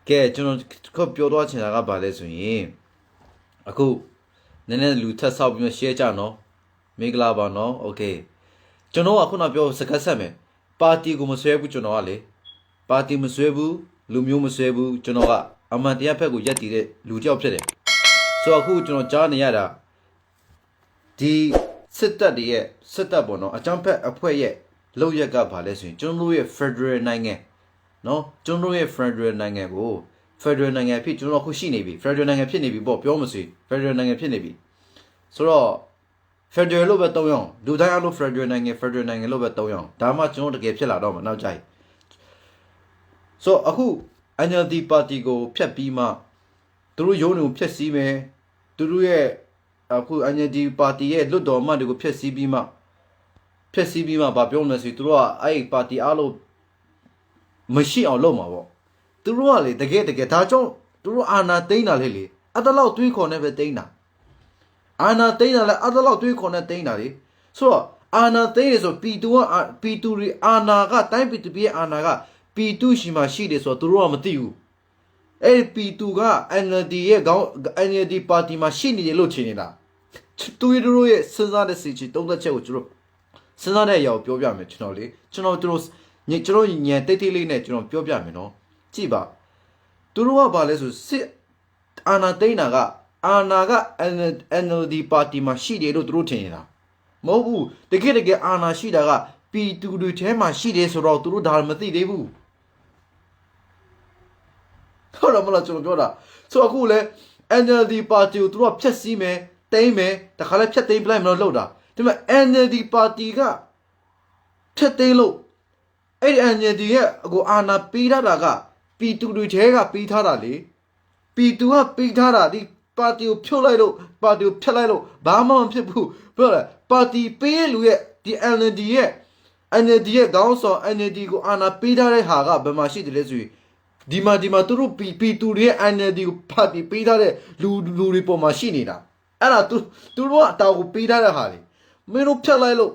ကဲကျွန်တော်ပြောတော့ချင်တာကဘာလဲဆိုရင်အခုနည်းနည်းလူထပ်ဆောက်ပြီးမှ share ကြနော်မင်္ဂလာပါနော် okay ကျွန်တော်ကခုနပြောစကားဆက်မယ်ပါတီကိုမဆွဲဘူးကျွန်တော်ကလေပါတီမဆွဲဘူးလူမျိုးမဆွဲဘူးကျွန်တော်ကအမှန်တရားဖက်ကိုရက်တည်တဲ့လူတစ်ယောက်ဖြစ်တယ်ဆိုတော့အခုကျွန်တော်ကြားနေရတာဒီစစ်တပ်တွေရဲ့စစ်တပ်ပေါ့နော်အကြမ်းဖက်အဖွဲ့ရဲ့လောက်ရက်ကဘာလဲဆိုရင်ကျွန်တော်တို့ရဲ့ Federal နိုင်ငံနော်ကျွန်တော်တို့ရဲ့ Federal နိုင်ငံကို Federal နိုင်ငံဖြစ်ကျွန်တော်အခုရှိနေပြီ Federal နိုင်ငံဖြစ်နေပြီပေါ့ပြောမစီ Federal နိုင်ငံဖြစ်နေပြီဆိုတော့ Federal လို့ပဲတောင်းရအောင်လူတိုင်းအလို့ Federal နိုင်ငံလို့ပဲတောင်းရအောင်ဒါမှကျွန်တော်တကယ်ဖြစ်လာတော့မှာနောက်ကြိုက်ဆိုအခု NLD ပါတီကိုဖျက်ပြီးမှသူတို့ရုံးတွေကိုဖျက်ဆီးမယ်သူတို့ရဲ့အခု NLD ပါတီရဲ့လွတ်တော်မှတွေကိုဖျက်ဆီးပြီးမှဗာပြောမယ်ဆိုသူတို့ကအဲ့ပါတီအားလုံးမရှိအောင်လုပ်မှာပေါ့သူတို့ကလေတကယ်ဒါကြောင့်သူတို့အာဏာသိမ်းတာလေအဲ့တလောက်တွေးခေါ်နေပဲသိမ်းတာအာဏာသိမ်းတာလဲအဲ့တလောက်တွေးခေါ်နေသိမ်းတာလေဆိုတော့အာဏာသိမ်းရဆိုပီတူတွေအာဏာကတိုင်းပီတူရဲ့အာဏာကပီတူရှိမှရှိတယ်ဆိုတော့သူတို့ကမသိဘူးအဲ့ပီတူက NLD ရဲ့ခေါင်း NLD ပါတီမှာရှိနေတယ်လို့ထင်နေတာသူတို့ရဲ့စဉ်းစားတဲ့စီချီတုံးသက်ချက်ကိုကျွန်တော်စဉ်းစားတဲ့အရာကိုပြောပြမယ်ကျွန်တော်တို့ညံတိတ်လေးနဲ့ကျွန်တော်ပြောပြမယ်နော်ကြည့်ပါသူတို့ကဘာလဲဆိုစစ်အာဏာသိမ်းတာကအာဏာက NLD ပါတီမှာရှိတယ်လို့သူတို့ထင်နေတာမဟုတ်ဘူးတကယ်အာဏာရှိတာကပီတူတွေထဲမှာရှိတယ်ဆိုတော့သူတို့ဒါမသိသေးဘူးဟုတ်တယ်မလားကျွန်တော်ပြောတာဆိုအခုလဲ NLD ပါတီကိုသူတို့ကဖျက်ဆီးမယ်တိမ့်မယ်တခါလဲဖျက်သိမ်းပလိုက်မလို့လုပ်တာဒီမှာ NLD ပါတီကဖျက်သိမ်းလို့အဲ့ဒီ NLD ရဲ့အခုအာဏာပေးထားတာကပီတူတွေထဲကပေးထားတာလေပီတူကပေးထားတာဒီပါတီကိုဖြုတ်လိုက်လို့ပါတီကိုဖျက်လိုက်လို့ဘာမှမဖြစ်ဘူးပြောတယ်ပါတီပေးလူရဲ့ဒီ NLD ရဲ့ခေါင်းဆောင် NLD ကိုအာဏာပေးထားတဲ့ဟာကဘယ်မှာရှိတယ်လဲဆိုရင်ဒီမှာသူတို့ပီတူတွေရဲ့ NLD ကိုပါတီပေးထားတဲ့လူတွေပေါ်မှာရှိနေတာအဲ့ဒါသူတို့ကအတောင်ကိုပေးထားတဲ့ဟာလေမင်းတို့ဖျက်လိုက်လို့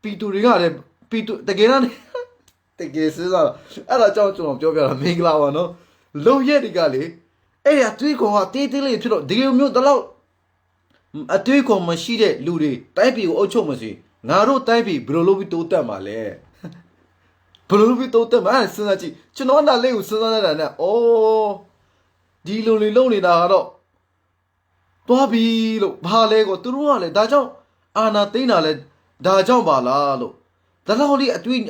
ပီတူတွေကလည်းပီတူတကယ်စဉ်းစားအဲ့ဒါကြောင့်ကျွန်တော်ပြောပြတာမင်္ဂလာပါနော်လုံရက်တွေကလေအဲ့ရတွေးခေါ်ကတေးလေးဖြစ်တော့ဒီလိုမျိုးတလောက်အတွေးခေါ်မရှိတဲ့လူတွေတိုက်ပြည်ကိုအုပ်ချုပ်မစီငါတို့တိုက်ပြည်ဘယ်လိုလုပ်ပြီးတိုးတက်မှာလဲဘယ်လိုလုပ်ပြီးတိုးတက်မှာစဉ်းစားကြည့်ကျွန်တော်နားလေးကိုစဉ်းစားနေတာနဲ့အော်ဒီလိုလေးလုံနေတာကတော့သွားပြီလို့ဘာလဲကိုသူတို့ကလည်းဒါကြောင့်အာနာသိန်းတာလဲဒါကြောင့်ပါလားလို့ဒါလောက်လေးအတွေး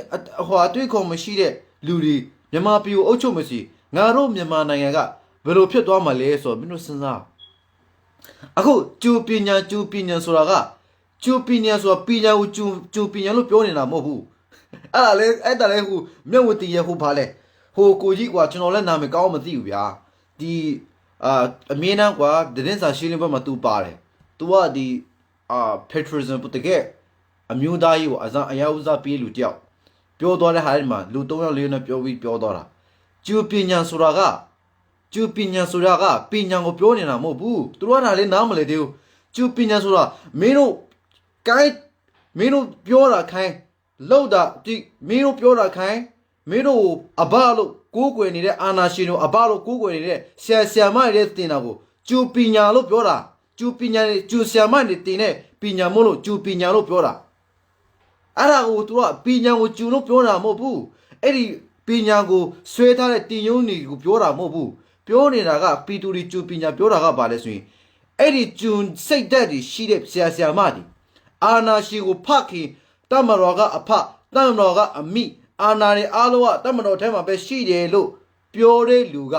ခေါ်မရှိတဲ့လူတွေမြန်မာပြည်ကိုအုပ်ချုပ်မစီငါတို့မြန်မာနိုင်ငံကဘယ်လိုဖြစ်သွားမှာလဲဆိုတော့မင်းတို့စဉ်းစားအခုကျူပညာဆိုတာကကျူပညာဆိုတာပညာကိုကျူပညာလို့ပြောနေတာမဟုတ်ဘူးအဲ့ဒါလဲဟိုမြတ်ဝတီရဲ့ဟိုဘာလဲဟိုကိုကြီးကွာကျွန်တော်လည်းနာမည်ကောင်းမသိဘူးဗျာဒီအမြင်နှံကွာတင်းစာရှင်းလင်းပွဲမှာ तू ပါတယ် तू ကဒီpatriotism တကယ်အမျိုးသားကြီးကိုအရာဥစားပေးလူတယောက်ပြောသွားတဲ့ဟာဒီမှာလူ3ယောက်4ယောက်နဲ့ပြောသွားတာကျူပညာဆိုတာကပညာကိုပြောနေတာမဟုတ်ဘူးသူတို့ကဒါလေးနားမလဲသေးဘူးကျူပညာဆိုတာမင်းတို့ပြောတာခိုင်းလောက်တာဒီမင်းတို့ပြောတာခိုင်းမင်းတို့အဘလို့ကိုးကွယ်နေတဲ့အာနာရှင်တို့အဘလို့ကိုးကွယ်နေတဲ့ဆရာမတွေတင်တာကိုကျူပညာလို့ပြောတာကျူဆရာမတွေတင်တဲ့ပညာမို့လို့ကျူပညာလို့ပြောတာအဲ့ဒါကိုသူကပညာကိုကျူလို့ပြောတာမဟုတ်ဘူးအဲ့ဒီပညာကိုဆွဲထားတဲ့တင်ယုံနေကိုပြောတာမဟုတ်ဘူးပြောနေတာကပီတူရီကျူပညာပြောတာကဘာလဲဆိုရင်အဲ့ဒီကျူစိတ်ဓာတ်တွေရှိတဲ့ဆရာမတွေအာနာရှင်ကိုဖခင်တမတော်ကအဖတမတော်ကအမိအာနာတွေအားလုံးကတမတော်ထဲမှာပဲရှိတယ်လို့ပြောတဲ့လူက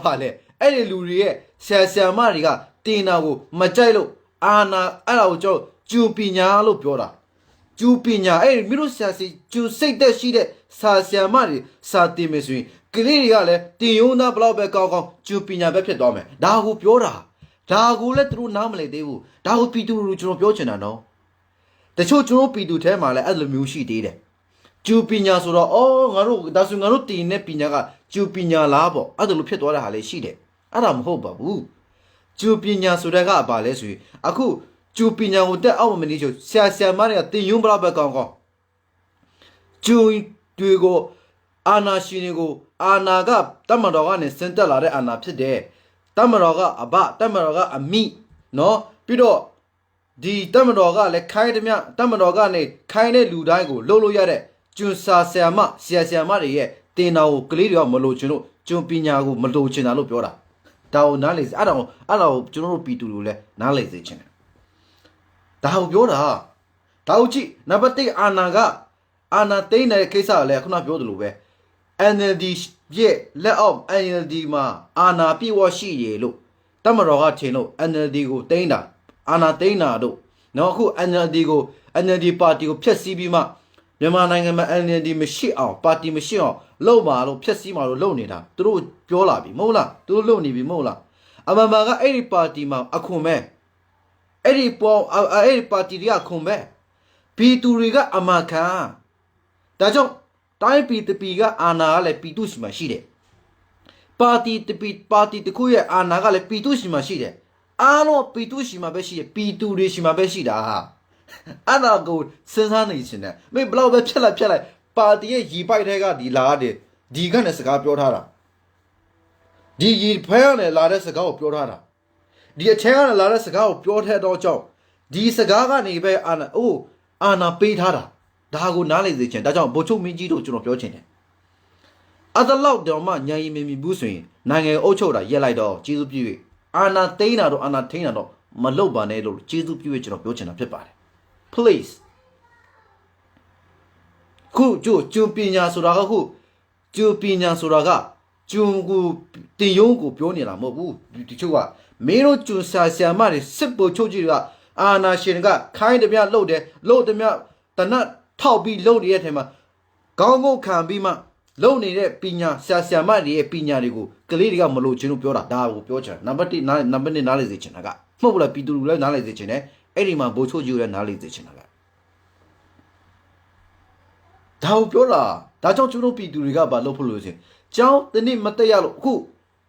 ဘာလဲအဲ့ဒီလူတွေရဲ့ဆရာမတွေကတင်တာကိုမကြိုက်လို့အာနာအဲ့ဒါကိုကျွန်တော်ကျူပညာလို့ပြောတာကျူပညာအဲ့ဒီမြို့ဆရာစီကျူစိတ်သက်ရှိတဲ့ဆရာမတွေစာတင်မယ်ဆိုရင်ကလေးတွေကလည်းတင်ယုံသားဘလောက်ပဲကောင်းကျူပညာပဲဖြစ်သွားမယ်ဒါကိုပြောတာဒါကိုလည်းသူတို့နားမလည်သေးဘူးဒါကိုပီတူလူကျွန်တော်ပြောချင်တာနော်တချို့ကျွန်တော်ပီတူထဲမှာလည်းအဲ့လိုမျိုးရှိသေးတယ်ကျူပညာဆိုတော့အော်ငါတို့တင်တဲ့ပညာကကျူပညာလားပေါ့အဲ့လိုဖြစ်သွားတဲ့ဟာလေးရှိတယ်အဲ့ဒါမဟုတ်ပါဘူးကျူပညာဆိုတဲ့ကဘာလဲဆိုရင်အခုကျူပညာကိုတက်အောင်မနေချင်ဆရာမတွေကတင်ယုံဘလောက်ပဲကောင်းကျူတွေကို အာနာရှင်တွေကိုအာနာကတမတော်ကနေစင်တက်လာတဲ့အာနာဖြစ်တယ်တမတော်ကအဘတမတော်ကအမိနော်ပြီးတော့ဒီတမတော်ကလည်းခိုင်းသည်မြတမတော်ကနေခိုင်းတဲ့လူတိုင်းကိုလှုပ်လို့ရတဲ့ကျွန်းစာဆရာမဆရာမတွေရဲ့တင်တော်ကိုကလေးတွေကမလို့ချင်လို့ကျွန်းပညာကိုမလို့ချင်တာလို့ပြောတာဒါကိုနားလေအဲ့ဒါကိုကျွန်တော်တို့ပြည်သူတွေလည်းနားလေစေချင်တယ်ဒါကိုပြောတာဒါကိုကြည့်နံပါတ်1အာနာသိမ်းတဲ့ကိစ္စကလည်းခုနပြောသလိုပဲ NLD ရဲ့လက်အောက် NLD မှာအာနာပြည့်ဝရှိရလို့တမတော်ကထင်လို့ NLD ကိုသိမ်းတာအာနာသိမ်းတာတို့နော်အခု NLD ပါတီကိုဖျက်ဆီးပြီးမှမြန်မာနိုင်ငံမှာ NLD မရှိအောင်ပါတီမရှိအောင်လုပ်ပါလို့ဖျက်ဆီးမှာလို့လုပ်နေတာသူတို့ပြောလာပြီမဟုတ်လားသူတို့လုပ်နေပြီမဟုတ်လားအမှန်မှန်ကအဲ့ဒီပါတီမှာအခွန်မဲ့အဲ့ဒီပါတီတွေကခွန်မဲ့ပြည်သူတွေကအမှန်ခံဒါကြောင့်တိုင်းပြည်တပီကအာဏာကလည်းပြည်သူရှိမှရှိတယ်ပါတီတခုရဲ့အာဏာကလည်းပြည်သူရှိမှရှိတယ်အားလုံးပြည်သူရှိမှပဲရှိတယ်ပြည်သူတွေရှိမှပဲရှိတာဟာအဲ့ဒါကိုစဉ်းစားနေရှင်တယ်မင်းဘလောက်ပဲဖြတ်လိုက်ပါတီရဲ့ရီပိုက်တဲ့ကဒီလာတယ်ဒီကနဲ့စကားပြောထားတာဒီရီဖဲကနေလာတဲ့စကားကိုပြောထားတာဒီအချမ်းကနေလာတဲ့စကားကိုပြောထဲတော့ကြောင့်ဒီစကားကနေပဲအာဏာပေးထားတာဒါကိုနားလေစေချင်ဒါကြောင့်ဗိုလ်ချုပ်မင်းကြီးတို့ကျွန်တော်ပြောချင်တယ်အတလောက်တောင်မှညာရင်မင်းဘူးဆိုရင်နိုင်ငံအုပ်ချုပ်တာရက်လိုက်တော့ကျေးဇူးပြု၍အာဏာသိမ်းတာတော့အာဏာထိန်းတာတော့မလုပ်ပါနဲ့လို့ကျေးဇူးပြု၍ကျွန်တော်ပြောချင်တာဖြစ်ပါတယ် please ခုကျွန်းပညာဆိုတာကခုကျွန်းပညာဆိုတာကကျွန်းကိုတင်ယုံကိုပြောနေတာမဟုတ်ဘူးဒီချို့ကမင်းတို့ကျွန်းဆရာမတွေစစ်ဗိုလ်ချုပ်ကြီးတွေကအာဏာရှင်ကခိုင်းတယ်မြလှုပ်တယ်လှုပ်တယ်မြတနတ်ထောက်ပြီးလှုပ်နေတဲ့ထဲမှာခေါင်းငုတ်ခံပြီးမှလုံနေတဲ့ပညာဆရာမတွေရဲ့ပညာတွေကိုကလေးတွေကမလို့ချင်းလို့ပြောတာဒါကိုပြောချင်နံပါတ်1နံပါတ်2နားလေစေချင်တာကမဟုတ်ဘူးလားပြည်သူတွေလည်းနားလေစေချင်တယ်အဲ့ဒီမှာဗိုလ်ချုပ်ကြီးလည်းနားလေစေချင်တာကဒါကိုပြောတာဒါကြောင့်ကျွန်တော်ပြည်သူတွေကဘာလုပ်ဖို့လို့ရှင်ကျောင်းတနည်းမတက်ရလို့အခု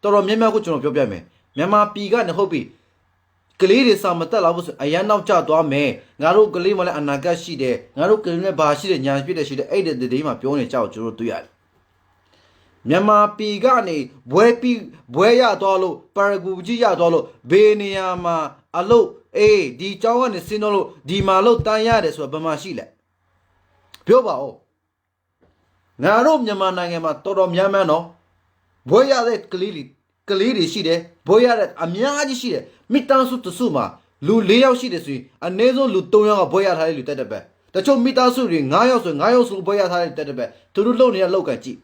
တော်တော်များများကိုကျွန်တော်ပြောပြမယ်မြန်မာပြည်ကနေဟုတ်ပြီကလေးတွေစာမတက်လာဘူးဆိုအရန်နောက်ကျသွားမယ်ငါတို့ကလေးမလည်းအနာဂတ်ရှိတယ်ငါတို့ကလေးလည်းဘာရှိတယ်ညာပြည့်တယ်ရှိတယ်အဲ့တဲ့တေးမှာပြောနေကြအောင်ကျွန်တော်တွေ့ရတယ်မြန်မာပြည်ကနေဘွဲရသွားလို့ပါရဂူကြီးရသွားလို့ဘေးနေရာမှာအလုပ်ဒီကျောင်းကနေဆင်းတော့လို့ဒီမှာလို့တန်းရတယ်ဆိုတာဘယ်မှာရှိလဲပြောပါဦးငါတို့မြန်မာနိုင်ငံမှာတော်တော်များများနော်ဘွဲရတဲ့ကလေးတွေရှိတယ်ဘွဲရတဲ့အများကြီးရှိတယ်မိသားစုတစုမှာလူ4ယောက်ရှိတယ်ဆိုရင်အနည်းဆုံးလူ3ယောက်ကဘွဲရထားတဲ့လူတက်တဲ့ပဲတချို့မိသားစုတွေ9ယောက်ဆို9ယောက်စုဘွဲရထားတဲ့တက်တဲ့ပဲသူတို့လုံနေတဲ့လောက်ကန်ကြည့်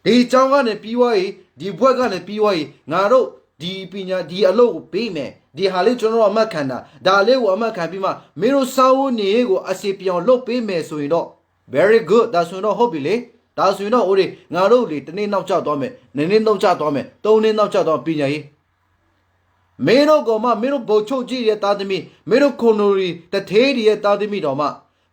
ဒီကျောင်းကနေပြီးွားရင်ဒီဘွက်ကနေပြီးွားရင်ငါတို့ဒီပညာဒီအလုပ်ကိုပေးမယ်ဒီဟာလေးကျွန်တော်အမှတ်ခံတာဒါလေးကိုအမှတ်ခံပြီးမှမင်းတို့စာဝတ်နေရေးကိုအစီပြောင်လုပ်ပေးမယ်ဆိုရင်တော့ very good ဒါဆိုရင်တော့ဟုတ်ပြီလေဒါဆိုရင်တော့ဦးတွေငါတို့လေတနေ့နောက်ကျသွားမယ်နှစ်နေ့နောက်ကျသွားမယ်သုံးနေ့နောက်ကျသွားပညာရေးမင်းတို့ကမှမင်းတို့ဗိုလ်ချုပ်ကြီးရဲ့တာသမီမင်းတို့ခွန်နိုရီတထေးရဲ့တာသမီတော်မှ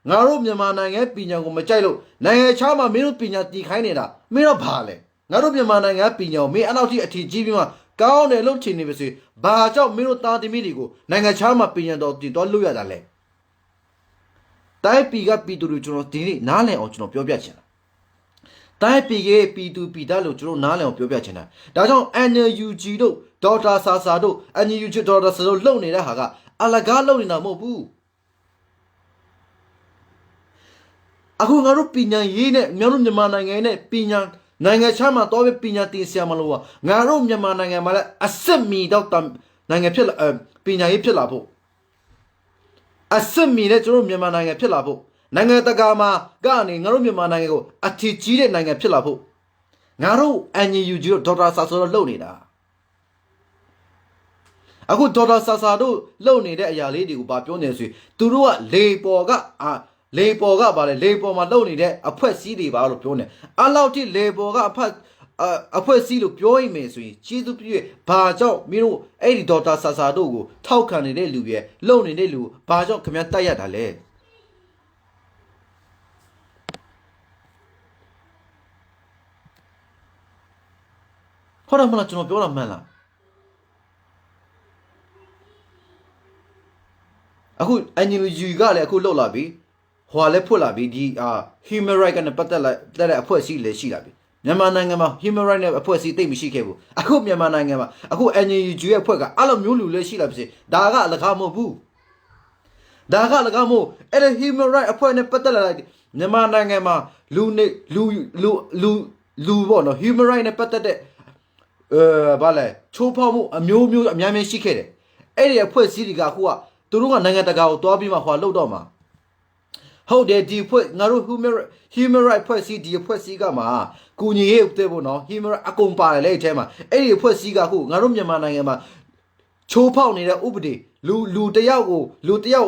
ငါတို့မြန်မာနိုင်ငံပညာကိုမကြိုက်လို့နိုင်ငံခြားမှာမင်းတို့ပညာတည်ခိုင်းနေတာမင်းတို့ဘာလဲငါတို့မြန်မာနိုင်ငံပညာကိုမင်းအဲ့လောက်ထိအထီးကြီးပြီးမှကောင်းတယ်လို့ထင်နေပါစေဘာကြောင့်မင်းတို့တာသမီတွေကိုနိုင်ငံခြားမှာပညာတော်တည်တော်လို့ရတာလဲတိုင်းပြည်ကပြည်သူတွေကျွန်တော်ဒီနေ့နားလည်အောင်ကျွန်တော်ပြောပြချင်တာတိုင်းပြည်ရဲ့ပြည်သူပြည်သားလို့ကျွန်တော်နားလည်အောင်ပြောပြချင်တာဒါကြောင့် NUG တို့ဒေါက်တာဆာဆာတို့ NUG ဒေါက်တာဆာတို့လှုပ်နေတဲ့ဟာကအလကားလှုပ်နေတာမဟုတ်ဘူးအခုငါတို့ပညာရေးနဲ့ငါတို့မြန်မာနိုင်ငံနဲ့ပညာနိုင်ငံခြားမှာတော့ပညာသင်ဆရာမလို့ငါတို့မြန်မာနိုင်ငံမှာလည်းအစစ်မီတော့နိုင်ငံဖြစ်လာပညာရေးဖြစ်လာဖို့အစစ်မီနဲ့ကျွန်တော်မြန်မာနိုင်ငံဖြစ်လာဖို့နိုင်ငံတကာမှာကနေငါတို့မြန်မာနိုင်ငံကိုအထီးကြီးတဲ့နိုင်ငံဖြစ်လာဖို့ငါတို့ NUG တို့ဒေါက်တာဆာဆာတို့လုပ်နေတာအခုဒေါက်တာဆာဆာတို့လုပ်နေတဲ့အရာလေးတွေကိုဗာပြောနေဆိုရင်သူတို့ကလေပေါ်ကပါလေလေပေါ်မှာလုပ်နေတဲ့အဖွက်စည်းတွေပါလို့ပြောနေအဲ့လောက်ထိလေပေါ်ကအဖွက်စည်းလို့ပြောရင်မယ်ဆိုရင်ကျေးဇူးပြုရဘာကြောင့်မင်းတို့အဲ့ဒီဒေါက်တာဆာဆာတို့ကိုထောက်ခံနေတဲ့လူရဲ့လုပ်နေတဲ့လူဘာကြောင့်ခင်ဗျားတတ်ရတာလဲဟုတ်တယ်မလားကျွန်တော်ပြောတာမှန်လားအခု NUG ကလည်းအခုလှုပ်လာပြီဟွာလည်းဖွက်လာပြီဒီhuman right ကနေပတ်သက်တဲ့အဖွဲ့အစည်းလည်းရှိလာပြီ မြန်မာနိုင်ငံမှာ human right နဲ့အဖွဲ့အစည်းတိတ်မရှိခဲ့ဘူးအခုမြန်မာနိုင်ငံမှာအခု NUG ရဲ့အဖွဲ့ကအဲ့လိုမျိုးလူလည်းရှိလာဖြစ်ဒါကအလကားမဟုတ်ဘူးဒါကလကားမို့အဲ့ဒီ human right အဖွဲ့နဲ့ပတ်သက်လာတဲ့မြန်မာနိုင်ငံမှာလူပေါ့နော် human right နဲ့ပတ်သက်တဲ့ဘာလဲချိုးဖောက်မှုအမျိုးမျိုးအများကြီးရှိခဲ့တယ်အဲ့ဒီအဖွဲ့အစည်းတွေကအခုကသူတို့ကနိုင်ငံတကာကိုတွားပြီးမှဟွာလှုပ်တော့မှာဟုတ်တယ်ဒီဖွဲ့ငါတို့ human right ဖွဲ့စည်းဒီဖွဲ့စည်းကမှာကုညီရေးတဲ့ပေါ့နော် human right အကုန်ပါတယ်လေအဲ့ထဲမှာအဲ့ဒီဖွဲ့စည်းကအခုငါတို့မြန်မာနိုင်ငံမှာချိုးဖောက်နေတဲ့ဥပဒေလူတယောက်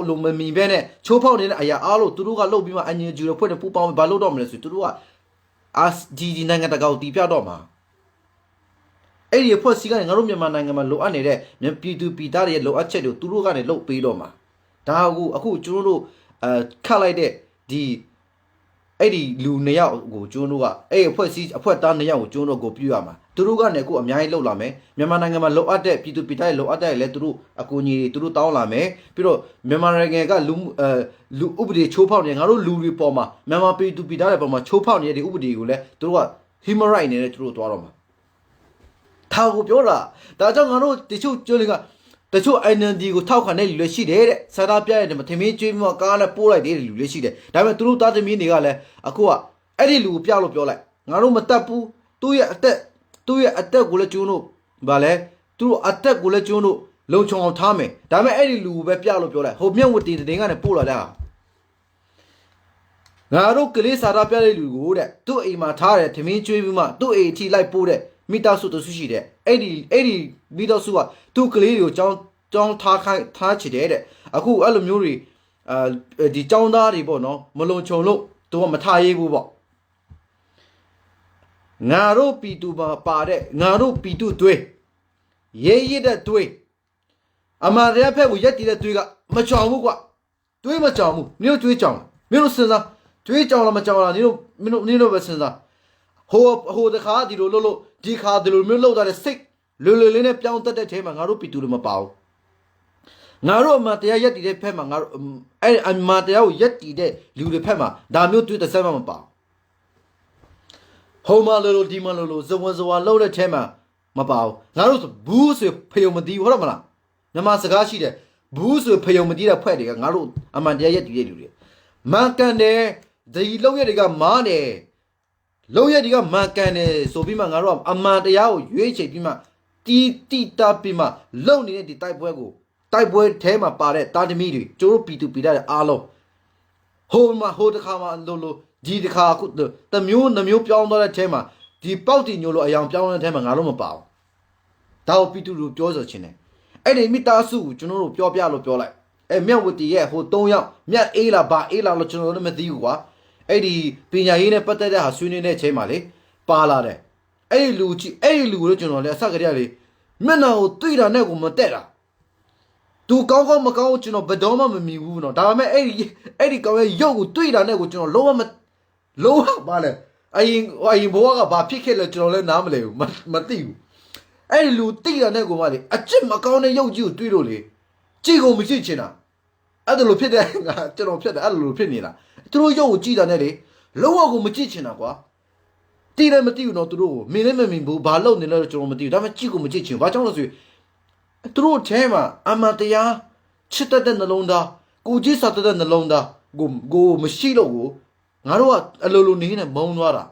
လုံးမမီဘဲနဲ့ချိုးဖောက်နေတဲ့အရာအားလို့သူတို့ကလှုပ်ပြီးမှအငြင်းကျူတဲ့ဖွဲ့နဲ့ပူပေါင်းဘာလို့တော့မလဲဆိုသူတို့ကဒီနိုင်ငံတကာကိုတီးပြတော့မှာအဲ့ဒီဖွဲ့စည်းကနေငါတို့မြန်မာနိုင်ငံမှာလိုအပ်နေတဲ့ပြည်သူပြည်သားတွေရဲ့လိုအပ်ချက်တွေသူတို့ကနေလှုပ်ပေးတော့မှာဒါအခုကျွန်တော်တို့ခတ်လိုက်တဲ့ဒီအဲ့ဒီလူ2ယောက်ကိုကျွန်တော်တို့ကအဲ့အဖွဲ့သား2ယောက်ကိုကျွန်တော်တို့ကိုပြရမှာသူတို့ကနေအခုအများကြီးလှုပ်လာမယ်မြန်မာနိုင်ငံမှာလိုအပ်တဲ့ပြည်သူပြည်သားတွေလိုအပ်တဲ့လည်းသူတို့အကူအညီတွေသူတို့တောင်းလာမယ်ပြီးတော့မြန်မာနိုင်ငံကလူဥပဒေချိုးဖောက်နေငါတို့လူတွေပေါ်မှာမြန်မာပြည်သူပြည်သားတွေပေါ်မှာချိုးဖောက်နေတဲ့ဥပဒေကိုလည်းသူတို့က human right နဲ့သူတို့တွားတော့မှာထားကိုပြောတာဒါကြောင့်ငါတို့တချို့ကျွန်းတွေကတချို့ NLD ကိုထောက်ခံတဲ့လူလည်းရှိတယ်တဲ့စာသားပြရတယ်မထမင်းကျွေးပြီးကားနဲ့ပို့လိုက်တဲ့လူလည်းရှိတယ်ဒါပေမဲ့သူတို့သားသမီးတွေကလည်းအခုကအဲ့ဒီလူကိုပြလို့ပြောလိုက်ငါတို့မတတ်ဘူးသူ့ရဲ့အသက်ကိုလည်းကျွန်းတို့ဗာလဲသူတို့အသက်ကိုလည်းကျွန်းတို့လုံချုံအောင်ထားမယ်ဒါပေမဲ့အဲ့ဒီလူကိုပဲပြလို့ပြောလိုက်ဟိုမြက်ဝတီတင်ကနေပို့လာတဲ့ဟာငါတို့ကလေးစာသားပြတဲ့လူကိုတဲ့သူ့အိမ်မှာထားတယ်ထမင်းကျွေးပြီးမှသူ့အိမ်အထိလိုက်ပို့တဲ့မိသားစုတစုရှိတဲ့အဲ့ဒီမိသားစုကသူ့ကလေးတွေကိုကြောင်းထားချစ်တယ်တဲ့အခုအဲ့လိုမျိုးတွေဒီចောင်းသားတွေပေါ့နော်မလုံခြုံလို့သူကမထားရေးဘူးပေါ့ငါတို့ပီတူပါတဲ့ငါတို့ပီတူသွေးရေးရတဲ့သွေးအမှန်တရားဖက်ကိုရက်တည်တဲ့သွေးကမကြောင်ဘူးကွာသွေးမကြောင်ဘူးမင်းတို့သွေးကြောင်မင်းတို့စဉ်းစားသွေးကြောင်လားမကြောင်လားမင်းတို့ပဲစဉ်းစားဟိုတခါဒီလိုလို့ဒီခါဒီလိုမျိုးလောက်တာတဲ့စိတ်လွယ်လေးနဲ့ပြောင်းတက်တဲ့ထဲမှာငါတို့ပီတူတွေမပါဘူးငါတို့အမှန်တရားရက်တည်တဲ့ဖက်မှာငါတို့အဲ့အမှန်တရားကိုရက်တည်တဲ့လူတွေဖက်မှာဒါမျိုးတွေ့တဲ့ဆက်မှမပါဟိုမှာလို့ဒီမှာလို့ဇဝန်လောက်တဲ့ထဲမှာမပါဘူးငါတို့ဆိုဘူးဆိုဖယုံမတီးဟုတ်တယ်မလားမြန်မာစကားရှိတယ်ဘူးဆိုဖယုံမတီးတဲ့ဖွဲ့တွေကငါတို့အမှန်တရားရက်တည်တဲ့လူတွေမှန်ကန်တယ်ဒီလောက်ရက်တွေကမားတယ်လောက်ရက်တွေကမှန်ကန်တယ်ဆိုပြီးမှငါတို့အမှန်တရားကိုရွေးချယ်ပြီးမှတီတာပြီးမှလုံနေတဲ့ဒီတိုက်ပွဲထဲမှာပါတဲ့တာသမီတွေကျိုးတို့ပီတူပီတာတဲ့အားလုံးဟိုတခါမှလို့ဒီတခါခုတမျိုးနှမျိုးပြောင်းသွားတဲ့ထဲမှာဒီပေါက်တီညိုလိုအယောင်ပြောင်းတဲ့ထဲမှာငါတို့မပါဘူးဒါကိုပီတူလိုပြောဆိုခြင်းနဲ့အဲ့ဒီမိသားစုကိုကျွန်တော်တို့ပြောပြလို့ပြောလိုက်အဲ့မြတ်ဝတီရဲ့ဟို3ယောက်မြတ်အေးလားဘာအေးလားလို့ကျွန်တော်တို့မသိဘူးကွာအဲ့ဒီပညာရေးနဲ့ပတ်သက်တဲ့ဟာဆွေးနွေးတဲ့အချိန်မှာလေပါလာတယ်အဲ့ဒီလူကိုကျွန်တော်လည်းအစကတည်းကလေမျက်နှာကိုတွေ့တာနဲ့ကိုမတက်တာသူကောင်းမကောင်းကျွန်တော်ဘယ်တော့မှမမြင်ဘူးနော်ဒါပေမဲ့အဲ့ဒီကောင်ရဲ့ရုပ်ကိုတွေ့တာနဲ့ကိုကျွန်တော်လုံးဝပါလဲအရင်ဘဝကဘာဖြစ်ခဲ့လဲကျွန်တော်လည်းနားမလဲဘူးမသိဘူးအဲ့ဒီလူတိတာနဲ့ကိုမှလေအကျင့်မကောင်းတဲ့ရုပ်ကြီးကိုတွေ့လို့လေကြည့်ကုန်မရှိချင်တာအဲ့ဒါလိုဖြစ်တဲ့ငါကျွန်တော်ဖြစ်တယ်အဲ့လိုဖြစ်နေတာသူတို့ရုပ်ကိုကြည့်တာနဲ့လေလုံးဝကိုမကြည့်ချင်တာကွာတိလည်းမသိဘူးနော်သူတို့ကိုမင်းလည်းမမြင်ဘူးဘာလုပ်နေလဲကျွန်တော်မသိဘူးဒါပေမဲ့ကြည့်ကိုမကြည့်ချင်ဘာကြောင့်လဲဆိုသူတို့ထဲမှာအမှန်တရားချစ်တဲ့နှလုံးသားကိုကြည့်စားတဲ့နှလုံးသားကိုမရှိလို့ကိုငါတို့ကအလိုလိုနေနေမုန်းသွားတာ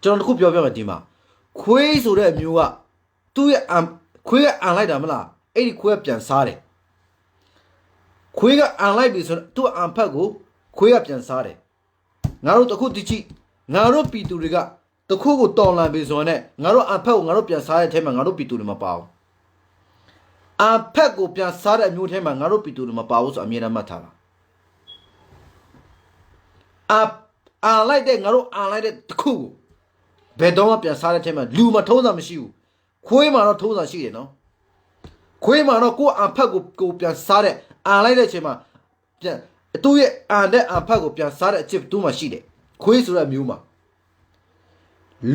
ကျွန်တော်တခုပြောပြမယ်ဒီမှာခွေးဆိုတဲ့အမျိုးကသူ့ရဲ့ခွေးကအန်လိုက်တာမလားအဲ့ဒီခွေးကပြန်စားတယ်ခွေးကအန်လိုက်ပြီဆိုတော့သူ့အန်ဖက်ကိုခွေးကပြန်စားတယ်ငါတို့တခုတချိငါတို့ပီတူတွေကတခုကိုတော်လန်ပြီဆိုတော့ ਨੇ ငါတို့အန်ဖက်ကိုငါတို့ပြန်စားတဲ့အထဲမှာငါတို့ပီတူတွေမပါဘူးအဖက်ကိုပြန်စားတဲ့အမျိုးထဲမှာငါတို့ပီတူတွေမပါဘူးဆိုအမြဲတမ်းမှတ်ထားတာအန်လိုက်တဲ့ငါတို့အန်လိုက်တဲ့တခုကိုဘယ်တော့မှပြန်စားတဲ့ထဲမှာလူမထုံးတာမရှိဘူးခွေးမှာတော့ထုံးတာရှိတယ်နော်ခွေးမှာတော့ကိုအန်ဖက်ကိုပြန်စားတဲ့အန်လိုက်တဲ့အချိန်မှာပြန်သူ့ရဲ့အန်တဲ့အန်ဖက်ကိုပြန်စားတဲ့အချစ်သူ့မှာရှိတယ်ခွေးဆိုတဲ့အမျိုးမှာ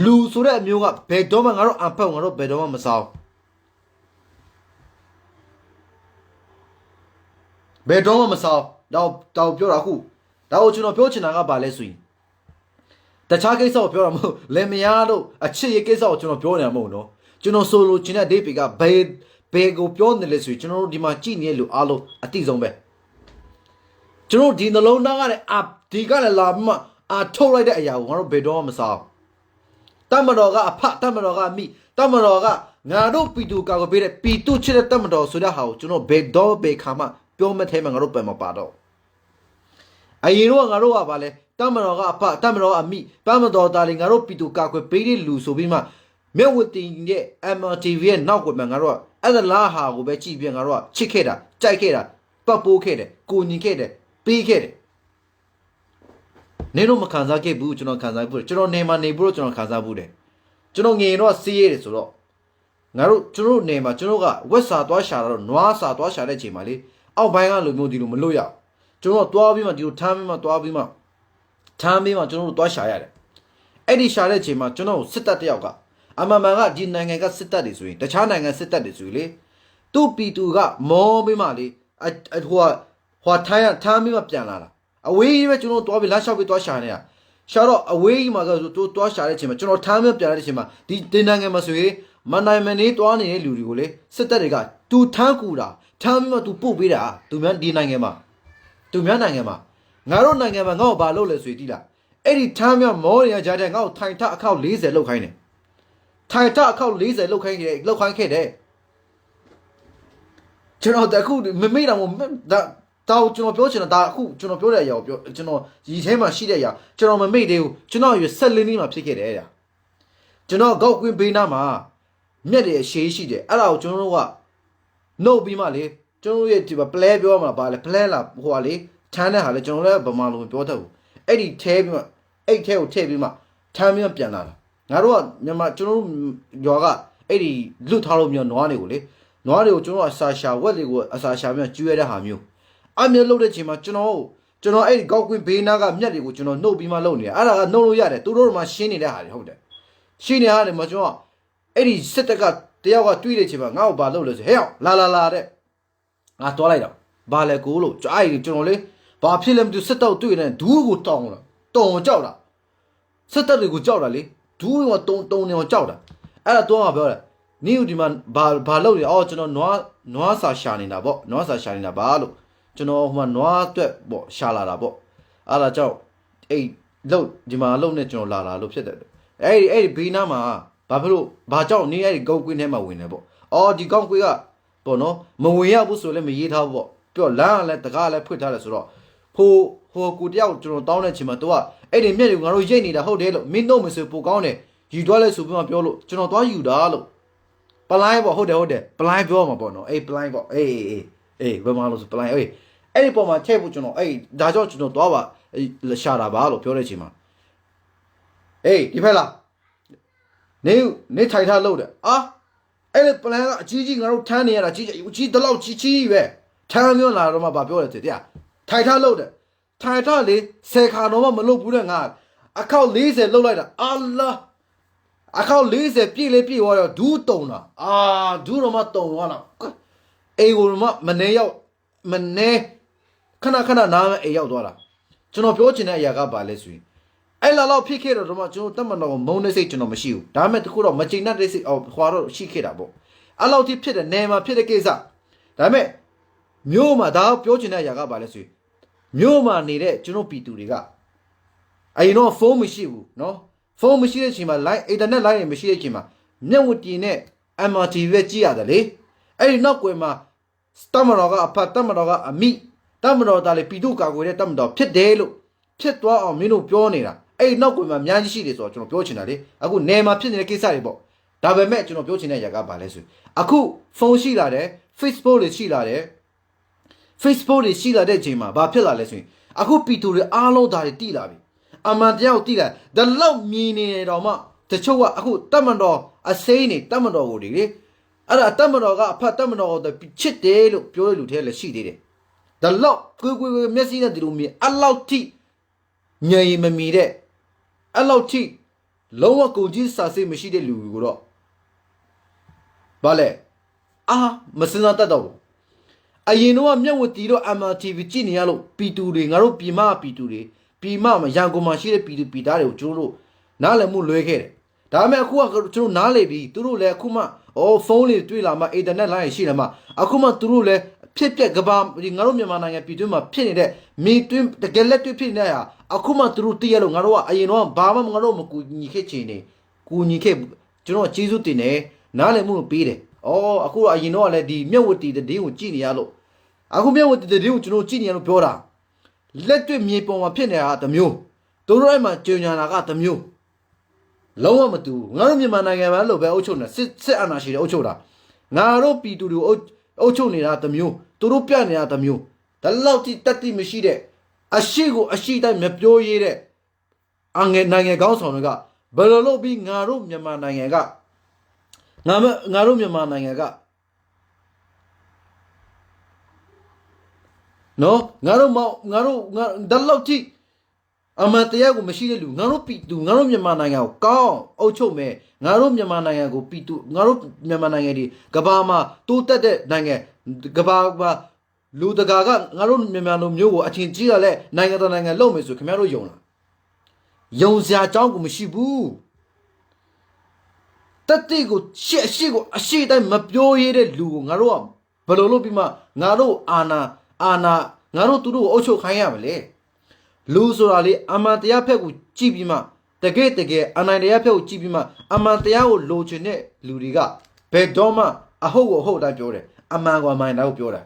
လူဆိုတဲ့အမျိုးကဘယ်တော့မှငါတို့အန်ဖက်ကိုငါတို့ဘယ်တော့မှမစားဘူးဘယ်တော့မှမစားတော့ပြောတာခုဒါကိုကျွန်တော်ပြောချင်တာကဘာလဲဆိုရင် တခြားကိစ္စကိုပြောတာမဟုတ်လင်မယားတို့အချစ်ရေးကိစ္စကိုကျွန်တော်ပြောနေတာမဟုတ်နော်ကျွန်တော်ဆိုလိုချင်တဲ့ဒေးဗစ်ကဘယ်ကိုပြောနေလဲဆိုရင်ကျွန်တော်တို့ဒီမှာကြည်နေတဲ့လူအားလုံးအတိဆုံးပဲကျွန်တော်ဒီနှလုံးသားကလည်းဒီကလည်းလာပြီးမှထုတ်လိုက်တဲ့အရာကိုငါတို့ဘယ်တော့မှမစားတမတော်ကအဖတမတော်ကမိတမတော်ကငါတို့ပီတူကာကိုပေးတဲ့ပီတူချစ်တဲ့တမတော်ဆိုတဲ့ဟာကိုကျွန်တော်ဘယ်တော့ဘယ်ခါမှပြောမထဲမှာငါတို့ပယ်မပါတော့အရင်တော့ငါတို့ကပါလဲတမတော်ကအဖတမတော်ကအမိတမတော်သားလေးငါတို့ပီတူကာကိုပေးတဲ့လူဆိုပြီးမှမြတ်ဝတီရဲ့ MRTV ရဲ့နောက်ကွယ်မှာငါတို့ကအဲ့ဒါလားဟာကိုပဲကြည့်ပြီးငါတို့ကချစ်ခဲ့တာကြိုက်ခဲ့တာပတ်ပိုးခဲ့တယ်ကိုညီခဲ့တယ်ပေးခဲ့တယ်နင်တို့မခံစားခဲ့ဘူးကျွန်တော်ခံစားဘူးကျွန်တော်နေမှာနေဘူးကျွန်တော်ခံစားဘူးတယ်ကျွန်တော်ငင်တော့စီးရတယ်ဆိုတော့ငါတို့ကျွန်တော်နေမှာကျွန်တော်ကဝက်စာသွားရှာတော့နွားစာသွားရှာတဲ့ချိန်မှာလေအောက်ဘိုင်းကလူမျိုးဒီလိုမလို့ရကျွန်တော်သွားပြီးမှဒီလိုထမ်းပြီးမှသွားပြီးမှကျွန်တော်တို့သွားရှာရတယ်အဲ့ဒီရှာတဲ့ချိန်မှာကျွန်တော်စစ်တပ်တယောက်ကအမှန်မှန်ကဒီနိုင်ငံကစစ်တပ်တွေဆိုရင်တခြားနိုင်ငံစစ်တပ်တွေဆိုရင်လေသူ့ပီတူကမောပြီးမှလေဟိုထိုင်းပြီးမှပြန်လာတာအဝေးကြီးပဲကျွန်တော်သွားပြီးလမ်းလျှောက်ပြီးသွားရှာနေတာရှာတော့အဝေးကြီးမှာကသူသွားရှာတဲ့ချိန်မှာကျွန်တော်ထမ်းပြီးပြန်လာတဲ့ချိန်မှာဒီနိုင်ငံမှာဆိုရင်မနိုင်မနေသွားနေတဲ့လူတွေကိုလေစစ်တပ်တွေကသူထမ်းကူတာထမ်းပြီးမှသူပို့ပေးတာသူများဒီနိုင်ငံမှာသူများနိုင်ငံမှာငါတို့နိုင်ငံမှာငါ့ကိုဘာလုပ်လဲဆိုရင်တိလားအဲ့ဒီထမ်းပြီးမောရကြားတဲ့ငါ့ကိုထိုင်ထအခောက်40လောက်ခိုင်းတယ်ထိုင်ထအခောက်40လောက်ခိုင်းခဲ့တယ်ကျွန်တော်တခုမမေ့တော့တောက်ကျွန်တော်ပြောချင်တာဒါအခုကျွန်တော်ပြောတဲ့အရာကိုပြောကျွန်တော်ရီထဲမှာရှိတဲ့အရာကျွန်တော်မမေ့သေးဘူးကျွန်တော်ရွ14နှစ်မှာဖြစ်ခဲ့တယ်အဲ့ဒါကျွန်တော်ကောက်ကွင်းဘေးနားမှာမြက်တယ်ရှေးရှိတယ်အဲ့ဒါကိုကျွန်တော်တို့ကနှုတ်ပြီးမှလေကျွန်တော်ရဲ့ဒီပလဲပြောမှာပါလေပလဲလာဟိုဟာလေထမ်းတဲ့ဟာလေကျွန်တော်လည်းဗမာလိုပြောတတ်ဘူးအဲ့ဒီထဲပြီးမှအဲ့ထဲကိုထည့်ပြီးမှထမ်းပြီးမှပြန်လာတာငါတို့ကမြန်မာကျွန်တော်တို့ရွာကအဲ့ဒီလွတ်ထားလို့မျိုးနွားတွေကိုလေနွားတွေကိုကျွန်တော်အစာရှာဝက်တွေကိုအစာရှာပြီးကျွေးရတဲ့ဟာမျိုးအမြဲလှုပ်တဲ့ချိန်မှာကျွန်တော်အဲ့ဒီကောက်ကွင်းဘေးနားကမြက်တွေကိုကျွန်တော်နှုတ်ပြီးမှလှုပ်နေတယ်အဲ့ဒါကနှုတ်လို့ရတယ်သူတို့မှရှင်းနေတဲ့ဟာတွေဟုတ်တယ်ရှင်းနေတဲ့ဟာတွေမှာကျွန်တော်အဲ့ဒီစစ်တပ်ကတယောက်ကတွေးတဲ့ချိန်မှာငါ့ကိုဘာလုပ်လဲဆိုဟဲ့လာတဲ့ငါတွားလိုက်တော့ဘာလဲကိုလို့အဲ့ဒီကျွန်တော်လေဘာဖြစ်လဲမသိစစ်တပ်တွေ့နေဒူးကိုတောင်းလာတုံကြောက်တာစစ်တပ်တွေကိုကြောက်တာလေဒူးကတုံနေအောင်ကြောက်တာအဲ့ဒါတော့ငါပြောတယ်နင်းဒီမှာဘာလုပ်လဲအော်ကျွန်တော်နွားစာရှာနေတာပေါ့နွားစာရှာနေတာပါလို့ကျွန်တော်ဟိုမှာနွားအတွက်ပေါ့ရှာလာတာပေါ့အဲ့ဒါကြောင့်အဲ့လို့ဒီမှာလုံနဲ့ကျွန်တော်လာလို့ဖြစ်တယ်အဲ့ဒီဘေးနားမှာဘာဖြစ်လို့ဘာကြောင့်နေအဲ့ဒီကောက်ကွင်းထဲမှာဝင်နေပေါ့အော်ဒီကောက်ကွင်းကပေါ့နော်မဝင်ရဘူးဆိုလည်းမရေးထားဘူးပေါ့ပြီးတော့လမ်းကလည်းတကားလည်းဖွင့်ထားတယ်ဆိုတော့ဟိုကိုတယောက်ကျွန်တော်တောင်းတဲ့ချိန်မှာသူကအဲ့ဒီမြက်တွေကိုငါတို့ရိတ်နေတာဟုတ်တယ်လို့မင်းတို့မဆိုပိုကောင်းတယ်ယူသွားလဲဆိုပြီးမှပြောလို့ကျွန်တော်သွားယူတာလို့ပလိုင်းပေါ့ဟုတ်တယ်ပလိုင်းပြောမှာပေါ့နော်အေးပလိုင်းပေါ့အေးဘယ်မှာလို့ဆိုပလိုင်းအေးအဲ့ဒီပေါ်မှာထည့်ဖို့ကျွန်တော်အဲ့ဒါကြောင့်ကျွန်တော်သွားပါရှာတာပါလို့ပြောတဲ့အချိန်မှာအေးဒီဖက်လားနေထိုင်ထားလို့တယ်အဲ့ဒီပလန်ကအကြီးငါတို့ထမ်းနေရတာကြီးတလောက်ကြီးပဲထမ်းမျိုးလာတော့မှဗာပြောတယ်တဲ့ထိုင်ထားလို့တယ်ထိုင်ထားလေ10ခါတော့မှမလုပ်ဘူးတဲ့ငါအခောက်40လုပ်လိုက်တာအလာအခောက်40ပြည့်သွားတော့ဒူးတုံတာဒူးတော့မှတုံသွားတာအေးကိုမှမနေခဏနားအိမ်ရောက်သွားတာကျွန်တော်ပြောချင်တဲ့အရာကဘာလဲဆိုရင်အဲ့လောက်ဖြစ်ခဲ့တော့မှကျွန်တော်တတ်မှတော့မုန်းတဲ့စိတ်ကျွန်တော်မရှိဘူးဒါပေမဲ့တခုတော့မချိနဲ့တဲ့စိတ်ဟွာတော့ရှိခဲ့တာပေါ့အဲ့လောက်ထိဖြစ်တဲ့နယ်မှာဖြစ်တဲ့ကိစ္စဒါပေမဲ့မြို့မှာဒါပြောချင်တဲ့အရာကဘာလဲဆိုရင်မြို့မှာနေတဲ့ကျွန်တော်ပြည်သူတွေကအရင်တော့ဖုန်းမရှိဘူးเนาะဖုန်းမရှိတဲ့အချိန်မှာ line အင်တာနက် line တွေမရှိတဲ့အချိန်မှာမျက်ဝတီနဲ့ MRTV ပဲကြည့်ရတယ်လေအဲ့ဒီနောက်ကွယ်မှာတမတော်ကအဖတမတော်ကအမိတမတော်သားလေပြည်သူကာကွယ်တဲ့တမတော်ဖြစ်တယ်လို့ဖြစ်သွားအောင်မင်းတို့ပြောနေတာအဲ့ဒီနောက်ကွယ်မှာအများကြီးရှိတယ်ဆိုတော့ကျွန်တော်ပြောချင်တာလေအခုနယ်မှာဖြစ်နေတဲ့ကိစ္စတွေပေါ့ဒါပေမဲ့ကျွန်တော်ပြောချင်တဲ့ຢာကဘာလဲဆိုအခုဖုန်းရှိလာတယ် Facebook တွေရှိလာတယ် Facebook တွေရှိလာတဲ့အချိန်မှာဘာဖြစ်လာလဲဆိုရင်အခုပြည်သူတွေအားလုံးဒါတွေတိလာပြီအမှန်တရားကိုတိလာဒါလောက်မြင်နေတော့မှတချို့ကအခုတမတော်အစိမ်းနေတမတော်ကိုလေအဲ့ဒါတမတော်ကအဖတ်တမတော်ကိုချစ်တယ်လို့ပြောရလူထဲလည်းရှိသေးတယ်ဒါလောက်ကိုမျက်စိနဲ့ဒီလိုမြင်အဲ့လောက်ထိညံရီမမီတဲ့အဲ့လောက်ထိလုံးဝကုန်ကြီးစာစိတ်မရှိတဲ့လူကိုတော့ဘာလဲမစင်စားတတ်တော့ဘူးအရင်တော့မျက်ဝတီတော့ MRTV ကြည့်နေရလို့ပီတူတွေငါတို့ပြည်မပီတူတွေ ปีมามายังกูมาရှိတဲ့ปีသားတွေကိုကျွန်တော်တို့နားလည်မှုလွဲခဲ့တယ်ဒါပေမဲ့အခုကကျွန်တော်နားလေပြီသူတို့လည်းအခုမှဖုန်းလေးတွေ့လာမှအင်တာနက်လိုင်းရှိတယ်မှအခုမှသူတို့လည်းဖြစ်ပျက်ကဘာဒီငါတို့မြန်မာနိုင်ငံပြည်တွင်းမှာဖြစ်နေတဲ့မီတွင်းတကယ်လက်တွေ့ဖြစ်နေတာအခုမှသူတို့သိရလို့ငါတို့ကအရင်တော့ဘာမှငါတို့မကူညီခဲ့ချင်နေကူညီခဲ့ကျွန်တော်ကျေးဇူးတင်တယ်နားလည်မှုပေးတယ်အခုအရင်တော့လည်းဒီမြက်ဝတီတဲ့တင်းကိုကြည့်နေရလို့အခုမြက်ဝတီတဲ့တင်းကိုကျွန်တော်ကြည့်နေရလို့ပြောတာလက်တွေ့မြေပုံမှာဖြစ်နေတာတစ်မျိုးသူတို့အဲ့မှာကြုံညာတာကတစ်မျိုးလုံးဝမတူငါတို့မြန်မာနိုင်ငံမှာလို့ပဲအုပ်ချုပ်နေစစ်အာဏာရှင်တွေအုပ်ချုပ်တာငါတို့ပြည်သူတွေအုပ်ချုပ်နေတာတစ်မျိုးသူတို့ပြနေတာတစ်မျိုးဒါလောက်တိတက်တိမရှိတဲ့အရှိကိုအရှိတိုင်းမပြောရတဲ့အငယ်နိုင်ငံကောင်းဆောင်တွေကဘယ်လိုလုပ်ပြီးငါတို့မြန်မာနိုင်ငံကငါတို့မြန်မာနိုင်ငံကနော်ငါတို့ဒါလောက်တိအမတရားကိုမရှိတဲ့လူငါတို့ပြည်သူငါတို့မြန်မာနိုင်ငံကိုကောင်းအုပ်ချုပ်မယ်ငါတို့မြန်မာနိုင်ငံကိုပြည်သူငါတို့မြန်မာနိုင်ငံဒီကဘာမှာတိုးတက်တဲ့နိုင်ငံကဘာမှာလူတကာကငါတို့မြန်မာလူမျိုးကိုအထင်ကြီးရလဲနိုင်ငံတော်နိုင်ငံလုပ်မယ်ဆိုခင်ဗျားတို့ယုံလားယုံစရာအကြောင်းကိုမရှိဘူးတက်တိကိုရှေ့ကိုအရှိတိုင်းမပြောရတဲ့လူကိုငါတို့ကဘယ်လိုလုပ်ပြီးမှငါတို့အာဏာငါတို့သူတို့ကိုအုပ်ချုပ်ခိုင်းရမလဲလူဆိုတာလေအမှန်တရားဖက်ကိုကြည့်ပြီးမှတကယ်အနိုင်တရားဖက်ကိုကြည့်ပြီးမှအမှန်တရားကိုလိုချင်တဲ့လူတွေကဘယ်တော့မှအဟုတ်ကိုဟုတ်တိုင်းပြောတယ်အမှန်ကိုအမှန်တိုင်းကိုပြောတာ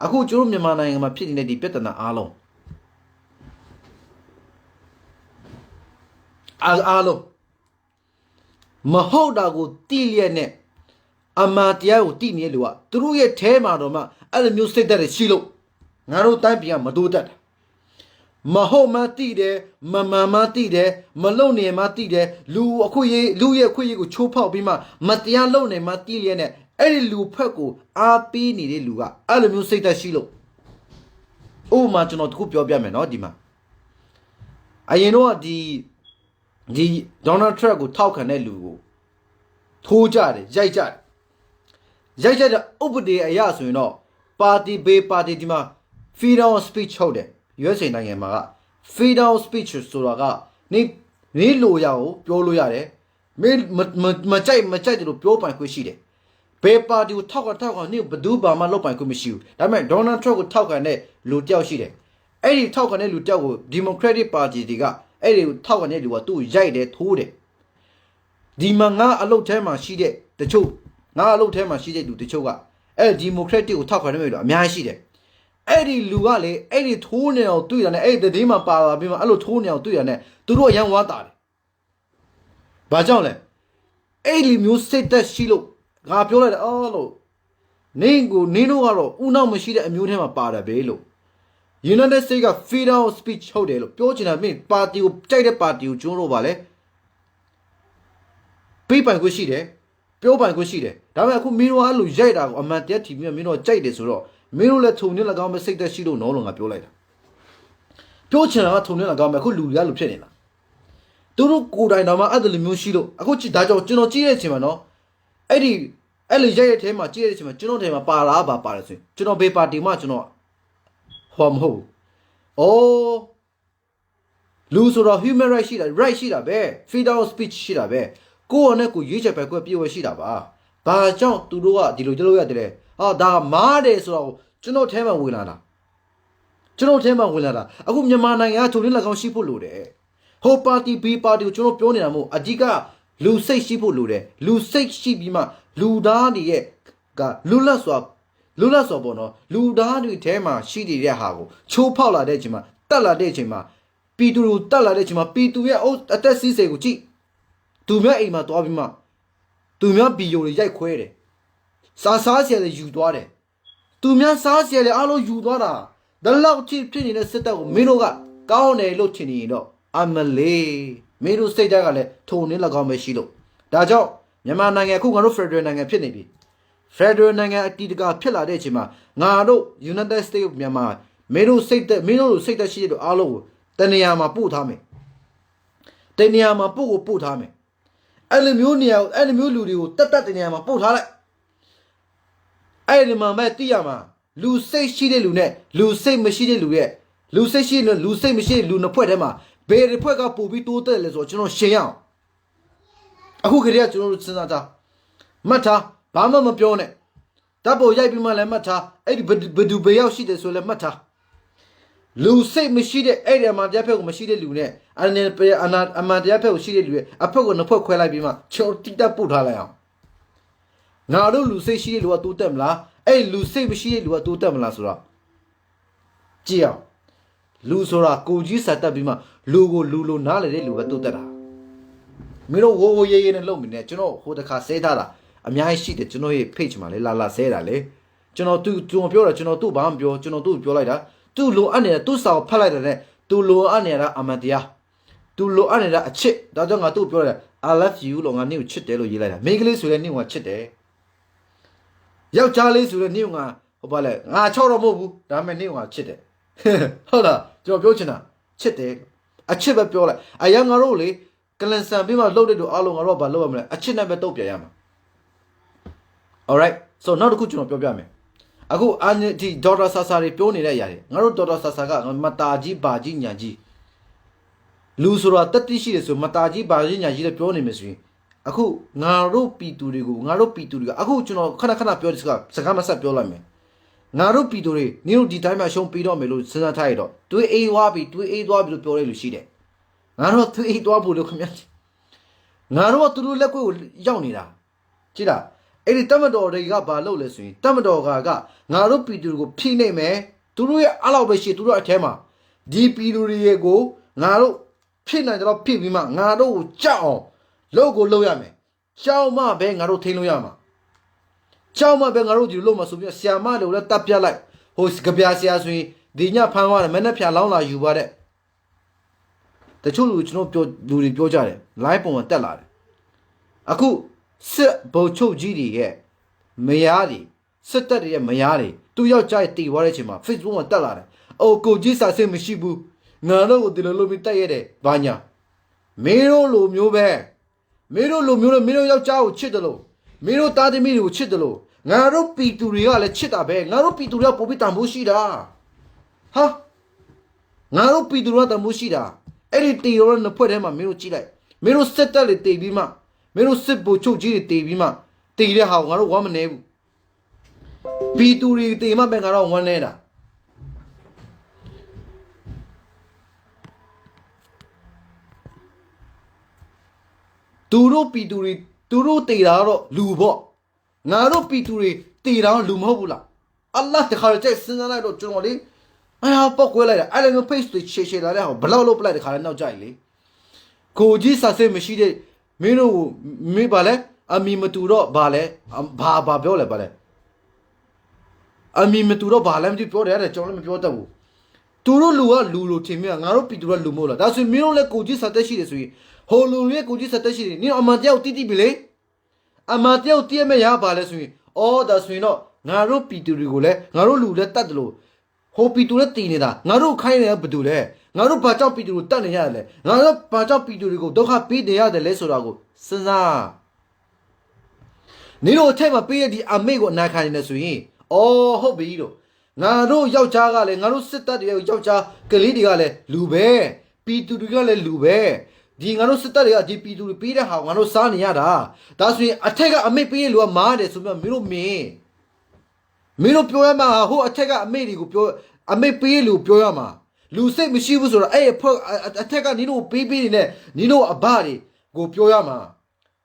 အခုကျတို့မြန်မာနိုင်ငံမှာဖြစ်နေတဲ့ဒီပြဿနာအားလုံးမဟုတ်တာကိုတိလျက်နဲ့အမှန်တရားကိုတိနေတဲ့လူကသူတို့ရဲ့ထဲမှာတော့မှအဲ့လိုမျိုးစိတ်ဓာတ်တွေရှိလို့ငါတို့တိုင်းပြည်ကမတိုးတက်တာမဟုတ်မှတိတယ်မမှန်မှတိတယ်မလုံနေမှတိတယ်လူရဲ့အခွင့်အရေးကိုချိုးဖောက်ပြီးမှမတရားလုံနေမှတိလျက်နဲ့အဲ့ဒီလူဖက်ကိုအားပေးနေတဲ့လူကအဲ့လိုမျိုးစိတ်သက်ရှိလို့ဥပမာကျွန်တော်တခုပြောပြမယ်နော်ဒီမှာအရင်တော့ဒီဒေါ်နယ်ထရန့်ကိုထောက်ခံတဲ့လူကိုထိုးကြတယ်ရိုက်ကြတဲ့ဥပဒေအရဆိုရင်တော့ပါတီဒီမှာ freedom of speech ဟုတ်တယ် USA နိုင်ငံမှာက freedom of speech ဆိုတာကနေလိုရအောင်ပြောလို့ရတယ်မကြိုက်တယ်လို့ပြောပိုင်ခွင့်ရှိတယ်ဘယ်ပါတီကိုထောက်နေဘယ်သူဘာမှလုပ်ပိုင်ခွင့်မရှိဘူးဒါပေမဲ့ဒေါ်နယ်ထရန့်ကိုထောက်ခံတဲ့လူတယောက်ရှိတယ်အဲ့ဒီထောက်ခံတဲ့လူတယောက်ကို Democratic Party တွေကအဲ့ဒီထောက်ခံတဲ့လူကသူ့ရိုက်တယ်ထိုးတယ်ဒီမှာငါအလုပ်ထဲမှာရှိတဲ့တချို့လူတချို့ကအဲ့ Democratic ကိုထောက်ခံနေတယ်လို့အများကြီးရှိတယ်အဲ့ဒီလူကလေအဲ့ဒီထိုးနေအောင်တွေ့တာနဲ့အဲ့ဒီသတင်းမှာပါလာပြီးမှအဲ့လိုထိုးနေအောင်တွေ့တာနဲ့သူတို့အရန်ဝါတာတယ်ဘာကြောင့်လဲအဲ့ဒီမျိုးစိတ်သက်ရှိလို့ငါပြောလိုက်တယ်လို့နင်းတို့ကတော့ဥနောက်မရှိတဲ့အမျိုးထဲမှာပါတယ်ပဲလို့ United States က freedom of speech ဟုတ်တယ်လို့ပြောချင်တာမင်းပါတီကိုကြိုက်တဲ့ပါတီကိုကျွန်းလို့ပါလေပေးပိုင်ခွင့်ရှိတယ်ပြောပိုင်ခွင့်ရှိတယ်ဒါပေမဲ့အခုမင်းတို့အဲ့လိုရိုက်တာကိုအမှန်တရားထီပြီးမင်းတို့ကြိုက်တယ်ဆိုတော့မင်းတို့လည်းထုံနေ၎င်းပဲစိတ်သက်ရှိလို့နော်လို့ငါပြောလိုက်တာပြောချင်တာကထုံနေ၎င်းပဲအခုလူတွေကလူဖြစ်နေတာသူတို့ကိုယ်တိုင်တော့မှအဲ့လိုမျိုးရှိလို့အခုဒါကြောင့်ကျွန်တော်ကြည့်တဲ့အချိန်မှာနော်အဲ့လိုရိုက်တဲ့ထဲမှာကြည့်တဲ့အချိန်မှာကျွန်တော်ထဲမှာပါလားပါတယ်ဆိုရင်ကျွန်တော်ဘေးပါတီမှာကျွန်တော်ဟောမဟုတ်လူဆိုတော့ human right ရှိတာပဲ freedom of speech ရှိတာပဲကိုယ်နဲ့ကိုရွေးချယ်ပိုင်ခွင့်ပြည့်ဝရှိတာပါဘာကြောင့်သူတို့ကဒီလိုကြလို့ရတယ်လဲဒါမားတယ်ဆိုတော့ကျွန်တော်ထဲမှာဝင်လာတာအခုမြန်မာနိုင်ငံကထုံးလက်ကောင်းရှိဖို့လိုတယ်ဟိုပါတီဘေးပါတီကိုကျွန်တော်ပြောနေတာမို့အဓိကလူစိတ်ရှိဖို့လိုတယ်လူစိတ်ရှိပြီးမှလူသားတွေရဲ့ကလူလတ်စွာပေါ့နော်လူသားတွေထဲမှာရှိနေတဲ့ဟာကိုချိုးဖောက်လာတဲ့အချိန်မှာတက်လာတဲ့အချိန်မှာပြည်သူတက်လာတဲ့အချိန်မှာပြည်သူရဲ့အသက်စီးစိမ်ကိုကြည့်သူများအိမ်မှာသွားပြီးမှသူများဘီယိုတွေရိုက်ခွဲတယ်စားစီရတွေယူသွားတယ်သူများစားစီရတွေအားလုံးယူသွားတာဒါလောက်ဖြစ်နေတဲ့စစ်တပ်ကိုမင်းတို့ကကောင်းတယ်လို့ထင်နေရင်တော့အမလေးမင်းတို့စိတ်ဓာတ်ကလည်းထုံနေလောက်ကောင်းပဲရှိလို့ဒါကြောင့်မြန်မာနိုင်ငံအခုငါတို့ Federal နိုင်ငံဖြစ်နေပြီ Federal နိုင်ငံအတီးတကဖြစ်လာတဲ့အချိန်မှာငါတို့ United States of Myanmar မင်းတို့စိတ်သက်ရှိတဲ့အားလုံးကိုတနေရာမှာပို့ထားမယ်အဲ့လိုမျိုးလူတွေကိုတက်တနေရာမှာပို့ထားလိုက်အဲ့ဒီမှာမဲ့တိရမှာလူစိတ်ရှိတဲ့လူနဲ့လူစိတ်မရှိတဲ့လူရဲ့ Lucy, Lucy, Michelle, Luna Poema, Bear Poga Pubi to tell us what you know, Shayan. A who could get to Senata Mata, Bama Mapione. Double Yabima Mata, Eddie Bedubea she is Sola Mata. Lucy, Michelle, Eddie Amadiapo, Machine Lune, and then pay Amadiapo, she did a pogo no poquella bima, Chotita Putala. Now, Lucy, she will do them la, Lucy, Michelle, will do them lasura. Gia Lusora, Koji Satabima, Lugo Lulu Nale Lugatutara. Miro wo ye and Lomine, you know, who the Casetara, a mia sheet that you know a page male, la serale. You know, two pure, you know, two bambio, you know, two pure, two low anera, two saw palade, two low anera amadia, two low anera, a chip, that don't two pure. I left you long a new chit, make list with a new one chit. Yow Charlie's with a new one, Obale, I choro mobu, damn a new one chit. Hold up, Joe Biochina, chit, a chip of pure, a young aroli. Kalansa Bima loaded to all on a robber lower, a chin never topia yama. Alright, so now the cushion of Yame. I go anti daughter Sasari Pony Yari, Naru daughter Sasaga, Mataji Baji Yaji. Lusura 30 sheets of Mataji Baji Yaji Pony mystery. Aku Naru Piturigu, Naru Pituriga, Aku Chuno, Kanakana Pioska, Sakama Sapiolame. Naru Pituri, new detime I show Pido Melu, Senataido, 2 A Wabi, 2 A Wabi to Pore Lucide. Naro to eat wabu community. Naro to do leco yawnida. Chida, any tamador they got by low lesson, tamador gaga, Naro Pidu Pine me, to do it allow by she to do a tema. Deep Iduriego, Naro Pin and drop Pivima, Naro Chao, Logo Loyame, Chao Ma Bang Naro Teloyama. Chao Ma Bangaro di Loma Subia Siama, the Tapia like, who's Gabiasiasui, Dina Pama, Menapia Lona, you were it. The children which no do the Pojare, Lipo and Tellar. Aku, Sir Bocho Gidi, ye, Mayari, Saturday Mayari, 2 your child tea, Warachima, 5 woman Tellar. Oh, Kojisa say Mishibu, Nano de Lomita, Banya. Miro Lumube, Miro Lumura, Miro your child, Chidalo, Miro Tadi Miru, Chidalo, Naro Pituria, Chitabe, Naro Pituria Popita Mushida. Ha? Naro Pitura Mushida. Anything you run the put him a miro chile. Miro settle it, Davima. Miro simple choji, Davima. Take the how a woman name. Pituri, Dima bang around one nena. Turo Pituri, Turo Tiraro, Lubo. Naro Pituri, Tira Lumobula. Allah the Harjay Sinana Jolly. I have pok well, I don't know pastry shake it out, blow up like the car now jilly. Koji Sase Machine, Miro, me ballet, a me maturo ballet, Baba Biola ballet. A me maturo ballet, the pure at a John Piotabu. Turo Lua, Lulu Timia, Naro Pitura Lumola. That's a mirror like Koji Satashi this week. Holu Koji Satashi, near Amateo Titi Bile. Amateo Tiamea ballet. Oh, that's we know. Naro Piturigule, Naro Lula Tadlo. Hopi to the Tinida, Naru kind of Bedule, Naru Pachapi to Taniale, Naru Pachapi to go, don't have paid the other Lesorago, SaSa. Nino Tema pay the Amigo Nakanasui, oh, Hobido. Naru Yauchagale, Naru Seta de Yaucha, Kalidigale, Lube, Pitugale Lube, the Naru Seta de Pitu repeat how Naru Saniada. That's me, I take a maybe Lua Made, so Miro me. Miro Poema, who attack a medical, a may pay Lu Poema. Lu say mischievous or a take a Nino baby in there, Nino a body, go Poema.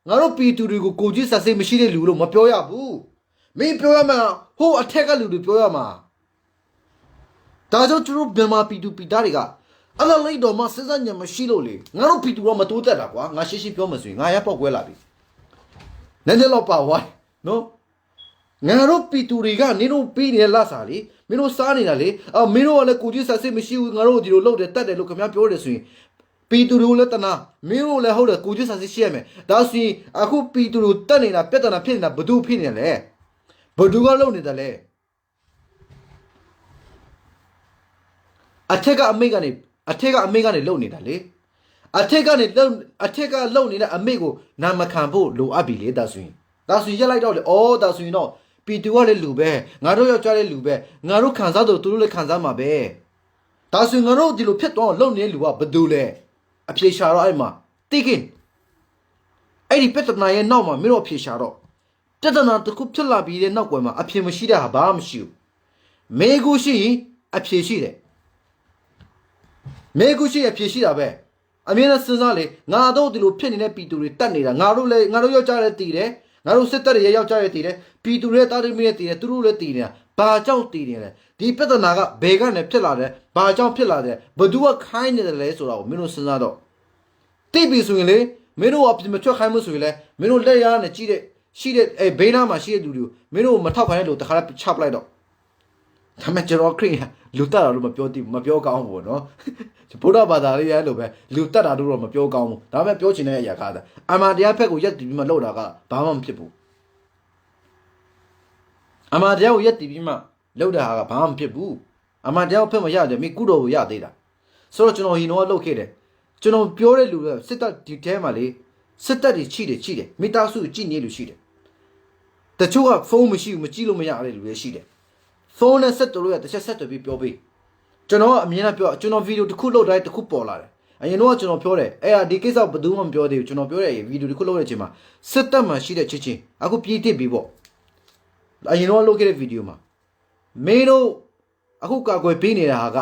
Naro P to go Kojisa say machine Lulu, Mapoya boo. Me Poema, who attack a Lulu Poema. Tazo true Bema P to Pitariga. Other lady or Massazania Machiloli, Naro P to Roma to Tadaqua, Nashishi Pomaswing, I have a wellabi. Nandelopa, why? No? Naro Pituriga, Nino Pini Lasali, Mino Saninale, a Mino and a Kujisa say Michu Naro di Lo de Tade Lucamia Pioresui. Pituru Letana, Miro le hold a Kujisa Sieme, that's me, I could Pituru Tanina, Petana Pina, Badu Pinale. Badu alone in the lay. I take a megane, I take a megane loan in the lay. I take a loan in a amigo, Namacambo, Lo Abile, that's me. That's we like all that's we know. Pitua Lube, Naro Chale Lube, Naru Kanzado to the Kanzama Bay. ဒါဆိုငါတို့ဒီလိုဖြစ်သွားအောင်လုပ်နေတဲ့လူကဘယ်သူလဲအဖြေရှာတော့အဲ့မှာတိကင်အဲ့ဒီပြဿနာရဲ့နောက်မှာမင်းတို့အဖြေရှာတော့ပြဿနာတစ်ခုဖြစ်လာပြီးတဲ့နောက်ကွယ်မှာအဖြေမရှိတဲ့ဟာဘာမှမရှိဘူးမေကူရှိရင်အဖြေရှိတယ်မေကူရှိအဖြေရှိတာပဲအမြဲတမ်းစဉ်းစားလေငါတို့ဒီလိုဖြစ်နေတဲ့ပီတူတွေတတ်နေတာငါတို့ယောက်ျားလည်းတည်တယ်ငါတို့စစ်တပ်တွေယောက်ျားတွေတည်တယ်ပီတူတွေတားတိမီတွေတည်တယ်သူတို့လည်းတည်နေတာဘာကြောင့်တည်နေလဲဒီပြဿနာကဘယ်ကနေဖြစ်လာတယ်ဘာကြောင့်ဖြစ်လာတယ်ဘသူကခိုင်းနေတယ်လဲဆိုတာကိုမင်းတို့စဉ်းစားတော့တိပြီဆိုရင်လေမင်းတို့ကမချွတ်ခိုင်းမှုဆိုရင်လေမင်းတို့လက်ရနဲ့ကြီးတဲ့ရှိတဲ့ဘေးနားမှာရှိတဲ့လူတွေကိုမင်းတို့မထောက်ခိုင်းတဲ့လူတခါတည်းချပလိုက်တော့ဒါမဲ့ကျွန်တော်ခရီးလူတက်တာလို့မပြောကောင်းဘူးနော်ဘုရားဘာသာလေးရဲလို့ပဲလူတက်တာတို့တော့မပြောကောင်းဘူးဒါပေမဲ့ပြောချင်တဲ့အရာကားတာအမှန်တရားဖက်ကိုရက်တည်ပြီးမှလှုပ်တာကဘာမှမဖြစ်ဘူးအမှန်တရားကိုရက်တည်ပြီးမှလှုပ်တာကဘာမှမဖြစ်ဘူးအမှန်တရားဖက်မရတယ်မိကုတော်ကိုရသေးတာဆိုတော့ကျွန်တော်ဟီနိုကလှုပ်ခဲ့တယ်ကျွန်တော်ပြောတဲ့လူကစစ်တပ်ဒီထဲမှာလေစစ်တပ်တွေချိတယ်မိသားစုကြည့်နေလူရှိတယ်တချို့ကဖုန်းမရှိဘူးမကြည့်လို့မရတဲ့လူတွေရှိတယ်ဖုန်းနဲ့ဆက်တော်လို့ရတစ်ချက်ဆက်တော်ပြီးပြောပေးကျွန်တော်ကအမြင်နဲ့ပြောကျွန်တော်ဗီဒီယိုတစ်ခုလုပ်တိုင်းတစ်ခုပေါ်လာတယ်အရင်တော့ကျွန်တော်ပြောတယ်အဲ့ဒါဒီကိစ္စဘယ်သူမှမပြောသေးဘူးကျွန်တော်ပြောတဲ့ဗီဒီယိုတစ်ခုလုပ်တဲ့အချိန်မှာစစ်တပ်မှာရှိတဲ့ချင်းအခုပြေးတစ်ပြီးပေါ့အရင်တော့လုပ်ခဲ့တဲ့ဗီဒီယိုမှာမင်းတို့အခုကာကွယ်ပေးနေတာဟာက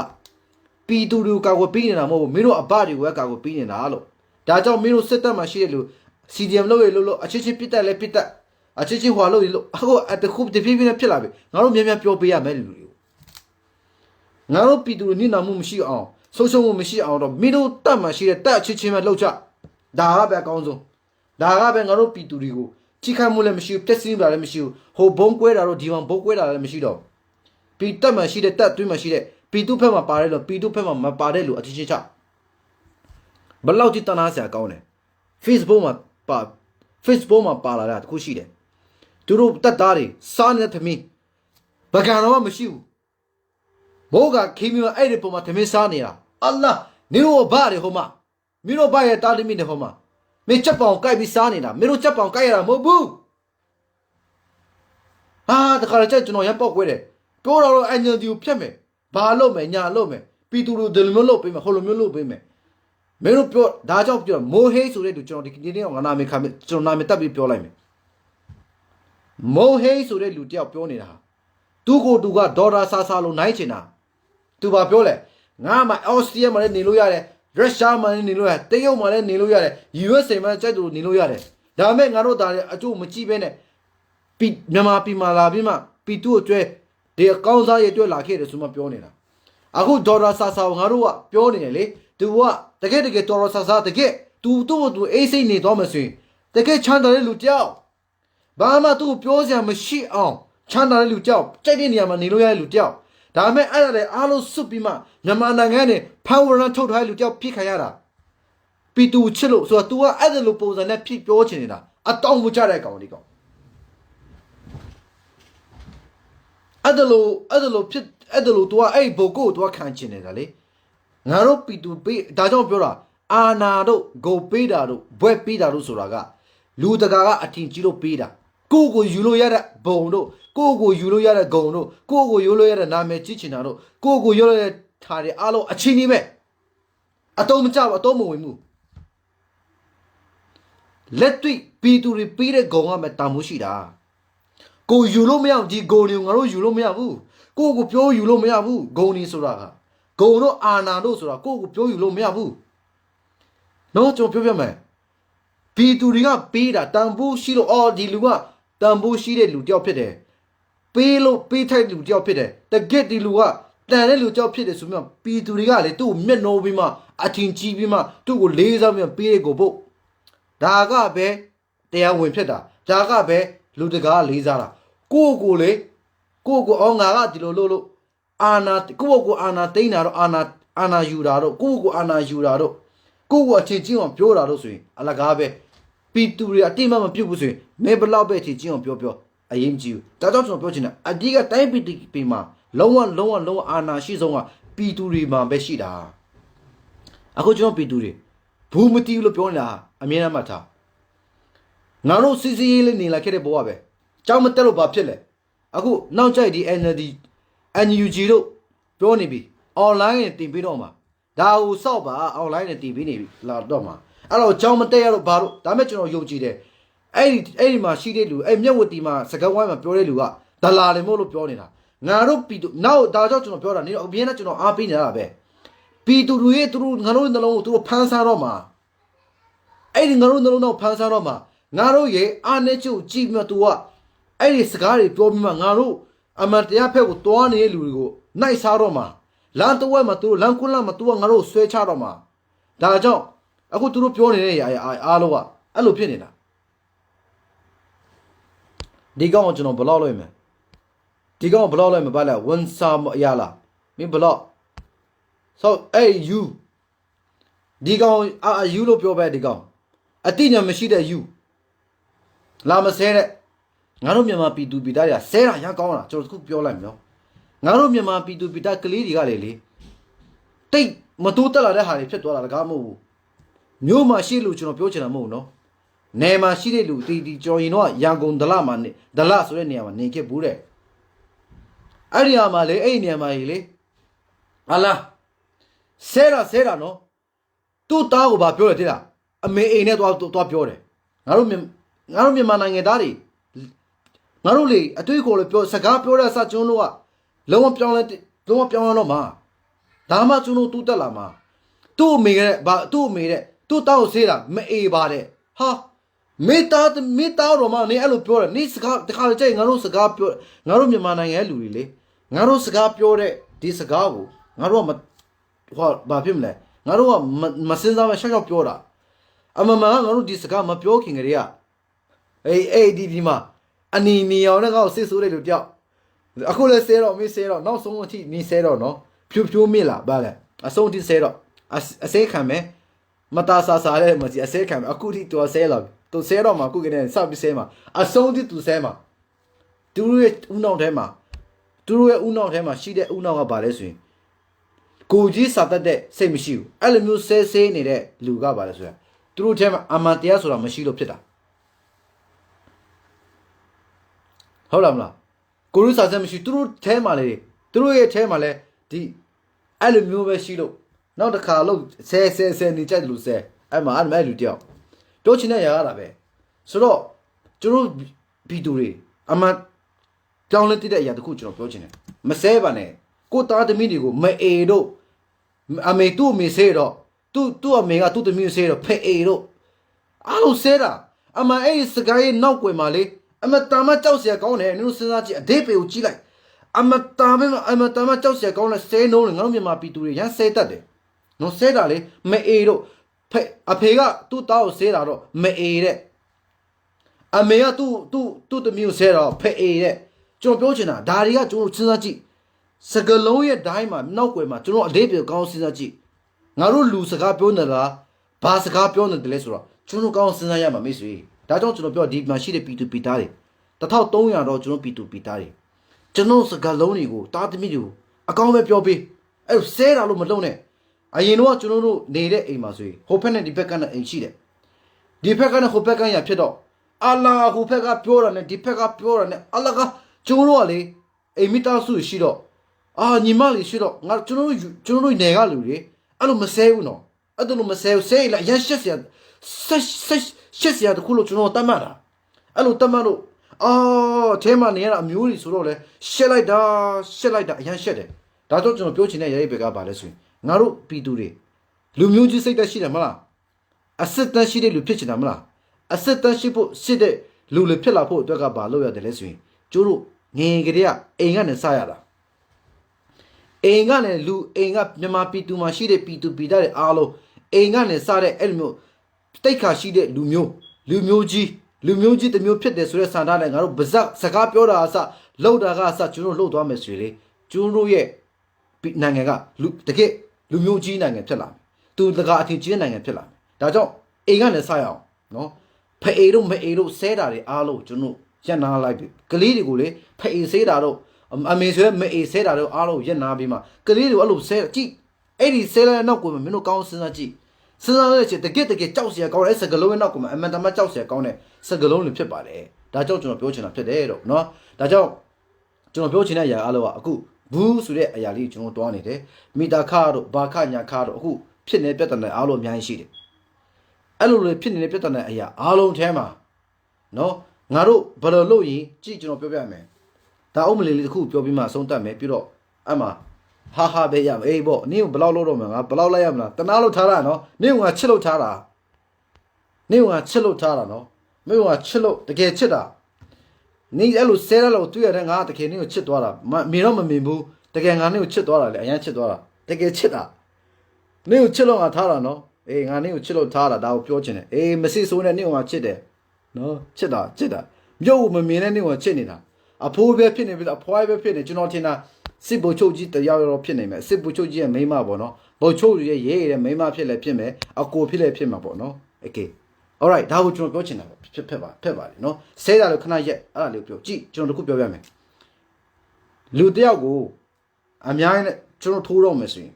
ပီတူတူကာကွယ်ပေးနေတာမဟုတ်ဘူးမင်းတို့အဘတွေကိုကာကွယ်ပေးနေတာလို့ဒါကြောင့်မင်းတို့စစ်တပ်မှာရှိတဲ့လူ CDM လုပ်ရလို့အချင်းပြစ်တက်လဲပြစ်တက်အချင်းဟွာလို့အခုတခုတဖြည်းဖြည်းနဲ့ဖြစ်လာပြီငါတို့များများပြောပေးရမယ်လူတွေကိုငါတို့ပီတူနေနာမှုမရှိအောင်ဆုံးရှုံးမှုမရှိအောင်တော့မင်းတို့တက်မှရှိတဲ့တက်အချင်းပဲလှုပ်ချဒါကပဲအကောင်းဆုံးဒါကပဲငါတို့ပီတူတွေကိုချိခိုက်မှုလည်းမရှိဘူးပြက်စီးတာလည်းမရှိဘူးဟိုဘုံကွဲတာတော့ဒီမှာဘုံကွဲတာလည်းမရှိတော့ပီတက်မှရှိတဲ့တက်တွင်းမှရှိတဲ့ပီတူဖက်မှာပါတယ်လို့ပီတူဖက်မှာမပါတဲ့လူအချင်းချင်းချဘလောက်ကြည့်တနာစရာကောင်းတယ် Facebook မှာပါလာတာတခုရှိတယ်သူတို့တက်သားတွေစားနေတဲ့သမီးဘကန်တော့မရှိဘူးဘောကခီမီအဲ့ဒီပုံမှာသမီးစားနေတာအလ္လာနင်တို့ဘာတွေဟိုမှာမင်းတို့ဘာရဲ့တာလီမီနေဟိုမှာမင်းချက်ပေါင်ကိုက်ပြီးစားနေတာမင်းတို့ချက်ပေါင်ကိုက်ရတာမဟုတ်ဘူးဟာတခါကျကျွန်တော်ရပောက်ခွဲတယ်ပြောတော့အန်ဂျယ်ဒီကိုဖြတ်မယ်ဘာလုပ်မယ်ညာလုပ်မယ်ပီတူတို့ဒီလိုမျိုးလုပ်ပေးမယ်ဟိုလိုမျိုးလုပ်ပေးမယ်မင်းတို့ပြောဒါကြောင့်ပြောမိုးဟေးဆိုတဲ့သူကျွန်တော်ဒီနေ့ငါနာမည်ခံကျွန်တော်နာမည်တက်ပြီးပြောလိုက်မယ်မိုးဟေးဆိုတဲ့လူတယောက်ပြောနေတာသူကိုသူကဒေါ်လာဆာဆာလို့နိုင်ချင်တာသူဘာပြောလဲငါမှအော်စတြေးလျမှာလည်းနေလို့ရတယ်ရုရှားမှာလည်းနေလို့ရတယ်တရုတ်မှာလည်းနေလို့ရတယ် USA မှာကြိုက်လို့နေလို့ရတယ်ဒါပေမဲ့ငါတို့ဒါလည်းအကျိုးမကြည့်ဘဲနဲ့မြန်မာပြည်မှာလာပြီးမှပီတူကိုကျွဲဒီအကောင်းစားရဲ့ကျွဲလာခဲ့တယ်ဆိုမှပြောနေတာအခုဒေါ်လာဆာဆာကိုငါတို့ကပြောနေတယ်လေသူကတကယ်ဒေါ်လာဆာဆာတကယ်သူအေးစိတ်နေတော့မှဆိုရင်တကယ်ချမ်းသာတဲ့လူတယောက်ဘာမှသူ့ကိုပြောစရာမရှိအောင်ချမ်းသာတဲ့လူတယောက်ကြိုက်တဲ့နေရာမှာနေလို့ရတဲ့လူတယောက်ဒါပေမဲ့အဲ့ဒါလည်းအားလုံးစွတ်ပြီးမှမြန်မာနိုင်ငံနဲ့ဖန်ဝရန်ထုတ်ထားတဲ့လူတယောက်ဖြစ်ခံရတာပီတူချစ်လို့ဆိုတော့ तू ကအဲ့ဒါလိုပုံစံနဲ့ဖြစ်ပြောချင်နေတာအတောင်မကြတဲ့ကောင်ဒီကောင်အဲ့ဒါလိုဖြစ်အဲ့ဒါလို तू ကအဲ့ဘိုကို तू ကခံချင်နေတာလေငါတို့ပီတူပေးဒါကြောင့်ပြောတာအာနာတို့ဂိုပေးတာတို့ဘွဲ့ပေးတာတို့ဆိုတာကလူတကာကအထင်ကြီးလို့ပေးတာကိုယူလို့ရတဲ့ဘုံတို့ကိုယူလို့ရတဲ့ဂုံတို့ကိုယူလို့ရတဲ့နာမည်ကြီးချင်တာတို့ကိုယူလို့ရတဲ့ထားတဲ့အားလုံးအချင်းကြီးပဲအတုံးမကြဘူးအတုံးမဝင်ဘူးလက်တွေ့ပီတူတွေပေးတဲ့ဂုံကမှတာမှုရှိတာကိုယူလို့မရဘူးဒီဂုံတွေငါတို့ယူလို့မရဘူးကိုပြောယူလို့မရဘူးဂုံတွေဆိုတာကဂုံတို့အာနာတို့ဆိုတာကိုပြောယူလို့မရဘူးနော်ကျွန်တော်ပြောပြမယ်ပီတူတွေကပေးတာတန်ဖိုးရှိလို့အော်ဒီလူကတန်ဖိုးရှိတဲ့လူတယောက်ဖြစ်တယ်ပေးထိုက်လူတယောက်ဖြစ်တယ်တကက်ဒီလူကတန်တဲ့လူတယောက်ဖြစ်တယ်ဆိုပြီးပီတူတွေကလေသူ့ကိုမျက်နှိုးပြီးမှအထင်ကြီးပြီးမှသူ့ကိုလေးစားပြီးပေးရကိုဖို့ဒါကပဲတရားဝင်ဖြစ်တာဒါကပဲလူတကားလေးစားတာကိုလေကိုအော်ငါကဒီလိုလို့အာနာကိုအာနာတိန်တာတော့အာနာယူတာတော့ကိုအာနာယူတာတော့ကိုအထင်ကြီးအောင်ပြောတာတော့ဆိုရင်အလကားပဲပီတူတွေအတိမမပြုတ်ဘူးဆိုရင်မဲဘလောက်ပဲအထင်ကြီးအောင်ပြောအရင်ကြည့်ဒါကြောင့်ကျွန်တော်ပြောချင်တာအဒီကတိုင်းပီမှာလုံးဝအာနာရှိဆုံးကပီတူတွေမှာပဲရှိတာအခုကျွန်တော်ပီတူတွေဘူးမတီးလို့ပြောနေတာအမြဲတမ်းမှတ်ထားငါတို့စီစီရေးလေးနေလာခဲ့တဲ့ဘဝပဲကြောင်းမတက်လို့ဘာဖြစ်လဲအခုနောက်ကြိုက်ဒီ NUG တို့ပြောနေပြီ online တင်ပြီးတော့မှာဒါကိုစောက်ပါ online နဲ့တင်ပြီးနေလာတော့မှာအဲ့တော့ကြောင်းမတက်ရတော့ဘာလို့ဒါမဲ့ကျွန်တော်ယုံကြည်တယ်အဲ့ဒီမှာရှိတဲ့လူအဲ့မျက်ဝတ်တီမှာစကားဝိုင်းမှာပြောတဲ့လူကဒလာတယ်မို့လို့ပြောနေတာငါတို့ပြည်သူနောက်ဒါကြောင့်ကျွန်တော်ပြောတာနေတော့အပြင်းနဲ့ကျွန်တော်အားပေးနေတာပဲပြည်သူတွေသူတို့ငါတို့နှလုံးကိုသူတို့ဖမ်းဆားတော့မှာအဲ့ဒီငါတို့နှလုံးတော့ဖမ်းဆားတော့မှာငါတို့ရဲ့အာနဲ့ချုပ်ကြည့်ပြီးမှသူကအဲ့ဒီစကားတွေပြောပြီးမှငါတို့အမှန်တရားဖက်ကိုတွားနေတဲ့လူတွေကိုနိုင်စားတော့မှာလမ်းတစ်ဝက်မှာသူတို့လမ်းကွန်းလမ်းမှာသူကငါတို့ဆွဲချတော့မှာဒါကြောင့်အခုသူတို့ပြောနေတဲ့အရာအားလုံးကအဲ့လိုဖြစ်နေတာဒီကောင်ကိုကျွန်တော်ဘလောက်လိုက်မယ်ဒီကောင်ဘလောက်လိုက်မပါလားဝန်စာမအရာလားမင်းဘလောက်ဆိုအဲ့ယူဒီကောင်ယူလို့ပြောပဲဒီကောင်အတိညာမရှိတဲ့ယူလာမဆဲတဲ့ငါတို့မြန်မာပြည်သူပြည်သားတွေကဆဲတာရကောင်းတာကျွန်တော်ခုပြောလိုက်မယ်နော်ငါတို့မြန်မာပြည်သူပြည်သားကလေးတွေကလေတိတ်မတိုးတက်လာတဲ့ဟာတွေဖြစ်သွားတာတကားမဟုတ်ဘူးမြို့မှာရှိလို့ကျွန်တော်ပြောချင်တာမဟုတ်နော်နယ်မှာရှိတဲ့လူတီကျော်ရင်တော့ရန်ကုန်ဒလမှာနေဒလဆိုတဲ့နေရာမှာနေခဲ့ဘူးတဲ့အဲ့ဒီနေရာမှာလေအဲ့ဒီနေရာမှာကြီးလေဟာလားဆဲတာနော်သူ့သားကိုဗာပြောတယ်တိလားအမေအိမ်နဲ့သွားပြောတယ်ငါတို့မြန်မာနိုင်ငံသားတွေငါတို့လေအတွေ့အခေါ်လေပြောစကားပြောတဲ့စကျွန်းတို့ကလုံးဝပြောင်းတော့မှာဒါမှကျွန်းတို့တူးတက်လာမှာသူ့အမေတဲ့သူ့အမေတဲ့သူ့တောက်ဆေးတာမအေးပါတဲ့ဟာမေတာတော့မှနေအဲ့လိုပြောတယ်နေစကားတခါကြိုက်ငါတို့စကားပြောငါတို့မြန်မာနိုင်ငံရဲ့လူတွေလေငါတို့စကားပြောတဲ့ဒီစကားကိုငါတို့ကဟောဘာဖြစ်မလဲငါတို့ကမစင်စားမရှောက်ပြောတာအမှန်မှန်ငါတို့ဒီစကားမပြောခင်ကတည်းကအေးဒီမှာအနီအောင်နဲ့ကောက်စစ်ဆိုးတဲ့လူတယောက်အခုလည်းဆဲတော့မင်းဆဲတော့နောက်ဆုံးအထိနေဆဲတော့နော်ဖြူမြစ်လာဗါလဲအဆုံးအထိဆဲတော့အစဲခံမယ်မတာစာတဲ့မကြီးအစဲခံမယ်အခုထိသူဆဲလာသူဆဲတော့မှအခုကနေစပြီးဆဲမှာအဆုံးအထိသူဆဲမှာသူတို့ရဲ့ဥနောက်ထဲမှာရှိတဲ့ဥနောက်ကဘာလဲဆိုရင်ကိုကြီးစာတတ်တဲ့စိတ်မရှိဘူးအဲ့လိုမျိုးဆဲနေတဲ့လူကဘာလဲဆိုရင်သူတို့ထဲမှာအမှန်တရားဆိုတာမရှိလို့ဖြစ်တာဟုတ်လားမလားကိုရုစာစက်မရှိသူတို့ထဲမှာလေသူတို့ရဲ့ထဲမှာလေဒီအဲ့လိုမျိုးပဲရှိလို့နောက်တစ်ခါလို့ဆဲနေကြတယ်လို့ဆဲအဲ့မှာအဲ့လူတယောက်ပြောချင်တဲ့ຢာရတာပဲဆိုတော့ကျွန်တော်ဗီဒီယိုတွေအမှန်ကြောင်းလက်တတဲ့အရာတခုကျွန်တော်ပြောချင်တယ်မဆဲပါနဲ့ကိုသားသမီးတွေကိုမအေတို့အမေသူ့အမေဆဲတော့သူ့အမေကသူ့သမီးဆဲတော့ဖဲအေတို့အားလုံးဆဲတာအမှန်အဲ့စကားရဲ့နောက်ွယ်မှာလေအမတာမကြောက်เสียကောင်းတယ်နင်တို့စဉ်းစားကြည့်အသေးပေကိုကြည့်လိုက်အမတာမကြောက်เสียကောင်းတဲ့ဆဲနှုံးတယ်ငါတို့မြန်မာပြည်သူတွေရမ်းဆဲတတ်တယ်နော်ဆဲတာလေမအေတို့အဖေကသူ့သားကိုဆဲတာတော့မအေတဲ့အမေကသူ့သမီးကိုဆဲတော့ဖဲအေတဲ့ကျွန်တော်ပြောချင်တာဒါတွေကကျွန်တော်စဉ်းစားကြည့်စကလုံးရဲ့ဒိုင်းမှာနောက်ွယ်မှာကျွန်တော်အလေးပြေကောင်းစဉ်းစားကြည့်ငါတို့လူစကားပြောနေလားဘာစကားပြောနေတယ်လဲဆိုတော့ကျွန်တော်ကောင်းစဉ်းစားရမှာမိတ်ဆွေဒါကြောင့်ကျွန်တော်ပြောဒီမှာရှိတဲ့ပြည်သူပြည်သားတွေ1300တော့ကျွန်တော်ပြည်သူပြည်သားတွေကျွန်တော်စကားလုံးတွေကိုတားသမီးတွေကိုအကောင်းပဲပြောပေးအဲ့ဆဲတာလို့မလုပ်နဲ့အရင်တော့ကျွန်တော်တို့နေတဲ့အိမ်မှာဆိုရင်ဟိုဘက်နဲ့ဒီဘက်ကနဲ့အိမ်ရှိတယ်ဒီဘက်ကနဲ့ဟိုဘက်ကရဖြစ်တော့အလာဟိုဘက်ကပြောတာနဲ့ဒီဘက်ကပြောတာနဲ့အလာကကျွန်တော်တို့ကလေအိမ်မိသားစုရှိတော့ညီမလေးရှိတော့ငါကျွန်တော်တို့နေကလူတွေအဲ့လိုမဆဲဘူးနော်အဲ့လိုမဆဲဘူးဆဲလိုက်ရရှက်စရာတခုလို့ကျွန်တော်တတ်မှတ်တာအဲ့လိုတတ်မှတ်လို့အဲမှာနေရတာအမျိုးကြီးဆိုတော့လေရှက်လိုက်တာအရန်ရှက်တယ်ဒါတော့ကျွန်တော်ပြောချင်တဲ့ရေးဘက်ကပါလဲဆိုရင်ငါတို့ပြည်သူတွေလူမျိုးကြီးစိတ်သက်ရှိတယ်မလားအစစ်တမ်းရှိတဲ့လူဖြစ်ချင်တာမလားအစစ်တမ်းရှိဖို့စစ်တဲ့လူတွေဖြစ်လာဖို့အတွက်ကဘာလုပ်ရတယ်လဲဆိုရင်ကျိုးတို့ငယ်ကလေးကအိမ်ကနေစရတာအိမ်ကနေအိမ်ကမြန်မာပြည်သူမှာရှိတဲ့ပြည်သူပြည်သားတွေအားလုံးအိမ်ကနေစတဲ့အဲ့လိုမျိုးတိတ်ခါရှိတဲ့လူမျိုးကြီးတစ်မျိုးဖြစ်တယ်ဆိုတဲ့စံထားနဲ့ငါတို့ဗဇက်စကားပြောတာအစလှုပ်တာကအစကျွန်တော်လှုပ်သွားမယ်ဆိုရင်လေကျွန်တော်ရဲ့နိုင်ငံကတကယ်လူမျိုးကြီးနိုင်ငံဖြစ်လာမယ်သူတကာအထင်ကြီးနိုင်ငံဖြစ်လာမယ်ဒါကြောင့်အိမ်ကနေစရအောင်နော်ဖအေတို့မအေတို့ဆဲတာတွေအားလုံးကျွန်တော်ရက်နာလိုက်ပြီကလေးတွေကိုလေဖအေဆဲတာတော့အမေဆိုရမအေဆဲတာတော့အားလုံးရက်နာပြီးမှကလေးတွေအဲ့လိုဆဲကြည့်အဲ့ဒီဆဲတဲ့နောက်ကိုမင်းတို့ကောင်းစဉ်းစားကြည့်စဉ်းစားလိုက်ချင်တကယ်ကြောက်เสียကောင်းတဲ့စကလုံးရဲ့နောက်ကိုအမှန်တမ်းကြောက်เสียကောင်းတဲ့စကလုံးတွေဖြစ်ပါတယ်ဒါကြောင့်ကျွန်တော်ပြောချင်တာဖြစ်တယ်တော့เนาะဒါကြောင့်ကျွန်တော်ပြောချင်တဲ့အရာအားလုံးကအခု ဘူးဆိုတဲ့အရာလေးကျွန်တော်တွားနေတယ်မိသားခါတို့ဘာခညာခါတို့အခုဖြစ်နေပြတ်တဲ့အားလုံးအများကြီးရှိတယ်အဲ့လိုလေဖြစ်နေတဲ့ပြတ်တဲ့အရာအားလုံးထဲမှာနော်ငါတို့ဘယ်လိုလုပ်ရင်ကြည့်ကျွန်တော်ပြောပြမယ်ဒါအုံးမလေးလေးတစ်ခုပြောပြီးမှအဆုံးသတ်မယ်ပြီးတော့အမှဟာပဲရမယ်အေးပေါ့နင်းကိုဘယ်လောက်လုပ်တော့မှာငါဘယ်လောက်လိုက်ရမလားတနာလို့ထားတာနော်နင်းကငါချစ်လို့ထားတာနင်းကငါချစ်လို့ထားတာနော်မင်းကငါချစ်လို့တကယ်ချစ်တာနင်းအဲ့လိုဆဲရလို့တွေ့ရတဲ့ငါတကယ်နင်းကိုချစ်သွားတာမင်းတော့မမြင်ဘူးတကယ်ငါနင်းကိုချစ်သွားတာလေအရင်ချစ်သွားတာတကယ်ချစ်တာနင်းကိုချစ်လို့ငါထားတာနော်အေးငါနင်းကိုချစ်လို့ထားတာဒါကိုပြောချင်တယ်အေးမစစ်ဆိုးနဲ့နင်းကငါချစ်တယ်နော်ချစ်တာမြို့ကိုမမြင်တဲ့နင်းကချစ်နေတာအဖိုးပဲဖြစ်နေပြီအဖွားပဲဖြစ်နေကျွန်တော်ထင်တာစစ်ဘုတ်ချုပ်ကြီးတရားရောဖြစ်နေမယ်စစ်ဘုတ်ချုပ်ကြီးရဲ့မိန်းမပေါ့နော်ဘုတ်ချုပ်ရဲ့ရေးရဲ့မိန်းမဖြစ်လဲဖြစ်မယ်အကိုဖြစ်လဲဖြစ်မှာပေါ့နော်โอเค alright ဒါကိုကျွန်တော်ပြောချင်တာပေါ့ဖက်ပါလေနော်ဆဲတာလို့ခဏရက်အဲ့ဒါလေးပြောကြည့်ကျွန်တော်တခုပြောပြမယ်လူတယောက်ကိုအများကြီးနဲ့ကျွန်တော်ထိုးတော့မယ်ဆိုရင်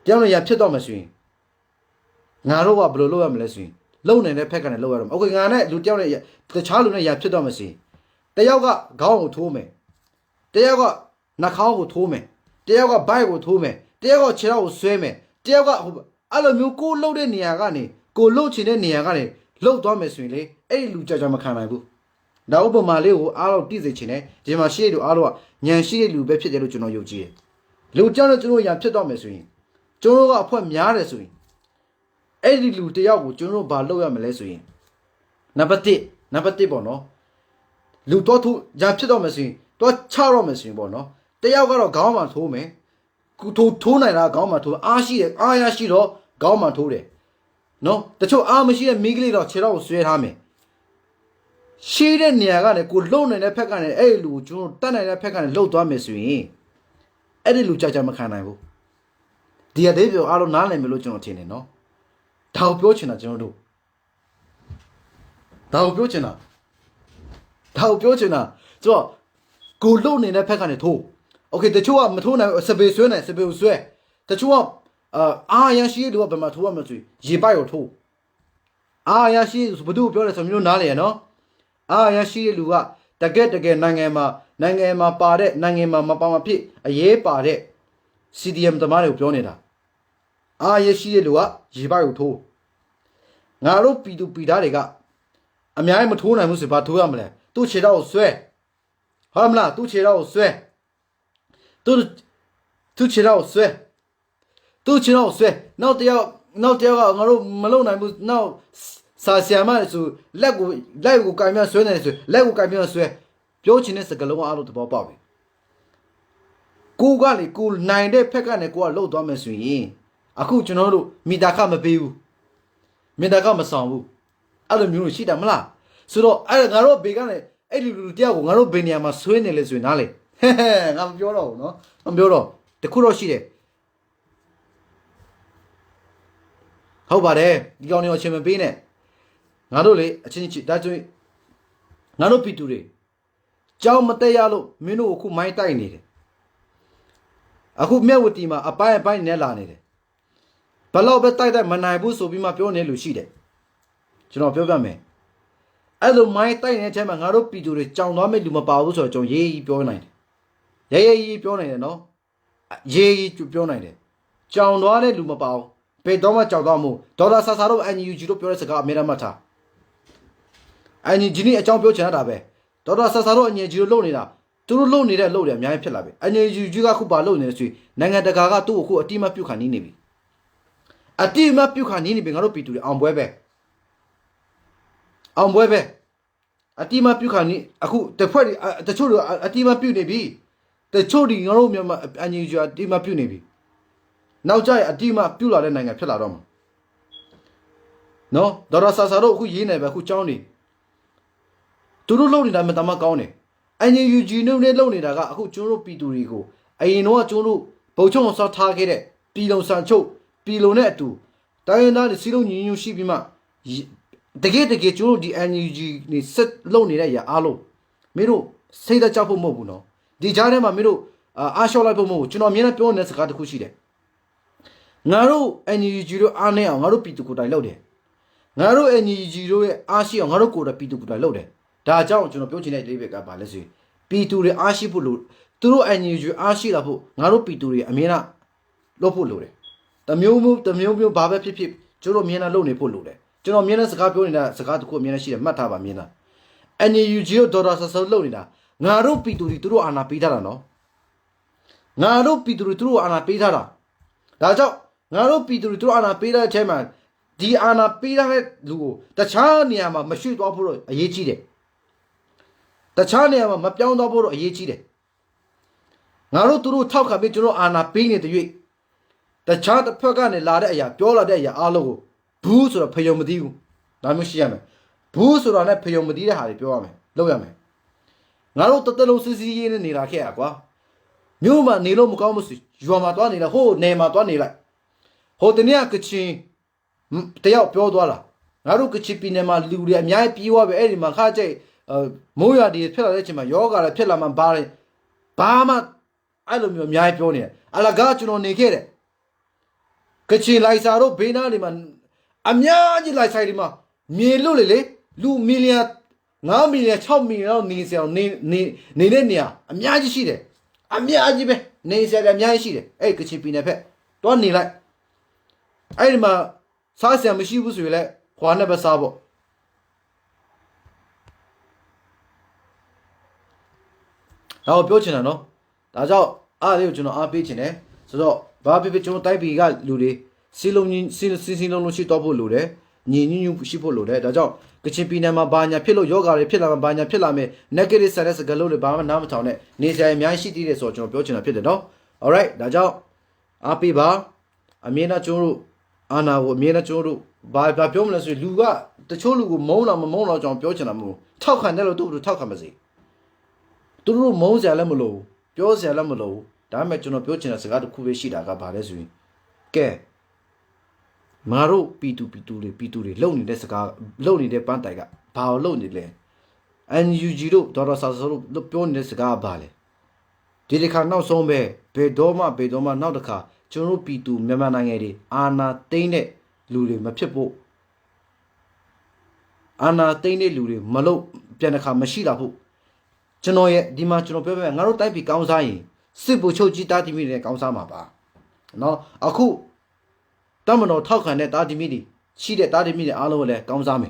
တယောက်နဲ့ရဖြစ်တော့မယ်ဆိုရင်ငါတို့ကဘယ်လိုလုပ်ရမလဲဆိုရင်လုံနေတဲ့ဖက်ကနေလုပ်ရတော့မယ်โอเคငါနဲ့လူတယောက်နဲ့တခြားလူနဲ့ရဖြစ်တော့မယ်ဆိုရင်တယောက်ကခေါင်းကိုထိုးမယ်တယောက်ကနှာခေါင်းကိုထိုးမယ်တယောက်ကဘိုက်ကိုထိုးမယ်တယောက်ကခြေထောက်ကိုဆွဲမယ်တယောက်ကအဲ့လိုမျိုးကိုလှုပ်တဲ့နေရာကနေကိုလှုပ်ချင်တဲ့နေရာကနေလှုပ်သွားမယ်ဆိုရင်လေအဲ့ဒီလူကြောင်မခံနိုင်ဘူးဒါဥပမာလေးကိုအားလုံးတိစေချင်တယ်ဒီမှာရှိတဲ့လူအားလုံးကညံရှိတဲ့လူပဲဖြစ်တယ်လို့ကျွန်တော်ယုံကြည်တယ်လူကြောင်နဲ့ကျွန်တော်ရံဖြစ်တော့မယ်ဆိုရင်ကျွန်တော်ကအဖွက်များတယ်ဆိုရင်အဲ့ဒီလူတယောက်ကိုကျွန်တော်ဘာလုပ်ရမလဲဆိုရင်နံပါတ်1ပေါ့နော်လူတော့သူရံဖြစ်တော့မယ်ဆိုရင်တော့ချတော့မယ်ဆိုရင်ပေါ့နော်တယောက်ကတော့ခေါင်းမှာထိုးမယ်ကိုထိုးနိုင်တာခေါင်းမှာထိုးအားရှိတယ်အားရရှိတော့ခေါင်းမှာထိုးတယ်နော်တချို့အားမရှိတဲ့မိကလေးတော့ခြေတော့ကိုဆွဲထားမယ်ရှိတဲ့နေရာကနေကိုလှုပ်နေတဲ့ဖက်ကနေအဲ့ဒီလူကိုကျွန်တော်တတ်နိုင်တဲ့ဖက်ကနေလှုပ်သွားမယ်ဆိုရင်အဲ့ဒီလူကြာမခံနိုင်ဘူးဒီအသေးပြောအားလုံးနားလည်မယ်လို့ကျွန်တော်ထင်တယ်နော်ဒါကိုပြောချင်တာကျွန်တော်တို့ဒါကိုပြောချင်တာကျွန်တော်ကိုလှုပ်နေတဲ့ဖက်ကနေထိုးโอเคတချို့ကမထိုးနိုင်စပေဆွဲနိုင်စပေကိုဆွဲတချို့ကအားရရှိတဲ့လူကဘယ်မှာထိုးရမလဲဆိုရေပိုက်ကိုထိုးအားရရှိဘယ်သူပြောလဲဆိုမျိုးနားလေရနော်အားရရှိတဲ့လူကတကယ်နိုင်ငံမှာပါတဲ့နိုင်ငံမှာမပါမဖြစ်အရေးပါတဲ့ CDM သမားတွေကိုပြောနေတာအားရရှိတဲ့လူကရေပိုက်ကိုထိုးငါတို့ပီသားတွေကအများကြီးမထိုးနိုင်ဘူးဆိုဘာထိုးရမလဲသူ့ခြေထောက်ကိုဆွဲဟုတ်မလားသူ့ခြေထောက်ကိုဆွဲသူ့ခြေထောက်ကိုဆွဲနောက်တယောက်ကငါတို့မလုံနိုင်ဘူးနောက်စာဆီယမဆိုလက်ကိုကင်ပြဆွဲနေတယ်ဆိုလက်ကိုကင်ပြဆွဲပြောချင်တဲ့စကားလုံးအားလုံးသဘောပေါက်ပြီကိုကလေကိုနိုင်တဲ့ဖက်ကနေကိုကလှုပ်သွားမယ်ဆိုရင်အခုကျွန်တော်တို့မိသားခမပေးဘူးမိသားခမဆောင်ဘူးအဲ့လိုမျိုးရှိတာမလားဆိုတော့အဲ့ငါတို့ဘေကနေအဲ့ဒီလူတယောက်ကိုငါတို့ဘေနေရာမှာဆွဲနေလေဆိုရင်နားလေငါမပြောတော့ဘူးနော်မပြောတော့တခုတော့ရှိတယ်ဟုတ်ပါတယ်ဒီကောင်တွေအချင်းမပေးနဲ့ငါတို့လေအချင်းချင်းဒါဆိုရင်ငါတို့ပီတူတွေကြောင်းမတက်ရလို့မင်းတို့အခုမိုင်းတိုက်နေတယ်အခုမြက်ဝတီမှာအပိုင်းနဲ့လာနေတယ်ဘလောက်ပဲတိုက်မနိုင်ဘူးဆိုပြီးမှပြောနေလို့ရှိတယ်ကျွန်တော်ပြောပြမယ်အဲ့လိုမိုင်းတိုက်နေတဲ့ထဲမှာငါတို့ပီတူတွေကြောင်သွားမဲ့လူမပါဘူးဆိုတော့ကျွန်တော်ရေးကြီးပြောနိုင်တယ်ရေးပြောနိုင်တယ်နော်ရေးကြီးပြောနိုင်တယ်ကြောင်သွားတဲ့လူမပါဘူးဘယ်တော့မှကြောက်တော့မို့ဒေါ်လာဆာတို့ NUG တို့ပြောတဲ့စကားအများအားမှတ်ထား NUG นี่အကြောင်းပြောချင်တာပဲဒေါ်လာဆာတို့ NUG တို့လုပ်နေတာသူတို့လုပ်နေတဲ့လုပ်တယ်အများကြီးဖြစ်လာပြီ NUG ကခုပါလုပ်နေဆိုရင်နိုင်ငံတကာကသူ့ကိုအခုအတိမပြုတ်ခါနေပြီအတိမပြုတ်ခါနေပြီငါတို့ပြည်သူတွေအောင်ပွဲပဲအတိမပြုတ်ခါနေအခုတစ်ဖွဲ့တချို့တွေအတိမပြုတ်နေပြီတချို့တွေငါတို့မြန်မာ NUG အတိမပြုတ်နေပြီနောက်ကျရင်အတိမပြုတ်လာတဲ့နိုင်ငံဖြစ်လာတော့မှာနော်ဒေါ်လာဆာတို့အခုရေးနေပဲအခုចောင်းနေသူတို့လုပ်နေတာမှတမကောင်းတယ် NUG နဲ့လုပ်နေတာကအခုကျွန်တော်တို့ပြည်သူတွေကိုအရင်တော့ကျွန်တော်တို့ဗုတ်ချုံဆောက်ထားခဲ့တဲ့ပြည်လုံဆန်ချုပ်ပြည်လုံနဲ့အတူတိုင်းရင်းသားတွေစီးလုံးညီညွတ်ရှိပြီးမှတကယ်ကျွန်တော်တို့ဒီ NUG နေဆက်လုပ်နေတဲ့အရာအားလုံးမင်းတို့စိတ်သက်ကြောက်ဖို့မဟုတ်ဘူးနော်ဒီကြားထဲမှာမင်းတို့အားလျှော့လိုက်ဖို့မဟုတ်ဘူးကျွန်တော်အမြင်နဲ့ပြောနေတဲ့စကားတစ်ခုရှိတယ်ငါတို့ NUG တို့အားနေအောင်ငါတို့ပြည်သူကိုယ်တိုင်လုပ်တယ်ငါတို့ NUG တို့ရဲ့အားရှိအောင်ငါတို့ကိုယ်တိုင်ပြည်သူကိုယ်တိုင်လုပ်တယ်ဒါကြောင့်ကျွန်တော်ပြောချင်တဲ့လေးပဲကဘာလဲဆိုရင် Pituri Ashi Pulu, through and you Ashila, Naru Pituri, Amina Lopulure. The Mu Baba Pip, Juro Mina Lone Pulure. Juro Mina Scapo in a Sacatu Mina Shia Mataba Mina. And you Gio Doras Solonina. Naru Pituri through Anna Pitarano. Naru Pituri through Anna Pitara. Dajo, Naru Pituri through Anna Pita Chairman. The Anna Pita Lugo, the Chaniama, Machine Opera, a Yechide. The Chaniama, Mapion Opera, a Yechide. Naru Turu talk a bit to Anna Pina to you. The chant of Pagani Lada, Piola Dea, Alogo, Bruce or a Payomadiu, Namushiame, Bruce or an Payomadi, Harry Piome, Loyame. Naru Totalo Sisi in Nilakea, Numa Nilo Mukamus, Juamatwani, the whole name at one like. Hotenia Kichi, Teo Piodola, Naruka Chipinema, Luria, Miai Pio, Eddie Makaje, Moya di Pelachima, Yoga, Pelaman Bari, Bama, I don't know Miai Pionia, Alagachuno Negere. Kachi Laisaro, Benaliman, Amyaji Laisaima, Milule, Lu Milia, now Milia, Chom Mil, Nilenia, Amyaji Shide, Amyaji, Nasa, Amyashi, Ekachipina pet, don't need like. I am a SaSa machine was really Juana Basabo. Now, Pochina, no? That's all I live to know our pitching, eh? So, Babi Pichon Taipi got Ludi, Silon Shitopo Lude, New Shipo Lude, that's all. Kachipina Banya Pillow Yoga, Pilla Banya Pillame, Negative Saras Galode Bama Namatone, Nisa Miashi did a sort of Pochina Pit, no? All right, that's all. Api Bar, Amina Churu. Anna would mean a churu by Piomas with Luga, the Chulu Mona John Piochanamu, talk and never do to talk amazi. Duru Mose Alamulo, Pios Alamulo, Diametrono Piochinas got to Kubeshida Gabaresui. Ke Maru Pituri, lonely desca, lonely de Pantaga, power lonely le. And you Giro, Doras the Pion desca bale. Did it now so me, Bedoma, now the car. Churu Pitu, Memanangedi, Anna Tane, Luli, Mapipo Anna Tane Luli, Malo, Pianaca, Mashila, Chanoye, Dimachuno Pepe, Naro Taipi Kausai, Sibu Choji Tatimi, Kausama. No, Aku Domino talk and that Adimidi, she that Adimidi Alole, Kausami.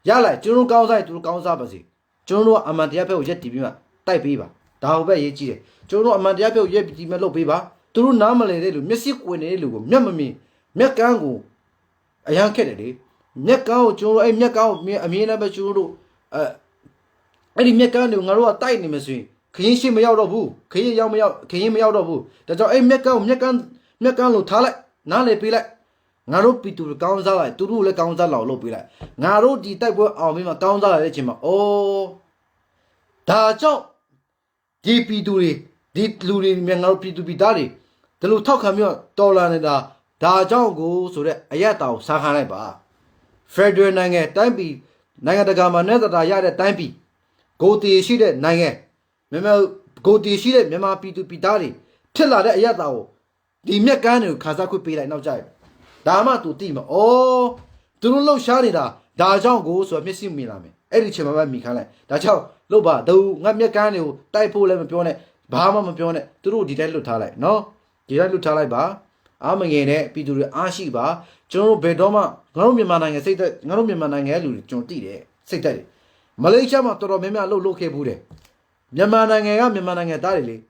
Yala, Juno Kausai to Kausabasi, Juno Amandiapo Yetibima, Taipiba, Taube Yechi, Juno Amandiapo Yetimelo Biba. Through normally, Missy when they look, Yamami, Mekango, a young Kennedy, Mekao, Juro, a Mekao, Amina Bachuru, any Mekano, Naro, tiny machine. Can you see me out of who? Can you yell me out? Can you me out of who? That's all a Mekano Tala, Nale Pila, Naro Pitu Gonzala, to rule a Gonzala Lopila. Naro di type of Mima Gonzala Legima. Oh, that's all. Deepy Duri, deep Luri, Menaro Pitu Bidari. The Lutokamio, Dolaneda, Dajango, so that Ayatao, Sahaneba. Frederick Nange, Timpi, Nangadagama, Nether Yada Timpi. Go to Shide, Nange. Memo, go to Shide, Mema Pitu Pitari. Tilla that Ayatao. The Mekanu, Kazaku Pila, no jive. Dama to Tim, oh, Tulo Shanida, Dajango, so missing Milame. Edichima Mikale. That's how Loba, do Namekanu, Taipo Lemon Pione, Bahama Pione, Turu did Lutale, no? Did I look Talaiba? I'm again, Pitu Ashiba, General Bedoma, Naromi Manang, say that Naromi Manang, John Tide, say that. Malaysia Matoro Mema loke Bude. Yamanang, Yamanang, Dali.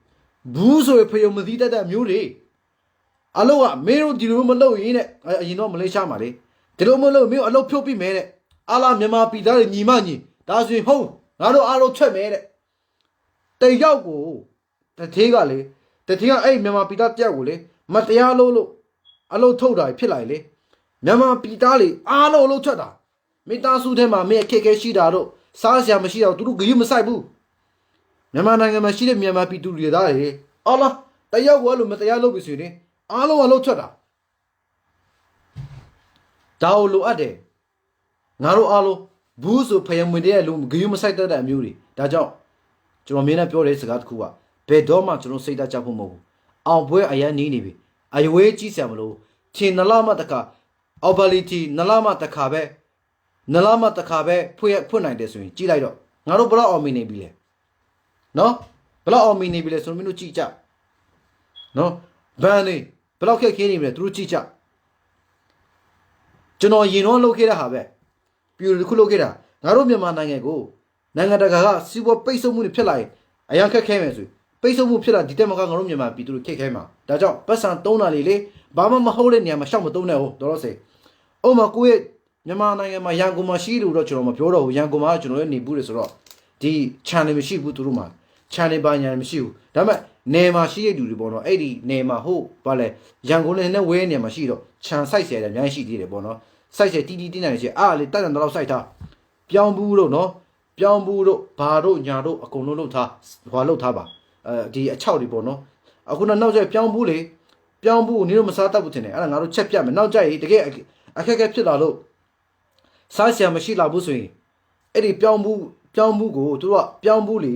Buzo Payomazita da Muri. Aloha, Mero di Rumalo in it, you know Malaysia Mari. The Romalo, me, allo Popi made it. Ala Mema Pidari Nimani, that's me home. Alo made it. They go. The Tegale. The thing I Mama Pita Jagule, Matialo, Allo Toda, Pilale, Mama Pitali, Alo Lotada, Mita Sudema, me a cake shidado, SaSa Machia to give him a saibu. Namana Machine, Mama Pitu Yadari, Allah, the Yago Matialo Bisuni, Alo Tada. Taulo Ade Naro Alo, Buzo Payamudea Lum, Gumasita and Muri, Dajo, Jomina Pure Sagat Kua. Bedoma to no say that Japomo. I'll wear a yan I wear Gisamlo, Tin Nalama Taka, Obaliti, Nalama Takabe, Nalama Takabe, Punai Deswin, Gilaido, Narobra or Minibile. နော်ဘလောက်အောင်မီနေပြီလဲဆိုတော့မင်းတို့ကြည့်ကြနော်ဘန်နေဘလောက်ခက်ခဲနေပြီလဲသူတို့ကြည့်ကြကျွန်တော်ရင်တော့လုပ်ခဲ့တာဟာပဲပြူတစ်ခုလုပ်ခဲ့တာငါတို့မြန်မာနိုင်ငံကိုနိုင်ငံတကာကစီးပွားပိတ်ဆို့မှုတွေဖြစ်လာရင်အရန်ခက်ခဲမယ်ဆိုပိတ်ဆို့မှုဖြစ်လာဒီတက်မကငါတို့မြန်မာပြည်သူတွေခက်ခဲမှာဒါကြောင့်ပတ်စံသုံးတာလေဘာမှမဟုတ်တဲ့နေရာမှာရှောက်မသုံးနဲ့ဟုတ်တော်တော်စေအိုမကိုရဲ့မြန်မာနိုင်ငံမှာရန်ကုန်မှာရှိလို့တော့ကျွန်တော်မပြောတော့ဘူးရန်ကုန်မှာကျွန်တော်ရဲ့နေဘူးလေဆိုတော့ဒီ channel မရှိဘူးသူတို့မှာ channel ဘာညာမရှိဘူးဒါပေမဲ့နယ်မှာရှိတဲ့လူတွေပေါ့နော်အဲ့ဒီနယ်မှာဟုတ်ဗာလဲရန်ကုန်နဲ့ဝဲနယ်မှာရှိတော့ channel site ဆရာတွေအများကြီးရှိသေးတယ်ပေါ့နော် site ဆရာတီးတင်းနိုင်ရှိအားလေတက်တန်တော့ site ထားပြောင်းဘူးလို့နော်ပြောင်းဘူးတို့ဘာတို့ညာတို့အကုန်လုံးလုပ်ထားဟွာလုပ်ထားပါဒီအချောက်တွေပေါ့နော်အခုနောက်ကျပြောင်းဘူးလေပြောင်းဘူးကိုနင်တို့မစားတတ်ဘူးထင်တယ်အဲ့ဒါငါတို့ချက်ပြမယ်နောက်ကျရင်တကယ်အခက်အခဲဖြစ်လာလို့စားဆရာမရှိလာဘူးဆိုရင်အဲ့ဒီပြောင်းဘူးကိုသူတို့ကပြောင်းဘူးလေ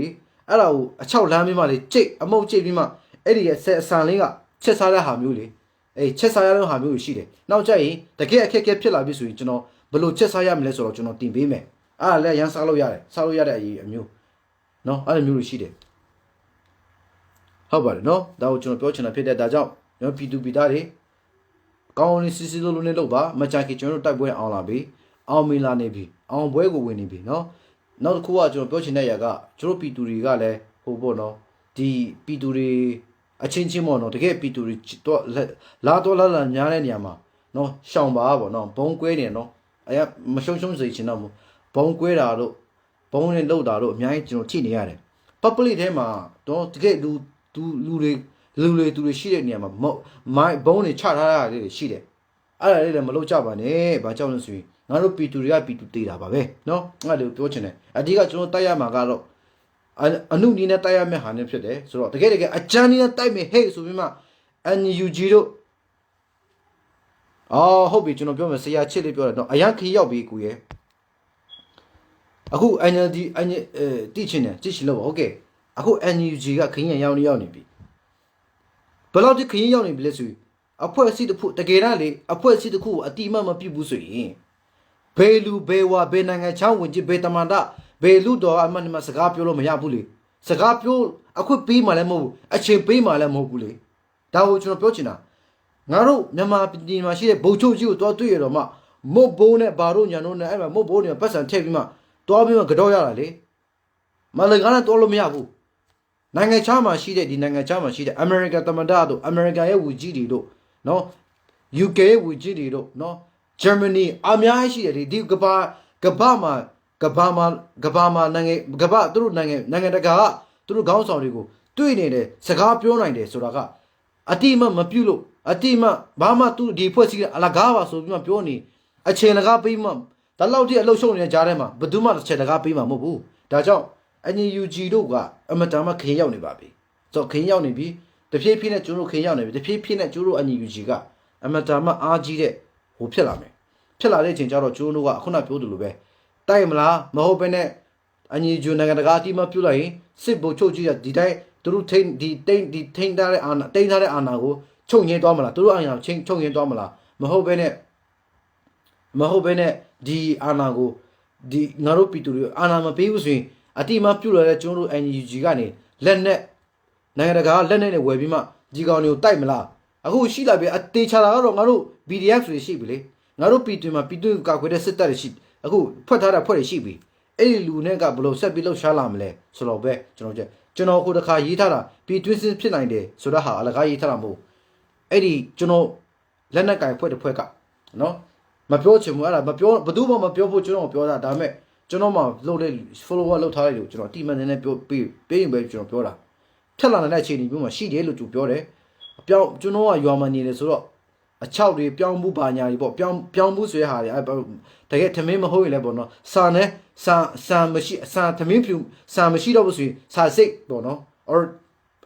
အဲ့ဒါကိုအချောက်လမ်းပြီးမှလေကြိတ်အမုတ်ကြိတ်ပြီးမှအဲ့ဒီရဲ့အဆန်လေးကချက်စားတဲ့ဟာမျိုးလေအဲ့ချက်စားရတဲ့ဟာမျိုးရှိတယ်နောက်ကျရင်တကယ်အခက်အခဲဖြစ်လာပြီဆိုရင်ကျွန်တော်ဘယ်လိုချက်စားရမလဲဆိုတော့ကျွန်တော်တင်ပေးမယ်အဲ့ဒါလည်းရန်စားလို့ရတယ်စားလို့ရတဲ့အရေးအမျိုးနော်အဲ့လိုမျိုးရှိတယ်ဟုတ်ပါတယ်နော်ဒါကိုကျွန်တော်ပြောချင်တာဖြစ်တဲ့ဒါကြောင့်ကျွန်တော်ပြည်သူပြည်သားတွေကောင်းလေးစစ်စစ်လုံးနဲ့လုပ်ပါမချခင်ကျွန်တော်တို့တိုက်ပွဲအောင်လာပြီအောင်မီလာနေပြီအောင်ပွဲကိုဝင်နေပြီနော်နောက်တစ်ခုကကျွန်တော်ပြောချင်တဲ့ຢာကကျွန်တော်ပြည်သူတွေကလည်းဟိုပေါ့နော်ဒီပြည်သူတွေအချင်းချင်းပေါ့နော်တကယ်ပြည်သူတွေတော့လာညားတဲ့နေရာမှာနော်ရှောင်ပါပေါ့နော်ဘုံကွဲနေနော်အရာမရှုံးစေချင်တော့ဘူးဘုံကွဲတာတို့ဘုံနဲ့လှုပ်တာတို့အများကြီးကျွန်တော်ထိနေရတယ် public ထဲမှာတော့တကယ်လူတွေရှိတဲ့နေရာမှာမိုင်းဘုံတွေချထားတာလေးတွေရှိတယ်အဲ့ဒါလေးလည်းမလုပ်ကြပါနဲ့ဘာကြောင့်လဲဆိုရင်ငါတို့ပြည်သူတွေကပြည်သူသေးတာပါပဲနော်ငါတို့ပြောချင်တယ်အဓိကကျွန်တော်တိုက်ရမှာကတော့အနုနီးနဲ့တိုက်ရမယ့်ဟာနဲ့ဖြစ်တယ်ဆိုတော့တကယ်အကြမ်းနီးနဲ့တိုက်မယ်ဟဲ့ဆိုပြီးမှ NUG တို့ဟုတ်ပြီကျွန်တော်ပြောမယ်ဆရာချစ်လေးပြောတယ်နော်အရန်ခီးရောက်ပြီကိုရဲ့အခု NLD တိချင်တယ်ကြည့်ရှင်လို့ဟုတ်ကဲ့အခု NUG ကခင်းရရောက်နေပြီဘယ်လောက်ထိခင်းရောက်နေပြီလဲဆိုရင်အဖွဲ့အစည်းတစ်ခုတကယ်တော့လေအဖွဲ့အစည်းတစ်ခုကိုအတိအမှတ်မပြုဘူးဆိုရင်ဘယ်လူဘယ်ဝါဘယ်နိုင်ငံချောင်းဝင်ကြီးဘယ်တမန်တာဘယ်လူတော်အမှန်တမ်းစကားပြောလို့မရဘူးလေစကားပြောအခုပေးမှလည်းမဟုတ်ဘူးအချိန်ပေးမှလည်းမဟုတ်ဘူးလေဒါကိုကျွန်တော်ပြောချင်တာငါတို့မြန်မာပြည်မှာရှိတဲ့ဗိုလ်ချုပ်ကြီးကိုတွားတွေ့ရတော့မှမုတ်ဘိုးနဲ့ဘာတို့ညာတို့နဲ့အဲ့မှာမုတ်ဘိုးနဲ့ပတ်စံထည့်ပြီးမှတွားပြီးမှကြောက်ရတာလေမလကားနဲ့တွားလို့မရဘူးနိုင်ငံခြားမှာရှိတဲ့ဒီနိုင်ငံခြားမှာရှိတဲ့ American တမန်တော်တို့ American ရဲ့ဝူကြီးတွေတို့နော် UK ရဲ့ဝူကြီးတွေတို့နော် Germany အများကြီးရှိတယ်ဒီကဘာမှာနိုင်ငံသူတို့နိုင်ငံတကာကသူတို့ခေါင်းဆောင်တွေကိုတွေ့နေတယ်စကားပြောနိုင်တယ်ဆိုတာကအတိမမပြုလို့အတိမဘာမှသူဒီဖွဲ့စည်းအလကားပါဆိုပြီးမှပြောနေအချိန်လကားပေးမှဒါလောက်ထိအလုပ်ရှုံနေတဲ့ကြားထဲမှာဘယ်သူမှတစ်ချက်လကားပေးမှာမဟုတ်ဘူးဒါကြောင့်NUG တို့ကအမတန်မှခရင်ရောက်နေပါပြီဆိုတော့ခရင်ရောက်နေပြီတဖြည်းဖြည်းနဲ့ကျိုးတို့ခရင်ရောက်နေပြီတဖြည်းဖြည်းနဲ့ကျိုးတို့ NUG ကအမတန်မှအားကြီးတဲ့ဟိုဖြစ်လာမယ်ဖြစ်လာတဲ့အချိန်ကျတော့ကျိုးတို့ကခုနပြောသလိုပဲတိုက်မလားမဟုတ်ဘဲနဲ့NUG နိုင်ငံတကာအတိမပြုတ်လိုက်ရင်စစ်ဗိုလ်ချုပ်ကြီးကဒီတိုင်းသူတို့ထိန်းထားတဲ့အာဏာတိန်းထားတဲ့အာဏာကိုချုပ်ငင်းသွားမလားသူတို့အာဏာချုပ်ငင်းသွားမလားမဟုတ်ဘဲနဲ့ဒီအာဏာကိုဒီငါတို့ပြည်သူတွေအာဏာမပေးဘူးဆိုရင်အတိမပြုတ်လာတဲ့ကျိုးတို့ NUG ကနေလက်နဲ့နိုင်ငံတကာကလက်နဲ့ဝယ်ပြီးမှဒီကောင်တွေကိုတိုက်မလားအခုရှိလာပြီအသေးချတာကတော့ငါတို့ BDF တွေရှိပြီလေငါတို့ပြည်သူမှာပြည်သူကာကွယ်တဲ့စစ်တပ်တွေရှိအခုဖွက်ထားတဲ့ဖွဲ့တွေရှိပြီအဲ့ဒီလူနဲ့ကဘယ်လိုဆက်ပြီးလှုပ်ရှားလာမလဲဆိုတော့ပဲကျွန်တော်ကိုတခါရေးထားတာပြည်တွင်းစစ်ဖြစ်နိုင်တယ်ဆိုတော့ဟာအလကားရေးထားတာမဟုတ်အဲ့ဒီကျွန်တော်လက်နက်ကင်ဖွဲ့တစ်ဖွဲ့ကနော်မပြောချင်ဘူးအဲ့ဒါမပြောဘယ်သူမှမပြောဖို့ကျွန်တော်ပြောတာဒါပေမဲ့ကျွန်တော်မှလုပ်တဲ့ follower လုပ်ထားတဲ့လူကျွန်တော်တီမန်နေနဲ့ပြောပေးရင်ပဲကျွန်တော်ပြောတာဖြတ်လာတဲ့အခြေအနေမျိုးမှာရှိတယ်လို့သူပြောတယ်အပြောင်းကျွန်တော်ကရွာမှာနေတယ်ဆိုတော့အချောက်တွေပြောင်းမှုပါညာတွေပေါ့ပြောင်းမှုဆိုရဟာတွေတကယ်ထမင်းမဟုတ်ရင်လည်းပေါ့နော်စာနဲ့စာမရှိစာထမင်းဖြူစာမရှိတော့ဘူးဆိုရင်စာစိတ်ပေါ့နော် or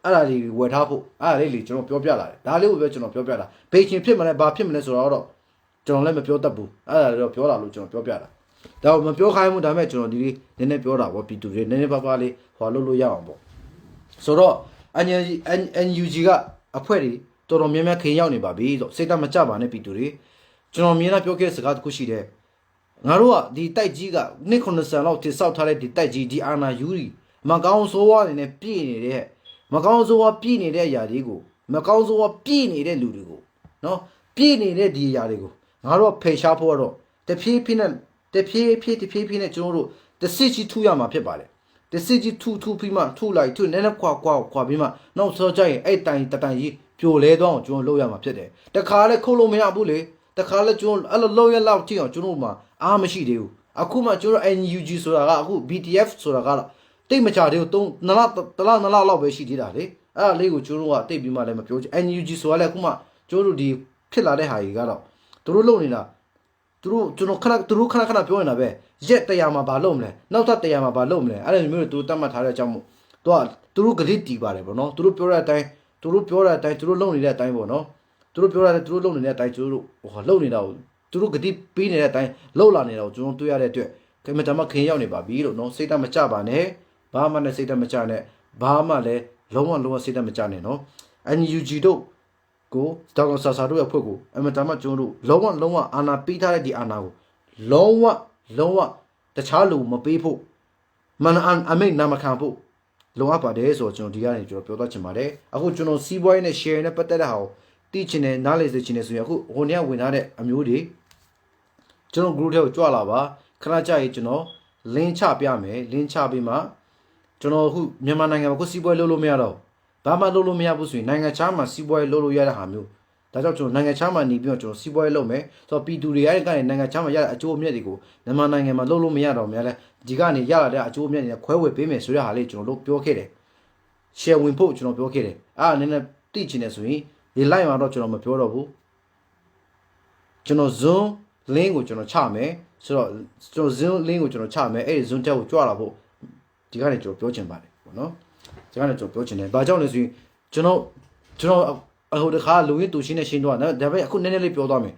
အဲ့ဒါလေးဝယ်ထားဖို့အဲ့ဒါလေးကျွန်တော်ပြောပြလာတယ်ဒါလေးကိုပဲကျွန်တော်ပြောပြတာဘေးချင်းဖြစ်မလဲဘာဖြစ်မလဲဆိုတော့ကျွန်တော်လည်းမပြောတတ်ဘူးအဲ့ဒါတော့ပြောလာလို့ကျွန်တော်ပြောပြတာဒါမပြောခိုင်းဘူးဒါပေမဲ့ကျွန်တော်ဒီလေးနည်းနည်းပြောတာပေါ့ပြည်သူတွေနည်းနည်းပါးပါးလေးဟောလို့ရအောင်ပေါ့ဆိုတော့ NUG ကအဖွဲတွေတော်တော်များများခင်ရောက်နေပါပြီဆိုစိတ်တမကြပါနဲ့ပြည်သူတွေကျွန်တော်မြင်လာပြောခဲ့တဲ့စကားတစ်ခုရှိတယ်ငါတို့ကဒီတိုက်ကြီးကနှစ်90လောက်တိစောက်ထားတဲ့ဒီတိုက်ကြီးဒီအာနာယူရီ Macau so one in a pin there. Macau so a pin in there yadigo. Macau so a pin in there ludigo. No, pin in there diadigo. Naro pay sharp order. The pin, the pin at Joro, the city 2 yama pebale. The city 2 pima, 2 like 2, nena quabima, no so giant 8 times tatayi, pure lay down, John Loyama pede. The car colomia bully, the car John, a lawyer loud tea on Junuma, Amashi. Akuma Jura NUG Suraga, BTF Suragala. Take Machado, don't Nala where she did it. Ah, Lego Jurua, take me my approach. NUG Suala Kuma, Juru di Pilla de Haigala. Turu Lonina. Turu Kanakana Piona Be. Jet the Yama Balomle. Not that the Yama Balomle. I don't know to Tamatara Jamu. Turu Galiti Barebo, no? Turu Pura time, Turu Lonely that time, no? Turu Pura, Turu Lonely that time, Turu Lonely now. Turu deep pin at time, Lola Nino, John to Yare. Kamatama Kayoni Babilo, no Sita Machabane, Bama and Sita Machane, Bama le, Lowa Sita Machane, no? And you Jido go, Tago Sasaru Pogo, and Matama Juru, Lowa, Anna Pita di Anao, Lowa, the Chalu, my people, Man, I mean Namakampo, Lowa Pades or John Diani, your Prodachimare, I would you know see boy in a share in a patera, teaching a knowledge the Chinese, Honia Winade, Amudi. John Grudo Jualaba, Kanaja, Lin Chapiame, Lin Chabima, Jono who Yamananga Kusiboy Lolo Miado, Bama Lolo Miabusi, Nanga Chama, Siboy Lolo Yadahamu, Tajo Nanga Chama, Nibio, Siboy Lome, so Pidu Riaga and Nanga Chama Yada, Joe Medico, Namananga Lolo Miado, Mela, Gigani Yada, Joe Media, Quawe Pime, Suria Halijon, look Piocade. Share Wimpo, Jono Piocade. Ah, Nina teaching as we, the Lima Roger Pioro, Jono Zoom. Language on a charme, so Zoom language on a charme, a Zoom tell Jualabo, the kind of Belgian body, no? The kind of Belgian, but honestly, I hold the car Louis to Shina Shinwa, I couldn't nearly build on me.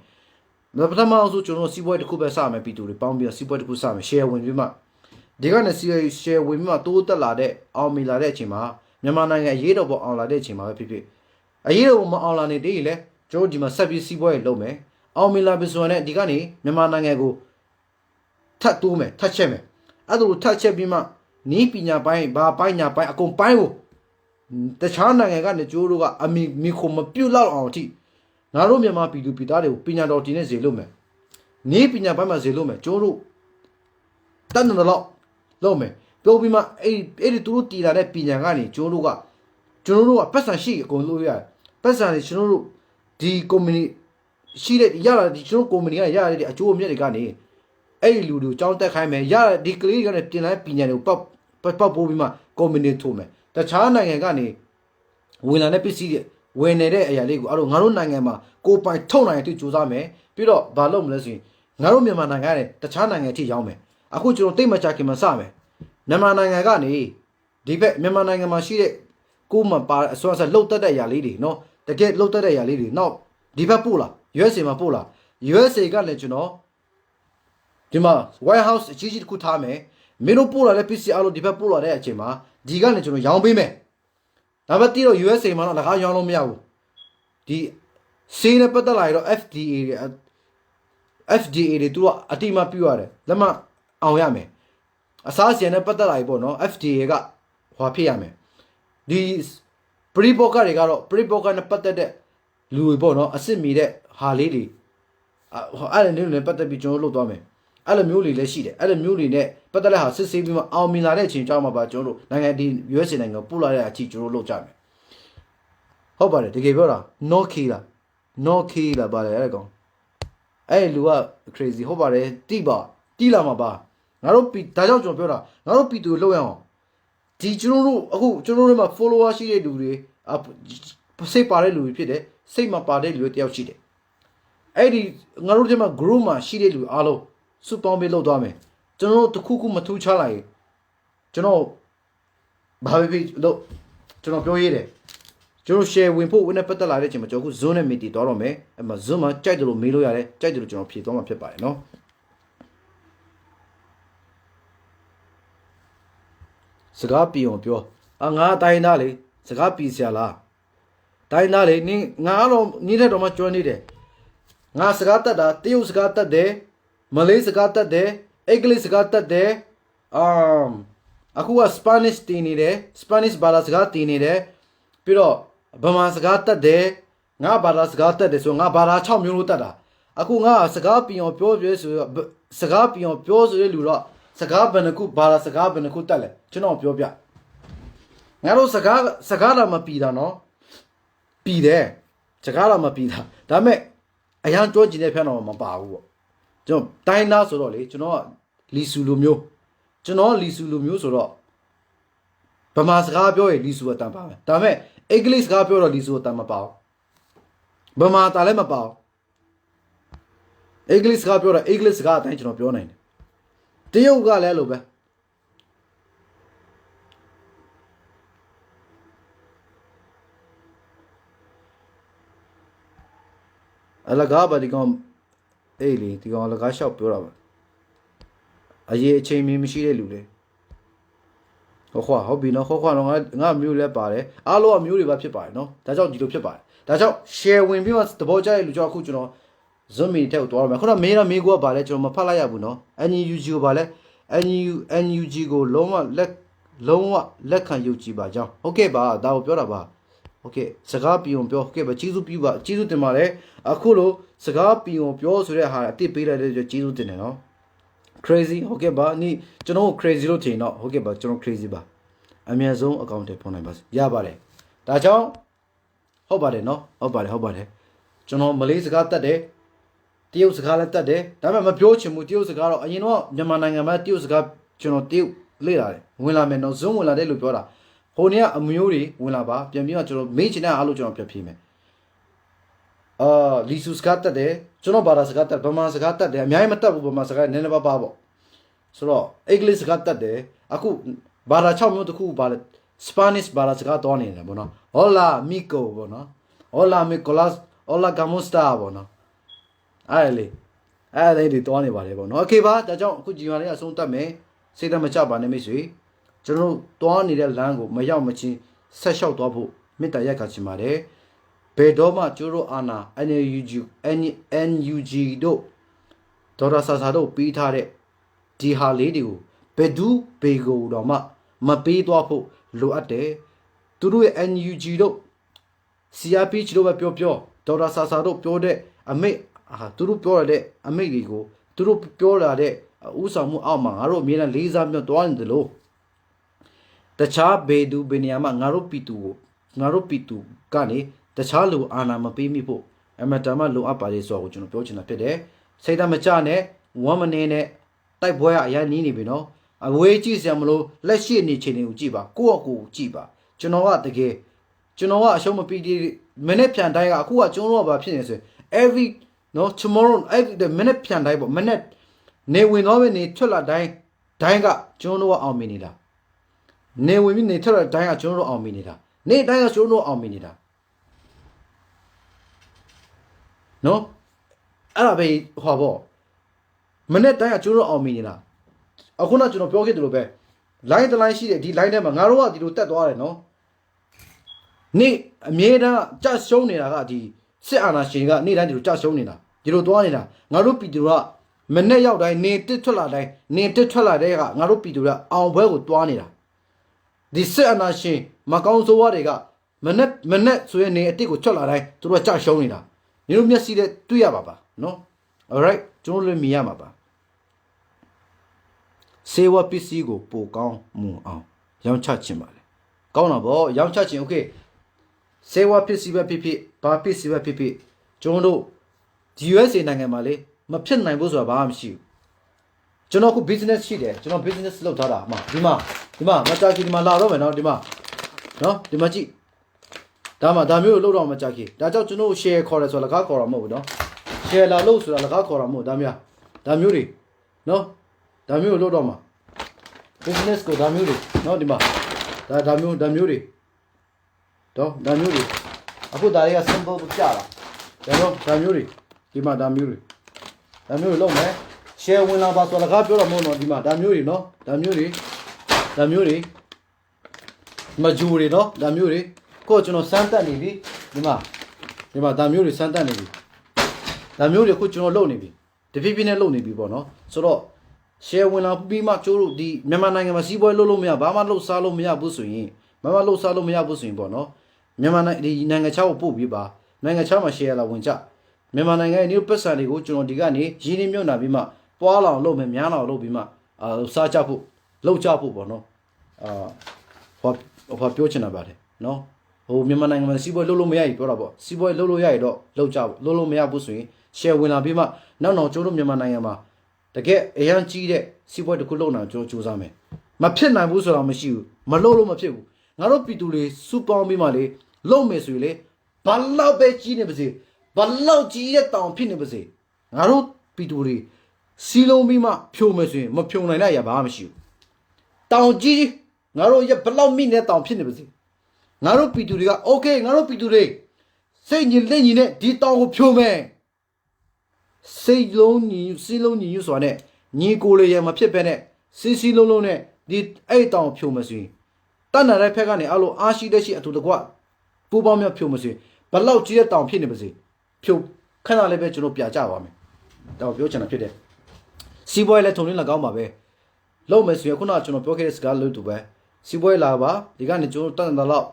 The Patama also to know Seaboy to Cuba Sam, be to the Bombay Seaboy to Kusam, share with Vima. The kind of see share with Vima to the lade, Almi Ladechima, Yamana a year over on Ladechima, Pipi. A year over on a day, George Masabi Seaboy Lome. Almila Bisone, Digani, Namanango Tattoo me, touch me. I do touch bima, Nipina by Babina by a compaio. The Chana and got the Juruga, I mean, Mikoma Pula on tea. Narumia Mapi do Pidado, Pina Dortine Zelume. Nipina by my Zelume, Juru. Done the lot. Lome. Dobima 82 Tila Pinagani, Juruga. Juruga, Pessan she, Goluya. Pessan is Juru. The community. She let Yara the Joe Communia Yara, a Joe Americani. A Ludu, John Takame, Yara, the Clear and Tina Pinano, Papa Bobima, Communia to me. The China and Gani will an episode when a day I live around Narunangama, go by Tona to Juzame, Piro, Balom Leslie, Narumia Manangani, the China and Yame. I could you take my jacket Masame. Namanangani, Debet Memanangama, she Kuma, so as a low-tada lady, no, the get low-tada lady, no, Divapula. USA Mapula, USA got let you know. Dima, White House, Gigi Kutame, Minopula, Lepisi Alo di Papula, Chema, Digan, you know, young women. Nabatiro, USA man, like how young meow. The Sina Patalino, FDA, to Atima Pure, Lama Aoyame. Assassin and Patalaibo, no, FDA got Wapiame. These pre-boca regalo, pre-boca and Patade, Louis Bono, a simi that. Halili. I don't know, but the Bijon Lodome. I don't muley let she, I don't muley net, but the house is saving our Milare in Jama Bajolo, Nangadin, US and a Pula teacher Lo Jame. How about it? They gave her no killer by the Aragon. I Lua crazy, how about it? Tiba, Tilamaba. Naropi, Tajan Jopera, Naropi to Loyan. Tichuru, who Joroma follow us, she do up, say Parelu repeat it, say my party with your cheated. Eddie Narujama Gruma, she did with Alo, Supon below Dame. General to Kuku Matu Chalai. General Babi, General Pioire. General share Wimpo when I put the light in Majoku, Zona Miti Dorome, and Mazuma, Jadulu Miloyare, Jadulu General Pietoma Pepa, no? Sagapi on Pio. Anga Dainali, Sagapi Siala. Dainali, Nalo needed on much journey. Nasgata da, Teus gata de, Malays gata de, English gata de, အခုက Spanish တင်နေတယ် Spanish ဘာသာစကားတင်နေတယ်ပြီးတော့ဗမာစကားတတ်တယ်ငါဘာသာစကားတတ်တယ်ဆိုငါဘာသာ6မျိုးလို့တတ်တာအခုငါစကားပြောပြောဆိုစကားပြောဆိုတဲ့လူတော့စကားဘယ်နှခုဘာသာစကားဘယ်နှခုတတ်လဲကျွန်တော်ပြောပြငါတို့စကားတော့မပြီးတာနော်ပြီးတယ်စကားတော့မပြီးတာဒါပေမဲ့အရန်ကြွကျင်တဲ့ဖျက်တော့မပါဘူးပေါ့ကျွန်တော်တိုင်းသားဆိုတော့လေကျွန်တော်ကလီဆူလိုမျိုးဆိုတော့ဗမာစကားပြောရင်လီဆူအတန်ပါမယ်ဒါပေမဲ့အင်္ဂလိပ်စကားပြောတော့လီဆူအတန်မပါဘူးဗမာတာလည်းမပါဘူးအင်္ဂလိပ်စကားပြောတော့အင်္ဂလိပ်စကားအတိုင်းကျွန်တော်ပြောနိုင်တယ်တရုတ်ကလည်းလို့ပဲအလကားပါဒီကောင်အေးလေဒီကောင်အလကားရှောက်ပြောတာပါအရေးအချိန်မင်းမရှိတဲ့လူလေဟုတ်ပြီနော်ခွာတော့ငါမျိုးလည်းပါတယ်အားလုံးကမျိုးတွေပါဖြစ်ပါတယ်နော်ဒါကြောင့်ဒီလိုဖြစ်ပါတယ်ဒါကြောင့် share ဝင်ပြီးတော့သဘောကျတဲ့လူကြောင့်အခုကျွန်တော် zoom meeting ထည့်သွားရမယ်ခုနမေးကပါလဲကျွန်တော်မဖတ်လိုက်ရဘူးနော် NUG ကိုပါလဲ NUG ကိုလုံးဝလက်ခံယုံကြည်ပါကြောင်းဟုတ်ကဲ့ပါဒါကိုပြောတာပါโอเคစကားပြောဟုတ်ကဲ့ပါကျေးဇူးပြုပါကျေးဇူးတင်ပါတယ်အခုလိုစကားပြောဆိုတဲ့ဟာအတစ်ပေးလိုက်တဲ့ကျေးဇူးတင်တယ်နော် crazy ဟုတ်ကဲ့ပါนี่ကျွန်တော် crazy လို့ထင်တော့ဟုတ်ကဲ့ပါကျွန်တော် crazy ပါအမြန်ဆုံး account တွေဖွင့်နိုင်ပါရပါတယ်ဒါကြောင့်ဟုတ်ပါတယ်နော်ဟုတ်ပါတယ်ကျွန်တော်မလေးစကားတတ်တယ်တရုတ်စကားလည်းတတ်တယ်ဒါပေမဲ့မပြောချင်ဘူးတရုတ်စကားတော့အရင်တော့မြန်မာနိုင်ငံမှာတရုတ်စကားကျွန်တော်တရုတ်လေ့လာတယ်ဝင်လာမယ်နော် zoom ဝင်လာတယ်လို့ပြောတာဟိုနေ့ကအမျိုးတွေဝင်လာပါပြန်ပြီးတော့ကျွန်တော်မေးချင်တဲ့အားလို့ကျွန်တော်ပြန်ဖြေမယ်လီဆူစကားတတ်တယ်ကျွန်တော်ဘာသာစကားတတ်ဗမာစကားတတ်တယ်အများကြီးမတတ်ဘူးဗမာစကားနည်းနည်းပါးပေါ့ဆိုတော့အင်္ဂလိပ်စကားတတ်တယ်အခုဘာသာ6မျိုးတစ်ခုဘာလဲ Spanish ဘာသာစကားတောင်းနေတယ်ပေါ့နော် Hola amigo ပေါ့နော် Hola Nicolas Hola cómo está ပေါ့နော်အဲ့ဒါတွေတောင်းနေပါတယ်ပေါ့နော် Okay ပါဒါကြောင့်အခုဒီမှာလေးအဆုံးတတ်မယ်စိတ်တမချပါနဲ့မိတ်ဆွေကျွန်တော်တောင်းနေတဲ့လမ်းကိုမရောက်မချင်းဆက်လျှောက်သွားဖို့မေတ္တာရက်ခါချင်ပါတယ်ဘယ်တော့မှကျိုးတို့အာနာ NUG တို့ဒေါ်လာSaSaတို့ပြီးထားတဲ့ဒီဟာလေးတွေကိုဘယ်သူဘေကိုတော့မှမပေးသွားဖို့လိုအပ်တယ်သူတို့ရဲ့ NUG တို့ CRPH တို့ပဲပြောဒေါ်လာSaSaတို့ပြောတဲ့အမိတ်သူတို့ပြောရတဲ့အမိတ်တွေကိုသူတို့ပြောလာတဲ့ဥဆောင်မှုအောက်မှာငါတို့အမြဲတမ်းလေးစားမြတ်သွားနေတယ်လို့တခြားဘေသူဘယ်နေရာမှာငါတို့ပီတူကနေတခြားလူအာနာမပေးမိဖို့အမတမလိုအပ်ပါလေဆိုတော့ကျွန်တော်ပြောချင်တာဖြစ်တယ်စိတ်တမကြနဲ့ဝမ်းမနေနဲ့တိုက်ပွဲအရင်နီးနေပြီနော်အဝေးကြည့်စရာမလို့လက်ရှိနေချင်တွေကိုကြည့်ပါကိုယ့်အကိုကြည့်ပါကျွန်တော်ကအရှုံးမပြီးသေးမနေ့ပြန်တိုင်းကအခုကကျွန်တော်ကဘာဖြစ်နေဆို every no tomorrow every the minute ပြန်တိုင်းပေါ့မနေ့နေဝင်တော့ပဲနေထွက်လာတိုင်းကကျွန်တော်ကအောင်မြင်နေတာနေဝင်ပြီးနေထွက်လာတိုင်းကကျွန်တော်အောင်မြင်နေတာနေတိုင်းကကျွန်တော်အောင်မြင်နေတာနော်အဲ့ဒါပဲဟောပေါ့မနေ့တိုင်းကကျွန်တော်အောင်မြင်နေတာအခုနကျွန်တော်ပြောခဲ့တယ်လို့ပဲ line တစ် line ရှိတယ်ဒီ line ထဲမှာငါတို့ကဒီလိုတက်သွားတယ်နော်နေ့အမြဲတမ်းကြရှုံးနေတာကဒီစစ်အာဏာရှင်ကနေ့တိုင်းဒီလိုကြရှုံးနေတာဒီလိုသွားနေတာငါတို့ပြည်သူကမနေ့ရောက်တိုင်းနေတစ်ထွက်လာတိုင်းနေတစ်ထွက်လာတဲ့ကငါတို့ပြည်သူကအောင်ဘွဲကိုသွားနေတာဒီစစ်အာဏာရှင်မကောင်းဆိုးဝါးတွေကမနေ့ဆိုရင်နေအတစ်ကိုထွက်လာတိုင်းသူတို့ကကြရှုံးနေတာညီတို့မျက်စိနဲ့တွေ့ရပါနော် alright ကျွန်တော်လည်းမြင်ရမှာပါစေဝပစ္စည်းကိုပိုကောင်းမှုအောင်ရောင်းချခြင်းပါလေကောင်းတာဗောရောင်းချခြင်း okay စေဝပစ္စည်းပဲဖြစ်ဖြစ်ဘာပစ္စည်းပဲဖြစ်ဖြစ်ကျွန်တော်တို့ USA နိုင်ငံမှာလေမဖြစ်နိုင်ဘူးဆိုတာဘာမှမရှိဘူးကျွန်တော်ခု business ရှိတယ်ကျွန်တော် business လုပ်ထားတာဒီမှာမကြာခင်ဒီမှာလာတော့မယ်နော်ဒီမှာကြည့်ဒါမျိုးလို့လောက်တော့မကြာခင်ဒါကြောင့်ကျွန်တော် share ခေါ်တယ်ဆိုတော့လကားခေါ်တာမဟုတ်ဘူးနော် share လာလို့ဆိုတာလကားခေါ်တာမဟုတ်ဒါမျိုးတွေနော်ဒါမျိုးလို့တော့မှာ business ကိုဒါမျိုးတွေနော်ဒီမှာဒါမျိုးတွေအခုဒါတွေက simple ပြတာဒါမျိုးတွေဒီမှာဒါမျိုးတွေလုပ်မယ် share ဝင်လာပါဆိုတော့လကားပြောတာမဟုတ်တော့ဒီမှာဒါမျိုးတွေနော်ဒါမျိုးတွေမဂျူတွေနော်ဒါမျိုးတွေကိုကျွန်တော်စမ်းတက်နေပြီဒီမှာဒါမျိုးတွေစမ်းတက်နေပြီဒါမျိုးတွေခုကျွန်တော်လုပ်နေပြီတဖြည်းဖြည်းနဲ့လုပ်နေပြီပေါ့နော်ဆိုတော့ share ဝင်လာပြီးမှကျိုးတို့ဒီမြန်မာနိုင်ငံမှာစီးပွားရေးလုပ်လို့မရဘာမှလုပ်စားလို့မရဘူးဆိုရင်ဘာမှလုပ်စားလို့မရဘူးဆိုရင်ပေါ့နော်မြန်မာနိုင်ငံဒီနိုင်ငံခြားကိုပို့ပြီးပါနိုင်ငံခြားမှာ share လာဝင်ကြမြန်မာနိုင်ငံရဲ့ new ပတ်စံတွေကိုကျွန်တော်ဒီကနေရင်းနှီးမြှုပ်နှံပြီးမှပွားလောင်လုပ်မယ်များလောင်လုပ်ပြီးမှစားကြဖို့လုပ်ကြဖို့ပေါ့နော်ဟောပြောချင်တာပါတယ်နော်ဟိုမြန်မာနိုင်ငံမှာစီးပွားရေးလုပ်လို့မရရင်ပြောတာပေါ့စီးပွားရေးလုပ်လို့ရရင်တော့လုပ်ကြဖို့လုပ်လို့မရဘူးဆိုရင် share ဝင်လာပြီးမှနောက်ကျိုးတို့မြန်မာနိုင်ငံမှာတကယ်အရန်ကြီးတဲ့စီးပွားရေးတစ်ခုလုပ်နိုင်ကျွန်တော်စူးစမ်းမယ်မဖြစ်နိုင်ဘူးဆိုတာမရှိဘူးမလုပ်လို့မဖြစ်ဘူးငါတို့ပြည်သူတွေစုပေါင်းပြီးမှလေလုပ်မယ်ဆိုရင်လေဘာလောက်ပဲကြီးနေပါစေဘာလောက်ကြီးတဲ့တောင်ဖြစ်နေပါစေငါတို့ပြည်သူတွေစီးလုံးပြီးမှဖြိုမယ်ဆိုရင်မဖြိုနိုင်တဲ့ရဘာမှမရှိဘူးတောင်ကြီးငါတို့ရဘလောက်မိနေတဲ့တောင်ဖြစ်နေပါစေငါတို့ပြည်သူတွေကโอเคငါတို့ပြည်သူတွေစိတ်ညစ်လက်ညစ်နဲ့ဒီတောင်ကိုဖြိုမယ်စိတ်လုံးညီစီးလုံးညီဆိုတာနဲ့ညီကိုလေးရမဖြစ်ပဲနဲ့စီးလုံးနဲ့ဒီအဲ့တောင်ဖြိုမယ်ဆိုရင်တတ်နိုင်တဲ့ဖက်ကနေအလိုအားရှိတဲ့ရှိအတူတကွပူပေါင်းမြဖြိုမယ်ဆိုရင်ဘလောက်ကြီးတဲ့တောင်ဖြစ်နေပါစေဖြိုခဏလေးပဲကျွန်တော်ပြကြပါမယ်တော့ပြောချင်တာဖြစ်တယ်စီးပွားရေးလည်းထုံရင်းလည်းကောင်းပါပဲလုံးမယ်ဆိုရင်ခုနကကျွန်တော်ပြောခဲ့တဲ့စကားလို့တူပဲစီးပွားရေးလာပါဒီကနေကျွန်တော်တတ်တဲ့လောက်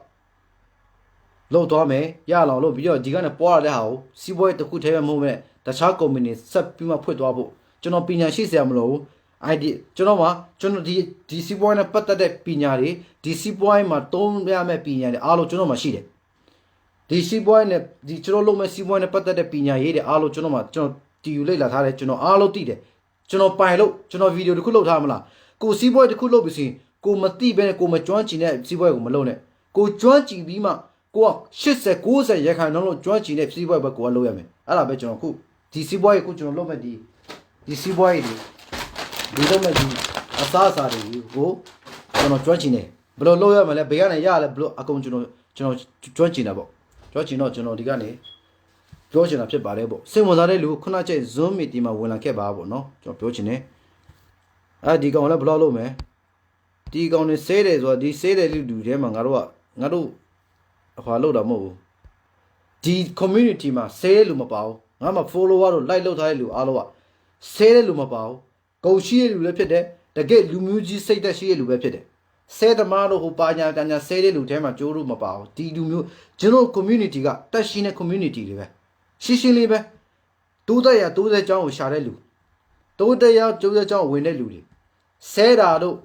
လုံးသွားမယ်ရအောင်လို့ပြီးတော့ဒီကနေပွားရတဲ့ဟာကိုစီးပွားရေးတစ်ခုတည်းပဲမဟုတ်မဲ့တခြားကုမ္ပဏီဆက်ပြီးမှဖွင့်သွားဖို့ကျွန်တော်ပညာရှိစရာမလိုဘူး ID ကျွန်တော်ဒီစီးပွားရေးနဲ့ပတ်သက်တဲ့ပညာတွေဒီစီးပွားရေးမှာသုံးရမယ့်ပညာတွေအားလုံးကျွန်တော်မှာရှိတယ်ဒီစီးပွားရေးနဲ့ဒီကျွန်တော်လုပ်မဲ့စီးပွားရေးနဲ့ပတ်သက်တဲ့ပညာရေးတွေအားလုံးကျွန်တော်မှာကျွန်တော်တည်ယူလေ့လာထားတယ်ကျွန်တော်အားလုံးသိတယ်ကျွန်တော်ပိုင်လို့ကျွန်တော်ဗီဒီယိုတစ်ခုလုပ်ထားမလားကိုစီးပွားရေးတစ်ခုလုပ်ပြီးရင်ကိုမသိပဲနဲ့ကိုမကျွမ်းကျင်တဲ့စီးပွားရေးကိုမလုပ်နဲ့ကိုကျွမ်းကျင်ပြီးမှကိုက80 90ရခိုင်နှုန်းလို့ကျွမ်းကျင်တဲ့စီးပွားရေးပဲကိုကလုပ်ရမယ်အဲ့ဒါပဲကျွန်တော်ခုဒီစီးပွားရေးကိုကျွန်တော်လုပ်မဲ့ဒီစီးပွားရေးဒီလုပ်မဲ့ဒီအစားအစာတွေကိုကျွန်တော်ကျွမ်းကျင်တယ်ဘယ်လိုလုပ်ရမလဲဘေးကနေရလဲဘယ်လိုအကုန်ကျွန်တော်ကျွမ်းကျင်တာပေါ့ကျွမ်းကျင်တော့ကျွန်တော်ဒီကနေပြောချင်တာဖြစ်ပါတယ်ပေါ့စိတ်ဝင်စားတဲ့လူခုနကျ Zoom meeting မှာဝင်လာခဲ့ပါပေါ့နော်ကျွန်တော်ပြောချင်တယ်ဒီကောင်လည်းဘယ်လိုလုပ်မလဲဒီကောင်နေစေးတယ်ဆိုတာဒီစေးတဲ့လူတွေမှာငါတို့ဟွာလို့တာမဟုတ်ဘူးဒီ community မှာစေးတဲ့လူမပါဘူးငါမှ follower တို့ like လုပ်ထားတဲ့လူအားလုံးကစေးတဲ့လူမပါဘူးကုန်ရှိတဲ့လူလည်းဖြစ်တယ်တကယ်လူမျိုးကြီးစိတ်သက်ရှိတဲ့လူပဲဖြစ်တယ်ဆဲသမားတို့ဟိုပါညာတညာဆဲတဲ့လူထဲမှာကျိုးလို့မပါဘူးဒီလူမျိုးကျွန်တော် community ကတက်ရှိတဲ့ community တွေပဲရှင်းလေးပဲတိုးတက်ရတိုးတက်ကြောင်းကိုရှာတဲ့လူတိုးတက်ရတိုးတက်ကြောင်းဝင်တဲ့လူတွေဆဲတာတို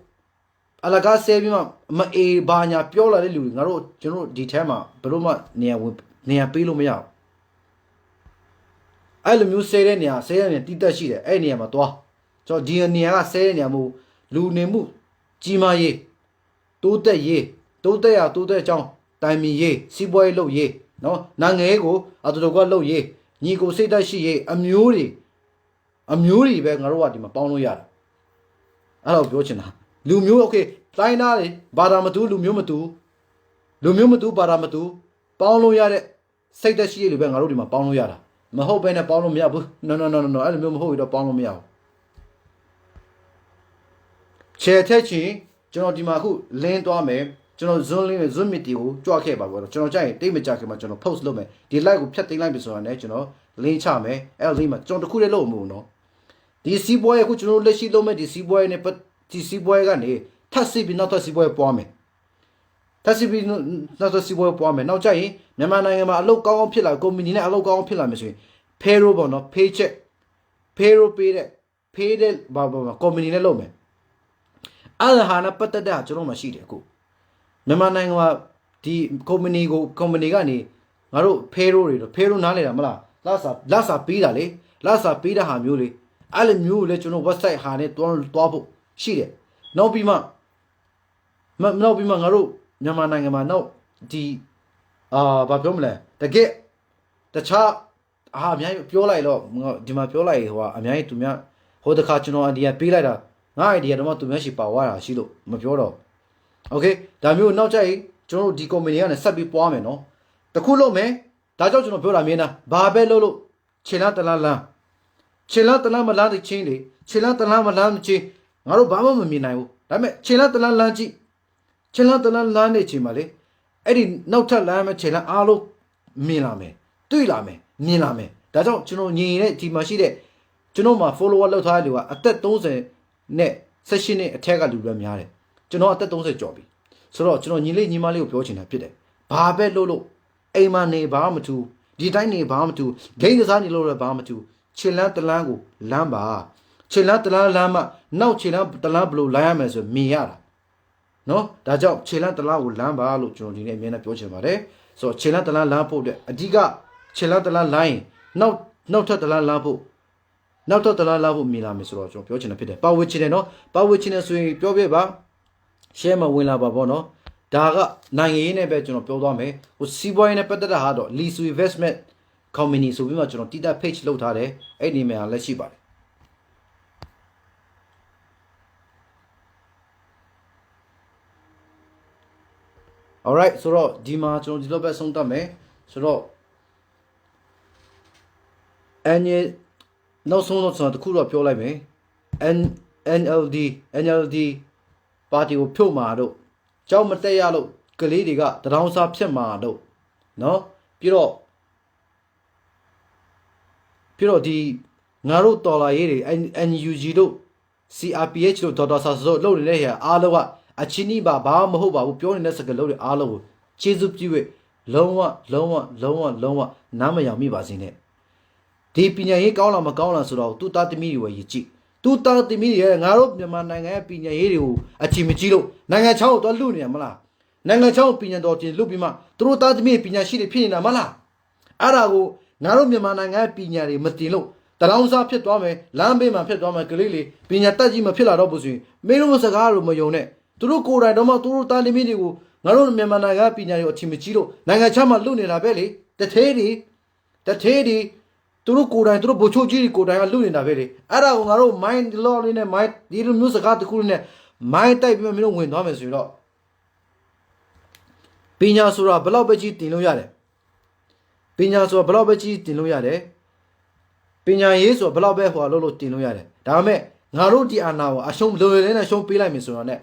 ့အလကားဆဲပြီးမှမအေးဘာညာပြောလာတဲ့လူတွေငါတို့ကျွန်တော်ဒီထဲမှာဘယ်လိုမှနေရာပေးလို့မရဘူးအဲ့လိုမျိုးဆဲတဲ့နေရာတီးတက်ရှိတယ်အဲ့နေရာမှာသွားကျွန်တော်ဒီနေရာကဆဲတဲ့နေရာမို့လူနေမှုကြီးမားရေးတိုးတက်ရေးတိုးတက်ရတိုးတက်ကြောင်းတိုင်မီရေးစီးပွားရေးလုပ်ရေးနော်နိုင်ငံရေးကိုအတူတူကလုပ်ရေးညီကိုစိတ်သက်ရှိရေးအမျိုးတွေပဲငါတို့ကဒီမှာပေါင်းလို့ရတယ်အဲ့တော့ပြောချင်တာလူမျိုးโอเคတိုင်းသားတွေဘာသာမတူလူမျိုးမတူဘာသာမတူပေါင်းလို့ရတဲ့စိတ်သက်ရှိရေးတွေပဲငါတို့ဒီမှာပေါင်းလို့ရတာမဟုတ်ဘဲနဲ့ပေါင်းလို့မရဘူး no အဲ့လိုမျိုးမဟုတ်ဘူးတော့ပေါင်းလို့မရဘူးချဲထက်ချင်းကျွန်တော်ဒီမှာအခုလင်းသွားမယ်ကျွန်တော် zoom meeting ကိုကြွခဲ့ပါဘောကျွန်တော်ကြိုက်ရင်တိတ်မကြခင်မှာကျွန်တော် post လုပ်မယ်ဒီ like ကိုဖြတ်သိမ်းလိုက်ပြီဆိုတာနဲ့ကျွန်တော် link ချမယ်အဲ့ link မှာကျွန်တော်တခုလေးလုပ်မှာနော်ဒီစီးပွားရေးအခုကျွန်တော်လက်ရှိလုပ်မဲ့ဒီစီးပွားရေးနဲ့ဒီစီးပွားရေးကနေထပ်စီပြီးနောက်ထပ်စီးပွားရေးပွားမယ်နောက်ကြရင်မြန်မာနိုင်ငံမှာအလုပ်ကောင်းဖြစ်လာကုမ္ပဏီနဲ့အလုပ်ကောင်းဖြစ်လာမယ်ဆိုရင် payroll ပေါ့နော် paycheck payroll ပေးတဲ့ဘာကုမ္ပဏီနဲ့လုပ်မယ်အဲ့ဒါဟာနဲ့ပတ်သက်တဲ့ကျွန်တော်မှရှိတယ်အခုမြန်မာနိုင်ငံမှာဒီကုမ္ပဏီကနေငါတို့ payroll နားလေတာမလားလစာပေးတာလေလစာပေးတဲ့ဟာမျိုးလေအဲ့လိုမျိုးလေကျွန်တော် website ဟာနဲ့သွားဖို့ရှိတယ်နောက်ပြီးမှငါတို့မြန်မာနိုင်ငံမှာနောက်ဒီဘာပြောမလဲတကယ်တခြားအများကြီးပြောလိုက်တော့ဒီမှာပြောလိုက်ဟိုအများကြီးသူများဟိုတခါကျွန်တော်အန်ဒီယာပေးလိုက်တာငါအိုင်ဒီယာတော့သူများရှိပါဝါတာရှိလို့မပြောတော့โอเคဒါမျိုးနောက်ကျရင်ကျွန်တော်တို့ဒီကုမ္ပဏီကနေဆက်ပြီးပွားမယ်နော်တခုလုပ်မယ်ဒါကြောင့်ကျွန်တော်ပြောတာမင်းသားဘာပဲလုပ်လို့ခြေလန်းတလားလန်းမလန်းတဲ့ချင်းလေခြေလန်းတလားမလန်းချင်းငါတို့ဘာမှမမြင်နိုင်ဘူးဒါပေမဲ့ခြေလန်းတလားလန်းကြည့်ခြေလန်းတလားလန်းတဲ့ချိန်မှာလေအဲ့ဒီနောက်ထပ်လမ်းမဲ့ခြေလန်းအားလုံးမြင်လာမယ်တွေ့လာမယ်မြင်လာမယ်ဒါကြောင့်ကျွန်တော်ညီနေတဲ့ဒီမှာရှိတဲ့ကျွန်တော်မှာ follower လောက်ထားတဲ့လူကအသက်30 net session နဲ့အထက်ကလူပဲများတယ်ကျွန်တော်အသက်30ကျော်ပြီဆိုတော့ကျွန်တော်ညီလေးညီမလေးကိုပြောချင်တာဖြစ်တယ်ဘာပဲလို့အိမ်မှာနေဘာမှမထူဒီတိုင်းနေဘာမှမထူဂိမ်းကစားနေလို့လည်းဘာမှမထူခြေလန်းတလန်းကိုလမ်းပါခြေလန်းတလန်းလမ်းမှနောက်ခြေလန်းတလန်းဘလို့လိုင်းရမယ်ဆိုမြင်ရတာနော်ဒါကြောင့်ခြေလန်းတလန်းကိုလမ်းပါလို့ကျွန်တော်ဒီနေ့အမြဲတမ်းပြောချင်ပါတယ်ဆိုတော့ခြေလန်းတလန်းလမ်းဖို့အတွက်အဓိကခြေလန်းတလန်းလိုင်းနောက်ထပ်တလန်းလမ်းဖို့နောက်တော့တလားလာဖို့မြင်လာမယ်ဆိုတော့ကျွန်တော်ပြောချင်တာဖြစ်တယ်ပါဝစ်ချင်တယ်နော်ပါဝစ်ချင်တယ်ဆိုရင်ပြောပြပါ share မှာဝင်လာပါပေါ့နော်ဒါကနိုင်ငံရေးနဲ့ပဲကျွန်တော်ပြောသွားမယ်ဟိုစီးပွားရေးနဲ့ပတ်သက်တာဟာတော့ Lisu Investment Company ဆိုပြီးမှကျွန်တော်တိကျ page လုပ်ထားတယ်အဲ့ဒီနေရာလက်ရှိပါတယ် alright ဆိုတော့ဒီမှာကျွန်တော်ဒီလိုပဲဆုံးသတ်မယ်ဆိုတော့နောက်ဆုံးတော့ကျွန်တော်တခုတော့ပြောလိုက်မယ် NLD ပါတီကိုဖြုတ်မှာတော့ကြောက်မတက်ရလို့ကလေးတွေကတရောင်းစားဖြတ်မှာတော့နော်ပြီးတော့ဒီငါတို့တော်လာရေးတွေ NUG တို့ CRPH တို့ဒေါက်တာဆာဆိုလုပ်နေတဲ့ဟာအားလုံးကအချင်းကြီးပါဘာမှမဟုတ်ပါဘူးပြောနေတဲ့စကားလုံးတွေအားလုံးကိုကျေးဇူးပြု၍လုံးဝနားမယောင်မိပါစေနဲ့ဒီပညာရေးကောင်းလားမကောင်းလားဆိုတော့သူ့သားသမီးတွေဝယ်ရည်ကြည့်သူ့သားသမီးတွေငါတို့မြန်မာနိုင်ငံရဲ့ပညာရေးတွေကိုအချီမကြည့်လို့နိုင်ငံချောင်းကိုတော့လူနေရမလားနိုင်ငံချောင်းပညာတော်တင်လူပြီးမှသူတို့သားသမီးပညာရှိတွေဖြစ်နေတာမလားအဲ့ဒါကိုငါတို့မြန်မာနိုင်ငံရဲ့ပညာတွေမတင်လို့တရောင်းစားဖြစ်သွားမယ်လမ်းဘေးမှာဖြစ်သွားမယ်ကလေးလေးပညာတက်ကြီးမဖြစ်လာတော့ဘူးဆိုရင်မင်းတို့စကားလို့မယုံနဲ့သူတို့ကိုယ်တိုင်တော့မှသူတို့သားသမီးတွေကိုငါတို့မြန်မာနိုင်ငံပညာတွေကိုအချီမကြည့်လို့နိုင်ငံချောင်းမှာလူနေတာပဲလေတထဲတွေသူတို့ကိုယ်တိုင်သူတို့ဘိုလ်ချုပ်ကြီးတွေကိုယ်တိုင်ကလူနေတာပဲလေအဲ့ဒါကိုငါတို့ mind law လေးနဲ့ mind ဒီလိုမျိုးစကားတခုလေးနဲ့ mind တိုက်ပြီးမှမင်းတို့ဝင်သွားမယ်ဆိုရင်တော့ပညာဆိုတာဘယ်လောက်ပဲကြီးတင်လို့ရတယ်ပညာဆိုတာဘယ်လောက်ပဲကြီးတင်လို့ရတယ်ပညာရေးဆိုတာဘယ်လောက်ပဲဟိုလို့တင်လို့ရတယ်ဒါပေမဲ့ငါတို့ဒီအာဏာကိုအရှုံးလိုရတဲ့နဲ့ရှုံးပေးလိုက်မယ်ဆိုတော့ ਨੇ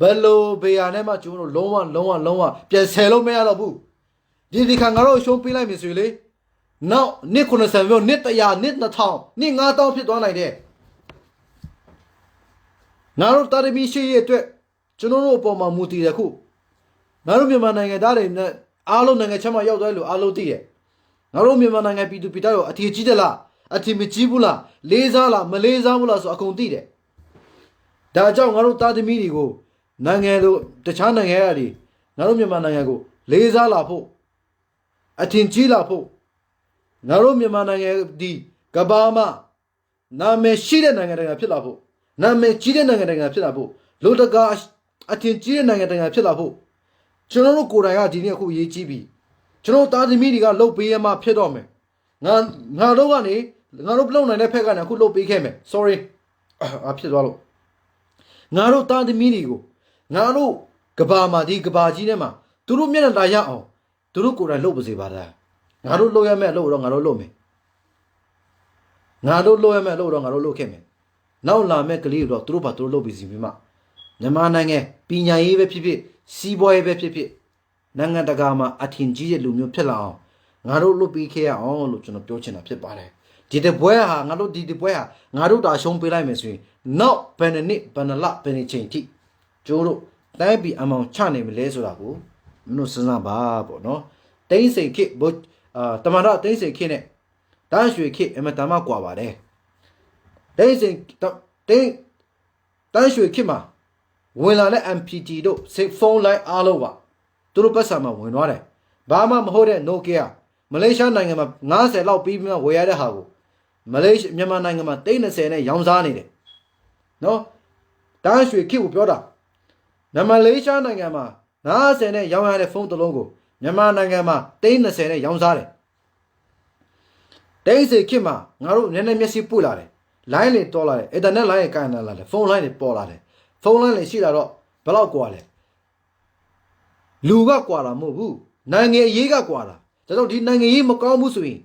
ဘယ်လိုဘေးရနဲ့မှကျွန်တော်တို့လုံးဝပြန်ဆယ်လို့မရတော့ဘူးဒီခါငါတို့ရှုံးပေးလိုက်မယ်ဆိုရင်လေနောက်နှစ်90မျိုးနှစ်100နှစ်2000နှစ်9000ဖြစ်သွားနိုင်တယ်ငါတို့တာရမီရှိရဲ့အတွက်ကျွန်တော်တို့အပေါ်မှာမူတည်တယ်ခုငါတို့မြန်မာနိုင်ငံသားတွေနဲ့အားလုံးနိုင်ငံချက်မှရောက်သွားလို့အားလုံးသိတယ်ငါတို့မြန်မာနိုင်ငံပြည်သူပြည်သားတို့အထီးကြီးတယ်လားအထီးမကြီးဘူးလားလေးစားလားမလေးစားဘူးလားဆိုအကုန်သိတယ်ဒါကြောင့်ငါတို့တာသမီတွေကိုနိုင်ငံတို့တခြားနိုင်ငံရည်ငါတို့မြန်မာနိုင်ငံကိုလေးစားလာဖို့အထင်ကြီးလာဖို့ငါတို့မြန်မာနိုင်ငံဒီကဘာမနာမည်ရှိတဲ့နိုင်ငံတကာဖြစ်လာဖို့နာမည်ကြီးတဲ့နိုင်ငံတကာဖြစ်လာဖို့လူတကာအထင်ကြီးတဲ့နိုင်ငံတကာဖြစ်လာဖို့ကျွန်တော်တို့ကိုယ်တိုင်ကဒီနေ့အခုရေးကြည့်ပြီကျွန်တော်သားသမီးတွေကလှုပ်ပေးရမှဖြစ်တော့မယ်ငါတို့ကနေငါတို့ပြုံးနိုင်တဲ့ဖက်ကနေအခုလှုပ်ပေးခဲ့မယ် sorry ဖြစ်သွားလို့ငါတို့သားသမီးတွေကိုငါတို့ကဘာမှာဒီကဘာကြီးထဲမှာသူတို့မျက်နှာလာရအောင်သူတို့ကိုယ်တိုင်လှုပ်ပါစေပါလားငါတို့လှုပ်ရမယ်လှုပ်တော့ငါတို့လှုပ်မယ်ငါတို့လှုပ်ရမယ်လှုပ်တော့ငါတို့လှုပ်ခဲ့မယ်နောက်လာမဲ့ကလေးတော့သူတို့ဘာသူတို့လှုပ်ပြီးစီပြီးမှမြန်မာနိုင်ငံပညာရေးပဲဖြစ်ဖြစ်စီးပွားရေးပဲဖြစ်ဖြစ်နိုင်ငံတကာမှာအထင်ကြီးတဲ့လူမျိုးဖြစ်လာအောင်ငါတို့လှုပ်ပြီးခဲ့ရအောင်လို့ကျွန်တော်ပြောချင်တာဖြစ်ပါတယ်ဒီတပွဲဟာငါတို့ဒီပွဲဟာငါတို့တာရှုံးပေးလိုက်မယ်ဆိုရင်နောက်ဘယ်နှစ်ဘယ်နှလဘယ်နှစ်ချိန်ထိကျိုးတို့တိုင်းပြည်အမောင်ချနိုင်မလဲဆိုတာကိုမင်းတို့စဉ်းစားပါပေါ့နော်တိမ့်စိန်ခေတ်တမန်တော်တိမ့်စိန်ခေတ်နဲ့တန်းရွှေခေတ်အမတမ်းမှကွာပါတယ်တိမ့်စိန်တန်းရွှေခေတ်မှာဝင်လာတဲ့ MPT တို့ဖုန်းလိုင်းအားလုံးပါသူတို့ပတ်စံမှာဝင်သွားတယ်ဘာမှမဟုတ်တဲ့ Nokia မလေးရှားနိုင်ငံမှာ90လောက်ပြီးမှဝယ်ရတဲ့ဟာကိုမြန်မာနိုင်ငံမှာ30နဲ့ရောင်းစားနေတယ်နော်တန်းရွှေခေတ်ကိုပြောတာမလေးရှားနိုင်ငံမှာ90နဲ့ရောင်းရတဲ့ဖုန်းတစ်လုံးကိုမြန်မာနိုင်ငံမှာ30နဲ့ရောင်းစားတယ်တိတ်စိတ်ခေတ်မှာငါတို့နည်းနည်းမျက်စိပွေလာတယ်လိုင်းတွေတော်လာတယ်အင်တာနက်လိုင်းတွေကိုင်လာတယ်ဖုန်းလိုင်းတွေပေါ်လာတယ်ဖုန်းလိုင်းတွေရှိလာတော့ဘယ်လောက်ကွာလဲလူကကွာတာမဟုတ်ဘူးနိုင်ငံရေးကကွာတာဒါကြောင့်ဒီနိုင်ငံရေးမကောင်းဘူးဆိုရင်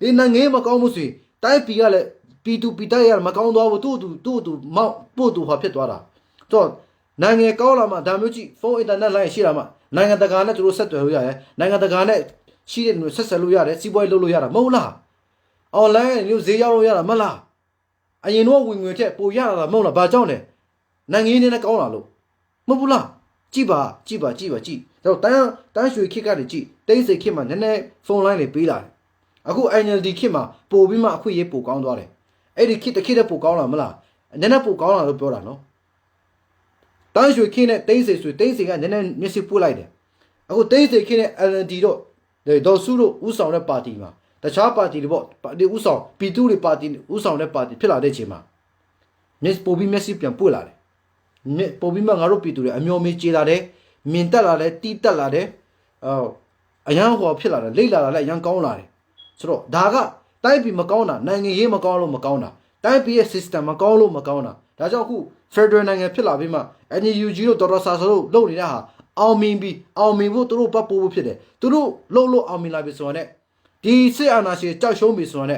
တိုင်းပြည်ကလည်းပြည်သူပြည်သားရမကောင်းသွားဘူးသူ့မောက်ပို့သူဟာဖြစ်သွားတာတော့နိုင်ငံကောင်းလာမှဒါမျိုးကြည့်ဖုန်းအင်တာနက်လိုင်းရှိလာမှနိုင်ငံတကာနဲ့သူတို့ဆက်သွယ်လို့ရတယ်နိုင်ငံတကာနဲ့ရှိတဲ့ဆက်ဆက်လို့ရတယ်စီးပွားရေးလုပ်လို့ရတာမဟုတ်လားအွန်လိုင်းနဲ့ဈေးရောက်လို့ရတာမလား အရင်တော့ဝင်ငွေထက်ပိုရလာတာမဟုတ်လားဘာကြောင့်လဲနိုင်ငံရေးနဲ့ကောင်းလာလို့မဟုတ်ဘူးလားကြည့်ပါတော့တန်းရွှေခစ်ကနေကြည့်တိတ်စိတ်ခစ်မှာနည်းနည်းဖုန်းလိုင်းတွေပေးလာတယ်အခု NLD ခစ်မှာပို့ပြီးမှအခွင့်အရေးပိုကောင်းသွားတယ်အဲ့ဒီခစ်တစ်ခစ်တည်းပိုကောင်းလာမလားနည်းနည်းပိုကောင်းလာလို့ပြောတာနော်တန်းရွှေခစ်နဲ့တိတ်စိတ်ကနည်းနည်းမျက်စိပွတ်လိုက်တယ်အခုတိတ်စိတ်ခစ်နဲ့ NLD တော့ဒေါ်စုတို့ဥဆောင်တဲ့ပါတီမှာတခြားပါတီတွေပေါ့ပါတီဥဆောင်ပြည်သူတွေပါတီဥဆောင်တဲ့ပါတီဖြစ်လာတဲ့အချိန်မှာပို့ပြီးမျက်စိပြန်ပွတ်လာတယ်ပို့ပြီးမှငါတို့ပြည်သူတွေအမျော်မေးကြေလာတယ်မြင်တက်လာတယ်တီးတက်လာတယ်အရန်ဟောဖြစ်လာတယ်လိတ်လာတာလည်းအရန်ကောင်းလာတယ်ဆိုတော့ဒါကတိုင်းပြည်မကောင်းတာနိုင်ငံရေးမကောင်းလို့မကောင်းတာတိုင်းပြည်ရဲ့ system မကောင်းလို့မကောင်းတာဒါကြောင့်အခု Federal နိုင်ငံဖြစ်လာပြီးမှ NUG တို့တော်တော်ဆာဆာတို့လုပ်နေတာဟာအောင်မြင်ဖို့သူတို့ပတ်ပိုးဖို့ဖြစ်တယ်သူတို့လို့အောင်မြင်လာပြီဆိုတော့ ဒီစစ်အာဏာရှင်ကြောက်ရှုံးပြီဆိုတော့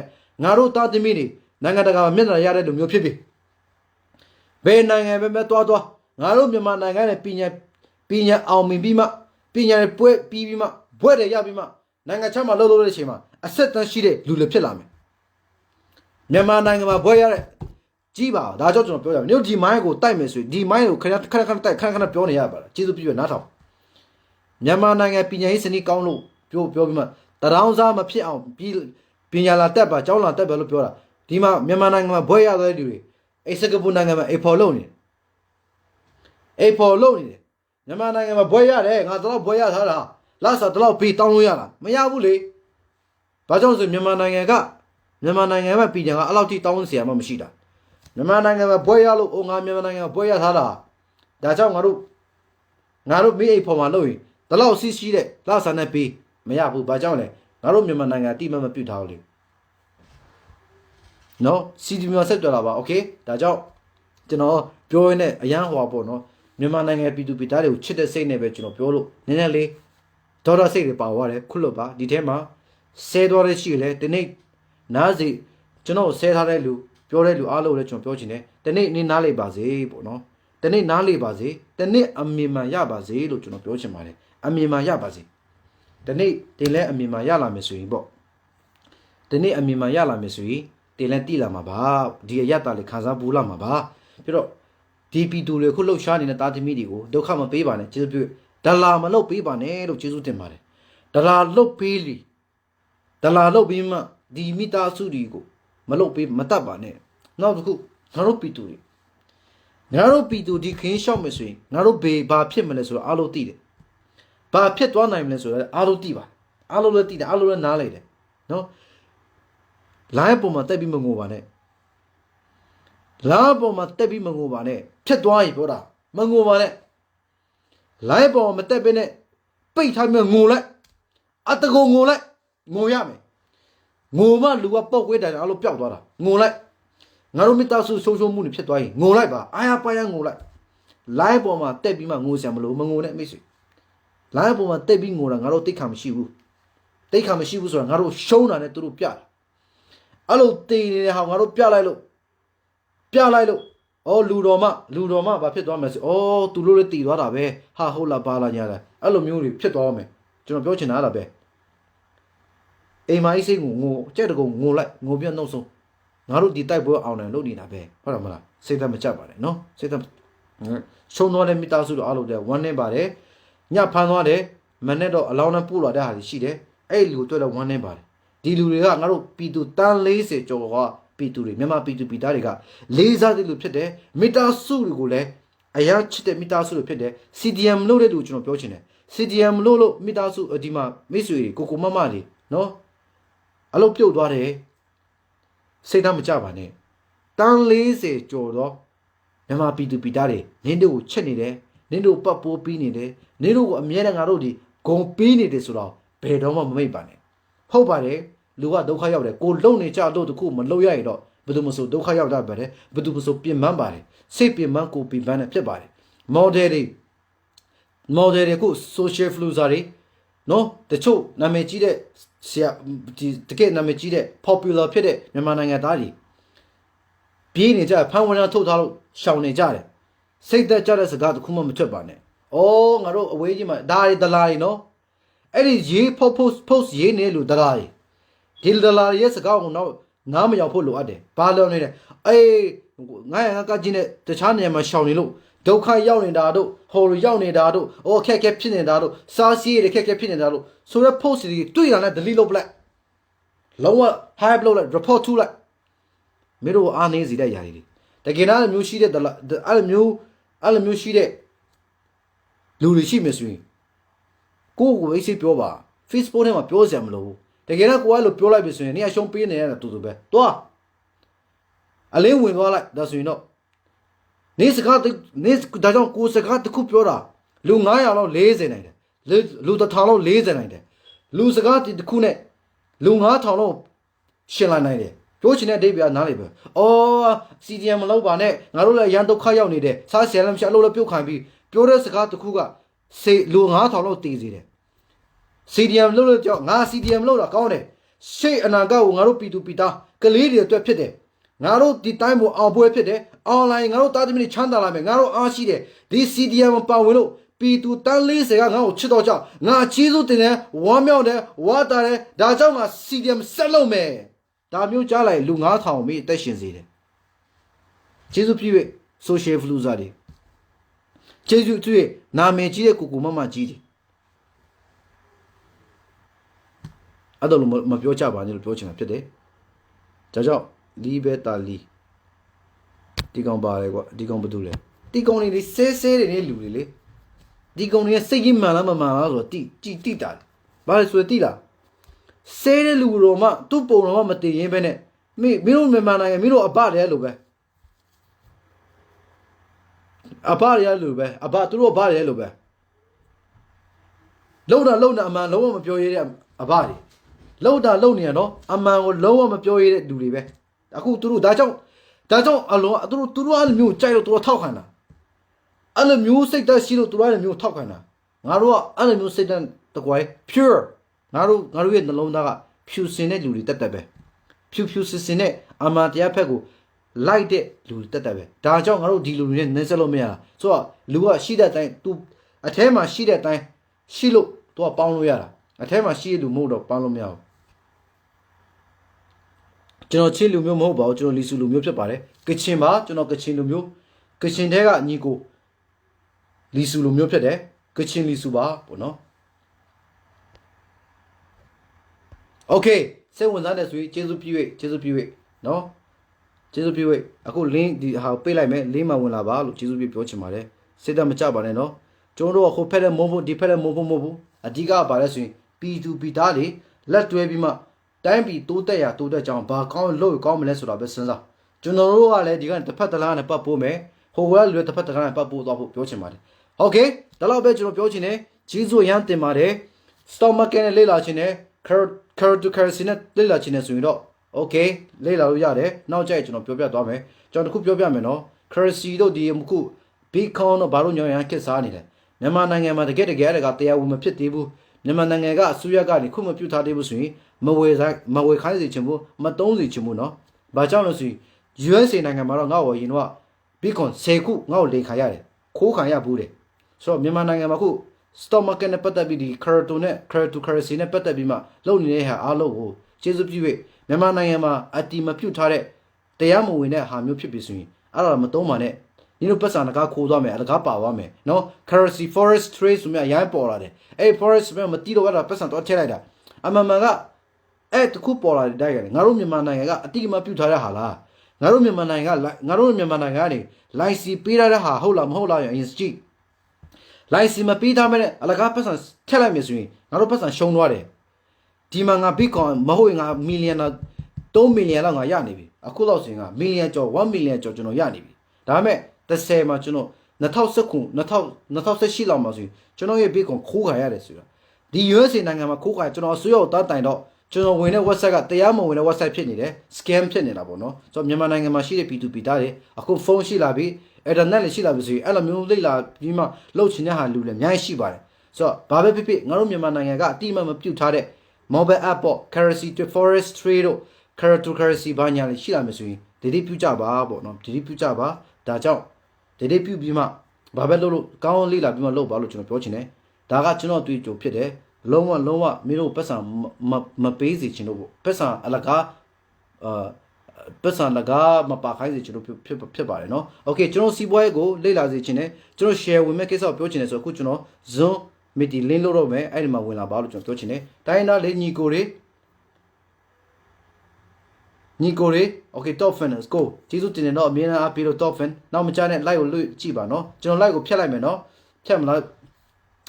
ငါတို့တာသမီးတွေနိုင်ငံတကာမှာမျက်နှာရတဲ့လူမျိုးဖြစ်ပြီဘယ်နိုင်ငံပဲသွားငါတို့မြန်မာနိုင်ငံနဲ့ပညာအောင်မြင်ပြီးမှပညာတွေပွဲပြီးမှဘွဲ့တွေရပြီးမှနိုင်ငံခြားမှာလှုပ်တဲ့အချိန်မှာအဆက်တန်းရှိတဲ့လူတွေဖြစ်လာမယ်မြန်မာနိုင်ငံမှာဘွဲ့ရတဲ့ကြီးပါဒါကြောင့်ကျွန်တော်ပြောရမယ်မြို့ဒီမိုင်းကိုတိုက်မယ်ဆိုရင်ဒီမိုင်းကိုခဏတိုက်ခဏပြောနေရပါလားကျေးဇူးပြုရနားထောင်မြန်မာနိုင်ငံပညာရေးစနစ်ကောင်းလို့ပြောပြီးမှတရောင်းစားမဖြစ်အောင်ပညာလာတက်ပါကျောင်းလာတက်ပါလို့ပြောတာဒီမှာမြန်မာနိုင်ငံမှာဘွဲ့ရတဲ့လူတွေအိစကပူနိုင်ငံမှာဖော်လုပ်နေမြန်မာနိုင်ငံမှာဘွဲ့ရတယ်ငါတော့ဘွဲ့ရထားတာလာစားတော့ပေးတောင်းလို့ရလားမရဘူးလေဘာကြောင့်ဆိုမြန်မာနိုင်ငံမှာပြည်ညာကအဲ့လောက်ထိတောင်းစရာမှမရှိတာမြန်မာနိုင်ငံမှာဘွဲ့ရလို့ငါမြန်မာနိုင်ငံမှာဘွဲ့ရထားတာဒါကြောင့်ငါတို့မိအိဖော်မှာလုပ်ရင်ဒီလောက်စီးရှိတဲ့လာစားနဲ့ပေးမရဘူးဘာကြောင့်လဲငါတို့မြန်မာနိုင်ငံတိမမပြုတ်ထားဘူးလေနော်စီဒီမှာဆက်ကြလာပါโอเคဒါကြောင့်ကျွန်တော်ပြောရင်းနဲ့အရန်ဟောပေါ့နော်မြန်မာနိုင်ငံပြည်သူပြည်သားတွေကိုချစ်တဲ့စိတ်နဲ့ပဲကျွန်တော်ပြောလို့နည်းနည်းလေးဒေါ်လာစိတ်တွေပါသွားတယ်ခွလို့ပါဒီထဲမှာဆဲသွားတဲ့ရှိလေဒီနေ့နားစီကျွန်တော်ဆဲထားတဲ့လူပြောတဲ့လူအားလုံးလည်းကျွန်တော်ပြောချင်တယ်ဒီနေ့နင်းနားလိုက်ပါစေပေါ့နော်ဒီနေ့နားလိုက်ပါစေဒီနေ့အမြင်မှန်ရပါစေလို့ကျွန်တော်ပြောချင်ပါတယ်အမြင်မှန်ရပါစေဒီနေ့တင်လဲအမြင်မှန်ရလာမယ်ဆိုရင်ပေါ့ဒီနေ့အမြင်မှန်ရလာမယ်ဆိုရင်တင်လဲတိလာမှာပါဒီအရတာလေးခံစားပူလာမှာပါပြီးတော့ဒီပြည်သူတွေခုလှုပ်ရှားနေတဲ့တာသမီတွေကိုဒုက္ခမပေးပါနဲ့ကျေးဇူးပြုဒလာမလုပ်ပေးပါနဲ့လို့ကျေးဇူးတင်ပါတယ်ဒလာလုပ်ပေးလီဒလာလုပ်ပြီးမှဒီမိသားစုတွေကိုမလုပ်ပေးမတတ်ပါနဲ့နောက်တစ်ခုငါတို့ပြည်သူဒီခင်းလျှောက်မယ်ဆိုရင်ငါတို့ဘာဖြစ်မလဲဆိုတော့အားလုံးသိတယ်ဘာဖြစ်သွားနိုင်မလဲဆိုတော့အားလုံးသိပါအားလုံးလည်းသိတယ်အားလုံးလည်းနားလိုက်တယ်နော်လိုင်းပေါ်မှာတက်ပြီးမငိုပါနဲ့လာပေါ်မှာတက်ပြီးမငိုပါနဲ့ဖြစ်သွားပြီပြောတာမငိုပါနဲ့လိုင်းပေါ်မှာတက်ပြီးနဲ့ပိတ်ထားပြီးငိုလိုက်အတကုံငိုလိုက်ငိုရမယ်ငိုမှလူကပောက်ကွေးတိုင်အားလုံးပျောက်သွားတာငိုလိုက်ငါတို့မိသားစုဆုံးမှုတွေဖြစ်သွားရင်ငိုလိုက်ပါအားရပါရငိုလိုက်လိုင်းပေါ်မှာတက်ပြီးမှငိုစရာမလိုမငိုနဲ့မိတ်ဆွေလိုင်းပေါ်မှာတက်ပြီးငိုတာငါတို့တိတ်ခါမရှိဘူးဆိုတာငါတို့ရှုံးတာနဲ့သူတို့ပြတာအဲ့လိုတည်နေတဲ့ဟာငါတို့ပြလိုက်လို့လူတော်မဘာဖြစ်သွားမလဲဆိုသူတို့လည်းတည်သွားတာပဲဟာဟုတ်လားပါလားညာလားအဲ့လိုမျိုးတွေဖြစ်သွားမယ်ကျွန်တော်ပြောချင်တာအဲ့ဒါပဲအိမ်မကြီးစိတ်ကိုငိုကြက်တကုံငိုလိုက်ငိုပြတ်နှုတ်ဆုံးငါတို့ဒီတိုက်ပွဲအောင်တယ်လုပ်နေတာပဲဟုတ်တယ်မလားစိတ်သက်မကြပါနဲ့နော်စိတ်သက်ရှုံးသွားတဲ့မိသားစုတို့အားလုံးလည်းဝမ်းနေပါတယ်ညဖမ်းသွားတယ်မနေ့တော့အလောင်းနဲ့ပို့လာတဲ့ဟာရှိတယ်အဲ့လူတွေ့တော့ဝမ်းနေပါတယ်ဒီလူတွေကငါတို့ပြည်သူတန်း40ကျော်ကပြည်သူတွေမြန်မာပြည်သူပြည်သားတွေကလေးစားတဲ့လူဖြစ်တယ်မိသားစုတွေကိုလည်းအရာချစ်တဲ့မိသားစုတွေဖြစ်တယ် CDM လို့တဲ့လူကျွန်တော်ပြောချင်တယ် CDM လို့မိသားစုဒီမှာမိတ်ဆွေတွေကိုမတွေနော်အလုပ်ပြုတ်သွားတယ်စိတ်သားမကြပါနဲ့တန်း40ကျော်တော့မြန်မာပြည်သူပြည်သားတွေနင်းတို့ကိုချက်နေတယ်နင်းတို့ပတ်ပိုးပြီးနေတယ်နင်းတို့ကိုအမြဲတမ်းငါတို့ဒီဂုံပြီးနေတယ်ဆိုတော့ဘယ်တော့မှမမိတ်ပါနဲ့ဟုတ်ပါတယ်လူကဒုက္ခရောက်တယ်ကိုလုံနေကြလို့တခုမလုံရရတော့ဘယ်သူမှဆိုဒုက္ခရောက်တာပဲဘယ်သူမှဆိုပြင်ပန်းပါတယ်စိတ်ပြင်ပန်းကိုပြင်ပန်းနဲ့ဖြစ်ပါတယ်မော်ဒယ်တွေကို social influencer တွေနော်တချို့နာမည်ကြီးတဲ့ဆရာဒီတကယ်နာမည်ကြီးတဲ့ popular ဖြစ်တဲ့မြန်မာနိုင်ငံသားတွေပြေးနေကြဖမ်းဝရမ်းထုတ်ထားလို့ရှောင်နေကြတယ်စိတ်သက်ကြတဲ့စကားတခုမှမထွက်ပါနဲ့ငါတို့အဝေးကြီးမှာဒါတွေဒလာတွေနော်အဲ့ဒီရေး post ရေးနေလို့ဒလာတွေဒီဒလာရဲ့စကားကိုတော့ ငါမရောက်ဖို့လိုအပ်တယ်ဘာလို့နေလဲအေးငါရငါကကြီးနဲ့တခြားနေရာမှာရှောင်နေလို့ဒုက္ခရောက်နေတာတို့ဟိုလိုရောက်နေတာတို့အော်ခက်ခက်ဖြစ်နေတာတို့စားစီးရခက်ခက်ဖြစ်နေတာတို့ဆိုတော့ post တွေတွေ့ရတဲ့ delete လုပ်ပလိုက်လုံးဝ hype လုပ်လိုက် report ထုလိုက်မင်းတို့အားနေစီတဲ့ຢာတွေတကယ်တော့မျိုးရှိတဲ့အဲ့လိုမျိုးရှိတဲ့လူတွေရှိမယ်ဆိုရင်ကိုယ့်ကိုအိတ်စိပြောပါ Facebook ထဲမှာပြောစရာမလိုဘူးတကယ်တော့ကိုယ်ကလို့ပြောလိုက်ပြီဆိုရင်နေရာရှုံးပေးနေရတာတူတူပဲတွားအလင်းဝင်သွားလိုက်ဒါဆိုရင်တော့နေစကားနေဒါကြောင့်ကိုစကားတစ်ခုပြောတာလူ900လောက်40နိုင်တယ်လူ1000လောက်40နိုင်တယ်လူစကားတစ်ခုနဲ့လူ9000လောက်ရှင်းလိုက်နိုင်တယ်ပြောချင်တဲ့အဓိပ္ပာယ်နားလေပဲအော် CDM မလုပ်ပါနဲ့ငါတို့လည်းရန်ဒုက္ခရောက်နေတယ်စားဆယ်လည်းမရှာလို့လည်းပြုတ်ခံပြီးပြောတဲ့စကားတစ်ခုကစေလူ9000လောက်တည်စေတယ် CDM လုပ်လို့ကြောင့်ငါ CDM လုပ်တာကောင်းတယ်ရှေ့အနာဂတ်ကိုငါတို့ပြည်သူပြည်သားကလေးတွေအတွက်ဖြစ်တယ်ငါတို့ဒီတိုင်းပေါ်အောင်ပွဲဖြစ်တယ် online ငါတို့တာသမီးချမ်းသာလာမယ်ငါတို့အားရှိတယ်ဒီ CDM ပါဝင်လို့ပြည်သူတန်း40ကငါ့ကိုချစ်တော့ကြောင့်ငါအချီးစိုးတင်တယ်ဝမ်းမြောက်တယ်ဝါတာတယ်ဒါကြောင့်ငါ CDM ဆက်လုပ်မယ်ဒါမျိုးကြားလိုက်လူ9000မိအသက်ရှင်စေတယ်ကျေးဇူးပြု၍ social influencer တွေကျေးဇူးပြု၍နာမည်ကြီးတဲ့ကိုကိုမမကြီးတယ်အဲ့တော့မပြောချပါနဲ့လို့ပြောချင်တာဖြစ်တယ်ဒါကြောင့်လီဘဲတာလီဒီကောင်ပါတယ်ကွာဒီကောင်ဘာတူလဲဒီကောင်တွေဆဲဆဲတွေနဲ့လူတွေလေဒီကောင်တွေစိတ်ကြီးမှန်လားမမှန်လားဆိုတော့တိတာဘာလဲဆိုတော့တိလားဆဲတဲ့လူတော်မှသူ့ပုံတော်မှမတည်ရင်ပဲနဲ့မင်းတို့မြန်မာနိုင်ငံမင်းတို့အဘတွေလို့ပဲအဘတွေလို့ပဲအဘသူတို့အဘတွေလို့ပဲလုံတာအမှန်လုံးဝမပြောရတဲ့အဘတွေလုံနေရနော်အမှန်ကိုလုံးဝမပြောရတဲ့လူတွေပဲအခုသူတို့ဒါကြောင့်အလုံးသူတို့အဲ့လိုမျိုးကြိုက်လို့သူတို့ထောက်ခံတာအဲ့လိုမျိုးစိတ်သက်ရှိလို့သူတို့အဲ့လိုမျိုးထောက်ခံတာငါတို့ကအဲ့လိုမျိုးစိတ်သက်တကွာ pure ငါတို့ရဲ့နှလုံးသားကဖြူစင်တဲ့လူတွေတက်ပဲဖြူစင်တဲ့အမှန်တရားဖက်ကိုလိုက်တဲ့လူတွေတက်ပဲဒါကြောင့်ငါတို့ဒီလူတွေနဲ့နှင်းဆက်လို့မရတာဆိုတော့လူကရှိတဲ့အတိုင်းသူအထဲမှာရှိတဲ့အတိုင်းရှိလို့သူကပေါင်းလို့ရတာအထဲမှာရှိတဲ့လူမဟုတ်တော့ပေါင်းလို့မရဘူးကျွန်တော်ချစ်လူမျိုးမဟုတ်ပါဘူးကျွန်တော်လီဆူလူမျိုးဖြစ်ပါတယ်ကချင်ပါကျွန်တော်ကချင်လူမျိုးကချင်တဲကညီကိုလီဆူလူမျိုးဖြစ်တယ်ကချင်လီဆူပါပေါ့နော်โอเคစိတ်ဝင်စားတဲ့ဆိုရင်ကျေးဇူးပြု၍နော်ကျေးဇူးပြု၍အခု link ဒီဟာပေးလိုက်မယ်link မှာဝင်လာပါလို့ကျေးဇူးပြုပြောချင်ပါတယ်စိတ်တမကြပါနဲ့နော်ကျွန်တော်တို့ကဟိုဖက်တဲ့မုံဖို့ဒီဖက်တဲ့မုံဖို့မဟုတ်ဘူးအဓိကကပါလဲဆိုရင်ပြည်သူပြည်သားတွေလက်တွဲပြီးမှတိုင်းပြည်တိုးတက်ကြောင်းဘာကောင်းလို့ကောင်းမလဲဆိုတာပဲစဉ်းစားကျွန်တော်တို့ကလည်းဒီကနေ့တစ်ဖက်တစ်လားနဲ့ပတ်ပိုးမယ်ဟိုကလူတစ်ဖက်တစ်လားနဲ့ပတ်ပိုးသွားဖို့ပြောချင်ပါတယ်โอเคဒါတော့ပဲကျွန်တော်ပြောချင်တယ်ကြီးစိုးရမ်းတင်ပါတယ် stock market နဲ့လေ့လာချင်တယ် currency နဲ့လေ့လာချင်တယ်ဆိုရင်တော့โอเคလေ့လာလို့ရတယ်နောက်ကြိုက်ကျွန်တော်ပြောပြသွားမယ်ကျွန်တော်တခုပြောပြမယ်နော် currency တို့ဒီအခု bitcoin တို့ဘာလို့ညောင်းရမ်းခက်စားနေလဲမြန်မာနိုင်ငံမှာတကယ်တရားဝင်မဖြစ်သေးဘူးမြန်မာနိုင်ငံကအစိုးရကနေခုမပြုထားသေးဘူးဆိုရင်မဝယ်ခိုင်းစေချင်ဘူးမတုံးစေချင်ဘူးနော်ဘာကြောင့်လဲဆိုရင် USA နိုင်ငံမှာတော့ငါ့ကိုရင်တော့ Bitcoin 10ခုငါ့ကိုလိန်ခံရတယ်ခိုးခံရဘူးတဲ့ဆိုတော့မြန်မာနိုင်ငံမှာခု stock market နဲ့ပတ်သက်ပြီးဒီ cryptocurrency နဲ့ပတ်သက်ပြီးမှလုပ်နေတဲ့ဟာအားလုံးကိုကျေးဇူးပြု၍မြန်မာနိုင်ငံမှာအတီမပြုတ်ထားတဲ့တရားမဝင်တဲ့ဟာမျိုးဖြစ်ပြီဆိုရင်အဲ့ဒါမတုံးပါနဲ့ဒီလိုပတ်စံတကားခိုးသွားမယ်အတကားပါသွားမယ်နော် currency forest trade ဆိုမြအရင်ပေါ်လာတယ်အဲ့ forest မြမတီးတော့အဲ့ဒါပတ်စံတော့ထည့်လိုက်တာအမှန်မှန်ကအဲ့တခုပေါ်လာတဲ့တိုက်ရတယ်ငါတို့မြန်မာနိုင်ငံကအတိမပြုတ်ထားတဲ့ဟာလားငါတို့မြန်မာနိုင်ငံကနေလိုင်စီပေးထားတဲ့ဟာဟုတ်လားမဟုတ်လားရင်ကြည့်လိုင်စီမပေးထားမဲ့အလကားပတ်စံထည့်လိုက်မယ်ဆိုရင်ငါတို့ပတ်စံရှုံးသွားတယ်ဒီမှာငါ Bitcoin မဟုတ်ရင်ငါမီလီယံ3မီလီယံလောက်ငါရနေပြီအခုတော့ဆိုရင်ငါမီလီယံကျော်1မီလီယံကျော်ကျွန်တော်ရနေပြီဒါပေမဲ့30မှာကျွန်တော်2018လောက်မှာဆိုရင်ကျွန်တော်ရဲ့ Bitcoin ခိုးခါရတယ်ဆိုတာဒီ USA နိုင်ငံမှာခိုးခါကျွန်တော်အစိုးရကိုတားတိုင်တော့ကျွန်တော်ဝင်တဲ့ website ကတရားမဝင်တဲ့ website ဖြစ်နေတယ် scam ဖြစ်နေတာပေါ့နော်ဆိုတော့မြန်မာနိုင်ငံမှာရှိတဲ့ P2P သားတွေအခုဖုန်းရှိလာပြီ internet လည်းရှိလာပြီဆိုရင်အဲ့လိုမျိုးလိလာပြီးမှလှုပ်ချင်တဲ့ဟာလူလည်းအများကြီးရှိပါတယ်ဆိုတော့ဘာပဲဖြစ်ဖြစ်ငါတို့မြန်မာနိုင်ငံကအတိအမှန်မပြုတ်ထားတဲ့ mobile app ပေါ့ currency to forest trade တို့ cryptocurrency ဘာညာလည်းရှိလာမယ်ဆိုရင်ဒိဋ္ဌိပြုကြပါပေါ့နော်ဒိဋ္ဌိပြုကြပါဒါကြောင့်ဒိဋ္ဌိပြုပြီးမှဘာပဲလုပ်ကောင်းလိလာပြီးမှလုပ်ပါလို့ကျွန်တော်ပြောချင်တယ်ဒါကကျွန်တော်တွေ့ကြုံဖြစ်တယ်လုံးဝမင်းတို့ပတ်စံမပေးစီချင်လို့ပေါ့ပတ်စံအလကား ပတ်စံလကားမပါခိုင်းစေကျွန်တော်ဖြစ်ပါတယ်နော်โอเคကျွန်တော်စီးပွားရေးကိုလေ့လာစေချင်တယ်ကျွန်တော် share ဝင်မဲ့ကိစ္စကိုပြောချင်တယ်ဆိုတော့အခုကျွန်တော် zoom meeting link လုပ်တော့မယ်အဲ့ဒီမှာဝင်လာပါလို့ကျွန်တော်ပြောချင်တယ်တိုင်းသားလေးညီကိုတွေ okay top fan let's go ကျေးဇူးတင်တယ်တော့အမြဲတမ်းအားပေးလို့ top fan နောက်မကြတဲ့ like ကိုလွှတ်ကြည့်ပါနော်ကျွန်တော် like ကိုဖြတ်လိုက်မယ်နော်ဖြတ်မလား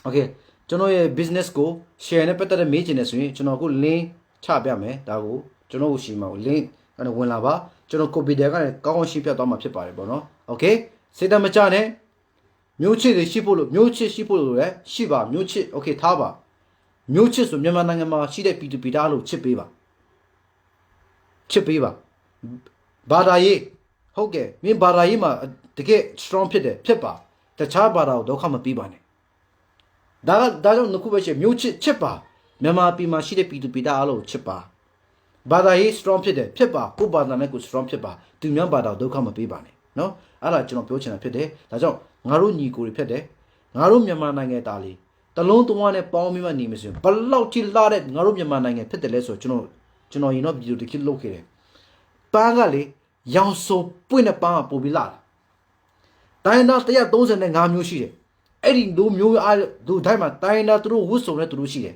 okay ကျွန်တော်ရဲ့ business ကို share နဲ့ပတ်သက်တဲ့မေးချင်တယ်ဆိုရင်ကျွန်တော်အခု link ချပြမယ်ဒါကိုကျွန်တော်ကိုရှိမှာ link အဲ့ဝင်လာပါကျွန်တော် copy တဲ့ကနေကောင်းကောင်းရှင်းပြသွားမှာဖြစ်ပါတယ်ပေါ့နော် okay စေတမကြနဲ့မျိုးချစ်တွေရှိဖို့လို့မျိုးချစ်ရှိဖို့လို့လည်းရှိပါမျိုးချစ် okay ထားပါမျိုးချစ်ဆိုမြန်မာနိုင်ငံမှာရှိတဲ့ P2P တားလို့ချစ်ပေးပါဘာသာရေးဟုတ်ကဲ့မင်းဘာသာရေးမှာတကယ် strong ဖြစ်ပါတခြားဘာသာကိုဒုက္ခမပေးပါနဲ့ဒါကြောင့်နှစ်ခုပဲရှိမျိုးချစ်ပါမြန်မာပြည်မှာရှိတဲ့ P2P တားလို့ချစ်ပါဘာသာရေး strong ဖြစ်ပါကိုဘာသာနဲ့ကို strong ဖြစ်ပါသူများဘာသာဒုက္ခမပေးပါနဲ့နော်အဲ့ဒါကျွန်တော်ပြောချင်တာဖြစ်တယ်ဒါကြောင့်ငါတို့ညီကိုတွေဖြစ်တယ်ငါတို့မြန်မာနိုင်ငံသားလေးတလုံးသုံးဝနဲ့ပေါင်းပြီးမှနေမယ်ဆိုရင်ဘလောက်ထိလာတဲ့ငါတို့မြန်မာနိုင်ငံဖြစ်တယ်လဲဆိုကျွန်တော်ရင်တော့ဗီဒီယိုတစ်ခေတ်လုပ်ခဲ့တယ်ပန်းကလေရောင်စုံပွင့်တဲ့ပန်းကပို့ပြီးလာတိုင်းသား135မျိုးရှိတယ်အဲ့ဒီလိုမျိုးအားတို့တိုင်းမှာတိုင်းသားသူတို့ဝတ်စုံနဲ့သူတို့ရှိတယ်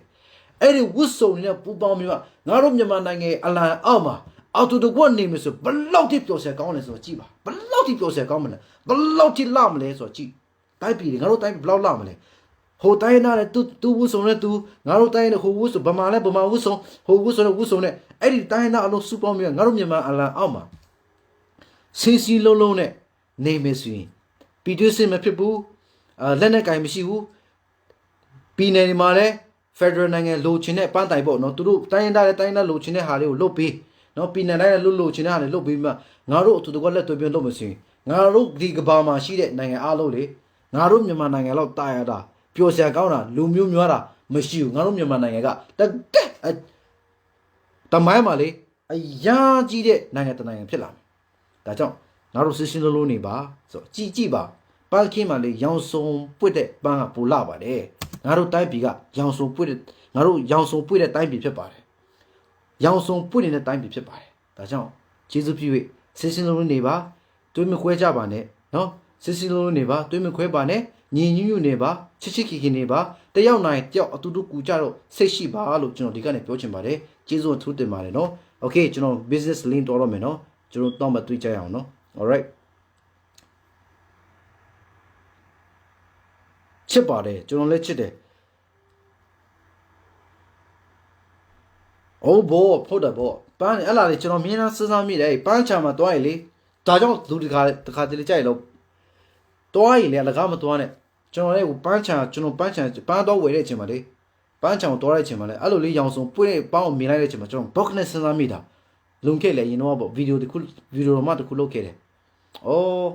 အဲ့ဒီဝတ်စုံနဲ့ပူပေါင်းပြီးမှငါတို့မြန်မာနိုင်ငံအလံအောက်မှာအော်တူတကွနေမယ်ဆိုဘလောက်ထိပျော်စရာကောင်းလဲဆိုတော့ကြည့်ပါဘလောက်ထိပျော်စရာကောင်းမလဲဘလောက်ထိလာမလဲဆိုတော့ကြည့်တိုင်းပြည်ငါတို့တိုင်းပြည်ဘလောက်လာမလဲဟိုတိုင်းသားနဲ့သူဝတ်စုံနဲ့သူငါတို့တိုင်းနဲ့ဟိုဝတ်စုံဗမာနဲ့ဗမာဝတ်စုံဟိုဝတ်စုံနဲ့ဝတ်စုံနဲ့အဲ့ဒီတိုင်းသားအလုံးစုပေါင်းပြီးငါတို့မြန်မာအလံအောက်မှာစီလုံးနဲ့နေမယ်ဆိုရင်ပြည်တွင်းစစ်မဖြစ်ဘူးလက်နဲ့ကင်မရှိဘူးပြည်နယ်တွေမှာလည်း Federal နိုင်ငံလိုချင်တဲ့ပန်းတိုင်ပေါ့နော်သူတို့တိုင်းသားလိုချင်တဲ့ဟာလေးကိုလုပ်ပေးနော်ပြည်နယ်တိုင်းလိုချင်တဲ့ဟာလေးလုပ်ပေးပြီးမှငါတို့အတူတကွလက်တွဲပြီးလုပ်မယ်ဆိုရင်ငါတို့ဒီကဘာမှာရှိတဲ့နိုင်ငံအားလုံးလေငါတို့မြန်မာနိုင်ငံလောက်တာရတာပျော်စရာကောင်းတာလူမျိုးများတာမရှိဘူးငါတို့မြန်မာနိုင်ငံကတမိုင်းမှာလေအရာကြီးတဲ့နိုင်ငံတစ်နိုင်ငံဖြစ်လာမယ်ဒါကြောင့်ငါတို့စစ်စစ်လုံးနေပါဆိုကြည့်ပါပန်းခင်းမှာလေရောင်စုံပွတ်တဲ့ပန်းကပူလာပါတယ်ငါတို့တိုင်းပြည်ကရောင်စုံပွတ်တဲ့ငါတို့ရောင်စုံပွတ်တဲ့တိုင်းပြည်ဖြစ်ပါတယ်ရောင်စုံပွတ်နေတဲ့တိုင်းပြည်ဖြစ်ပါတယ်ဒါကြောင့်ကျေးဇူးပြု၍စစ်စစ်လုံးနေပါတွေးမခွဲကြပါနဲ့နော်စစ်စစ်လုံးနေပါတွေးမခွဲပါနဲ့ညီညွတ်နေပါချစ်ခင်နေပါတယောက်နိုင်တယောက်အတူတူကူကြတော့စိတ်ရှိပါလို့ကျွန်တော်ဒီကနေပြောချင်ပါတယ်ကျေးဇူးထူးတင်ပါတယ်နော်โอเคကျွန်တော် business link တော်တော့မယ်နော်ကျွန်တော်တော့မတွေ့ကြရအောင်နော် alright ချစ်ပါတယ်ကျွန်တော်လည်းချစ်တယ်အိုးဘောဖို့တယ်ဘောပန်းအဲ့လာလေကျွန်တော်မြင်တာစဉ်းစားမိတယ်ပန်းချာမှာတွားရည်လေဒါကြောင့်လူတခါတလေကြိုက်လို့တွားရည်လေလကားမတွားနဲ့ကျွန်တော်လည်းပန်းချာပန်းတော့ဝယ်တဲ့အချိန်မှာလေပန်းချာကိုတွားတဲ့အချိန်မှာလေအဲ့လိုလေးရောင်စုံပွင့်ပန်းကိုမြင်လိုက်တဲ့အချိန်မှာကျွန်တော် box နဲ့စဉ်းစားမိတာလုံခဲ့လေရင်တော့ဗီဒီယိုမှတစ်ခုလုပ်ခဲ့တယ်။အော်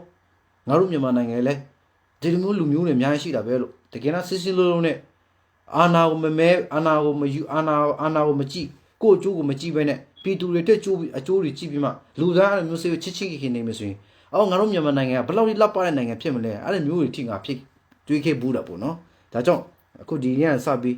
ငါတို့မြန်မာနိုင်ငံလည်းဒီလိုမျိုးလူမျိုးတွေအများကြီးရှိတာပဲလို့တကယ်တော့စစ်လုံးနဲ့အာနာကိုမမဲအာနာကိုမယူအာနာကိုမကြည့်ကို့အကျိုးကိုမကြည့်ပဲနဲ့ပြည်သူတွေတက်ကျိုးပြီးအကျိုးတွေကြည့်ပြီးမှလူသားအဲ့လိုမျိုးစိတ်ချစ်ခင်နေမယ်ဆိုရင်အော်ငါတို့မြန်မာနိုင်ငံကဘယ်လောက်လက်ပါတဲ့နိုင်ငံဖြစ်မလဲအဲ့လိုမျိုးတွေထိငါဖြစ်တွေးခဲ့ဘူးတာပေါ့နော်ဒါကြောင့်အခုဒီနေ့ကစပြီး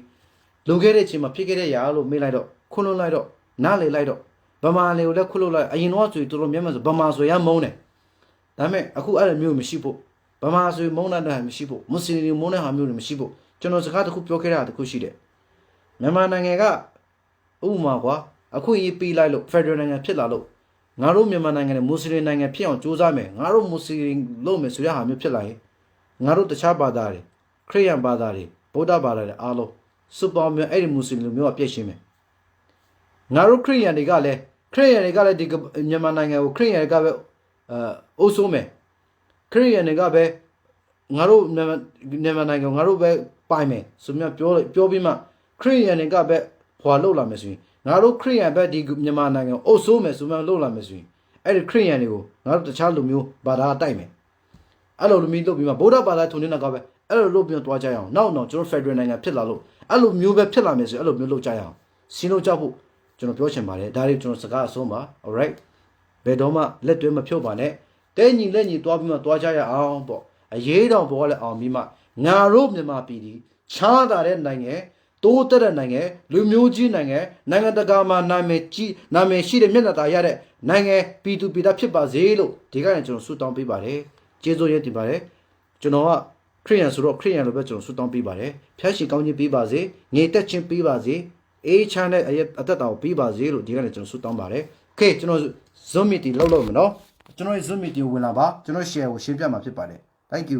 လုံခဲ့တဲ့အချိန်မှာဖြစ်ခဲ့တဲ့ຢာလို့မေးလိုက်တော့ခွန်းလုံးလိုက်တော့နားလေလိုက်တော့ဗမာလေကိုလည်းခွန်းလုံးလိုက်အရင်တော့ဆိုတော်တော်များများဆိုဗမာဆိုရမုန်းတယ်ဒါပေမဲ့အခုအဲ့လိုမျိုးမရှိဖို့ဗမာဆိုမုန်းတဲ့ဟာမရှိဖို့မွတ်စလင်တွေမုန်းတဲ့ဟာမျိုးတွေမရှိဖို့ကျွန်တော်စကားတစ်ခုပြောခဲ့တာတစ်ခုရှိတယ်မြန်မာနိုင်ငံကဥပမာကွာအခုရေးပေးလိုက်လို့ Federal နိုင်ငံဖြစ်လာလို့ငါတို့မြန်မာနိုင်ငံနဲ့မွတ်စလင်နိုင်ငံဖြစ်အောင်ကြိုးစားမယ်ငါတို့မွတ်စလင်လုပ်မယ်ဆိုတဲ့ဟာမျိုးဖြစ်လာရင်ငါတို့တခြားဘာသာတွေခရစ်ယာန်ဘာသာတွေဗုဒ္ဓဘာသာတွေအားလုံးစုပေါင်းမျိုးအဲ့ဒီမွတ်စလင်လူမျိုးကပြည့်ရှင်းမယ်ငါတို့ခရစ်ယာန်တွေကလည်းဒီမြန်မာနိုင်ငံကိုခရစ်ယာန်တွေကပဲအိုးဆိုးမယ်ခရစ်ယာန်တွေကပဲငါတို့မြန်မာနိုင်ငံငါတို့ပဲပိုင်မယ်ဆိုမြပြောပြီးမှခရစ်ယာန်တွေကပဲဖွာလောက်လာမယ်ဆိုရင်ငါတို့ခရစ်ယာန်ပဲဒီမြန်မာနိုင်ငံအိုးဆိုးမယ်ဆိုမှလောက်လာမယ်ဆိုရင်အဲ့ဒီခရစ်ယာန်တွေကိုငါတို့တခြားလူမျိုးဘာသာတိုက်မယ်အဲ့လိုလူမျိုးလုပ်ပြီးမှဗုဒ္ဓဘာသာထုံနေတာကပဲအဲ့လိုလုပ်ပြီးတော့တွားကြရအောင်နောက်ကျွန်တော် Federal နိုင်ငံဖြစ်လာလို့အဲ့လိုမျိုးပဲဖြစ်လာမယ်ဆိုအဲ့လိုမျိုးလုပ်ကြရအောင်ရှင်းလို့ကြောက်ဖို့ကျွန်တော်ပြောချင်ပါတယ်ဒါတွေကျွန်တော်စကားအဆုံးပါ alright ဘယ်တော့မှလက်တွဲမဖြုတ်ပါနဲ့တဲညီလက်ညီတွားပြီးမှတွားကြရအောင်ပေါ့အရေးတော်ဘောလည်းအောင်ပြီးမှငါတို့မြန်မာပြည်ဒီချားတာတဲ့နိုင်ငံတ တိုးတက်တဲ့နိုင်ငံလူမျိုးကြီးနိုင်ငံတကာမှာနာမည်ရှိတဲ့မျက်နှာသာရတဲ့နိုင်ငံပြည်သူပြည်သားဖြစ်ပါစေလို့ဒီကနေ့ကျွန်တော်ဆုတောင်းပေးပါတယ်ကျေးဇူးရတင်ပါတယ်ကျွန်တော်ကခရိယန်ဆိုတော့ခရိယန်လိုပဲကျွန်တော်ဆုတောင်းပေးပါတယ်ဖျားရှိကောင်းခြင်းပေးပါစေငြိမ်သက်ခြင်းပေးပါစေအေးချမ်းတဲ့အသက်တာကိုပေးပါစေလို့ဒီကနေ့ကျွန်တော်ဆုတောင်းပါတယ်โอเคကျွန်တော် Zoom meeting လုပ်လို့မယ်နော်ကျွန်တော်ရဲ့ Zoom meeting ကိုဝင်လာပါကျွန်တော် share ကိုရှင်းပြမှာဖြစ်ပါတယ် thank you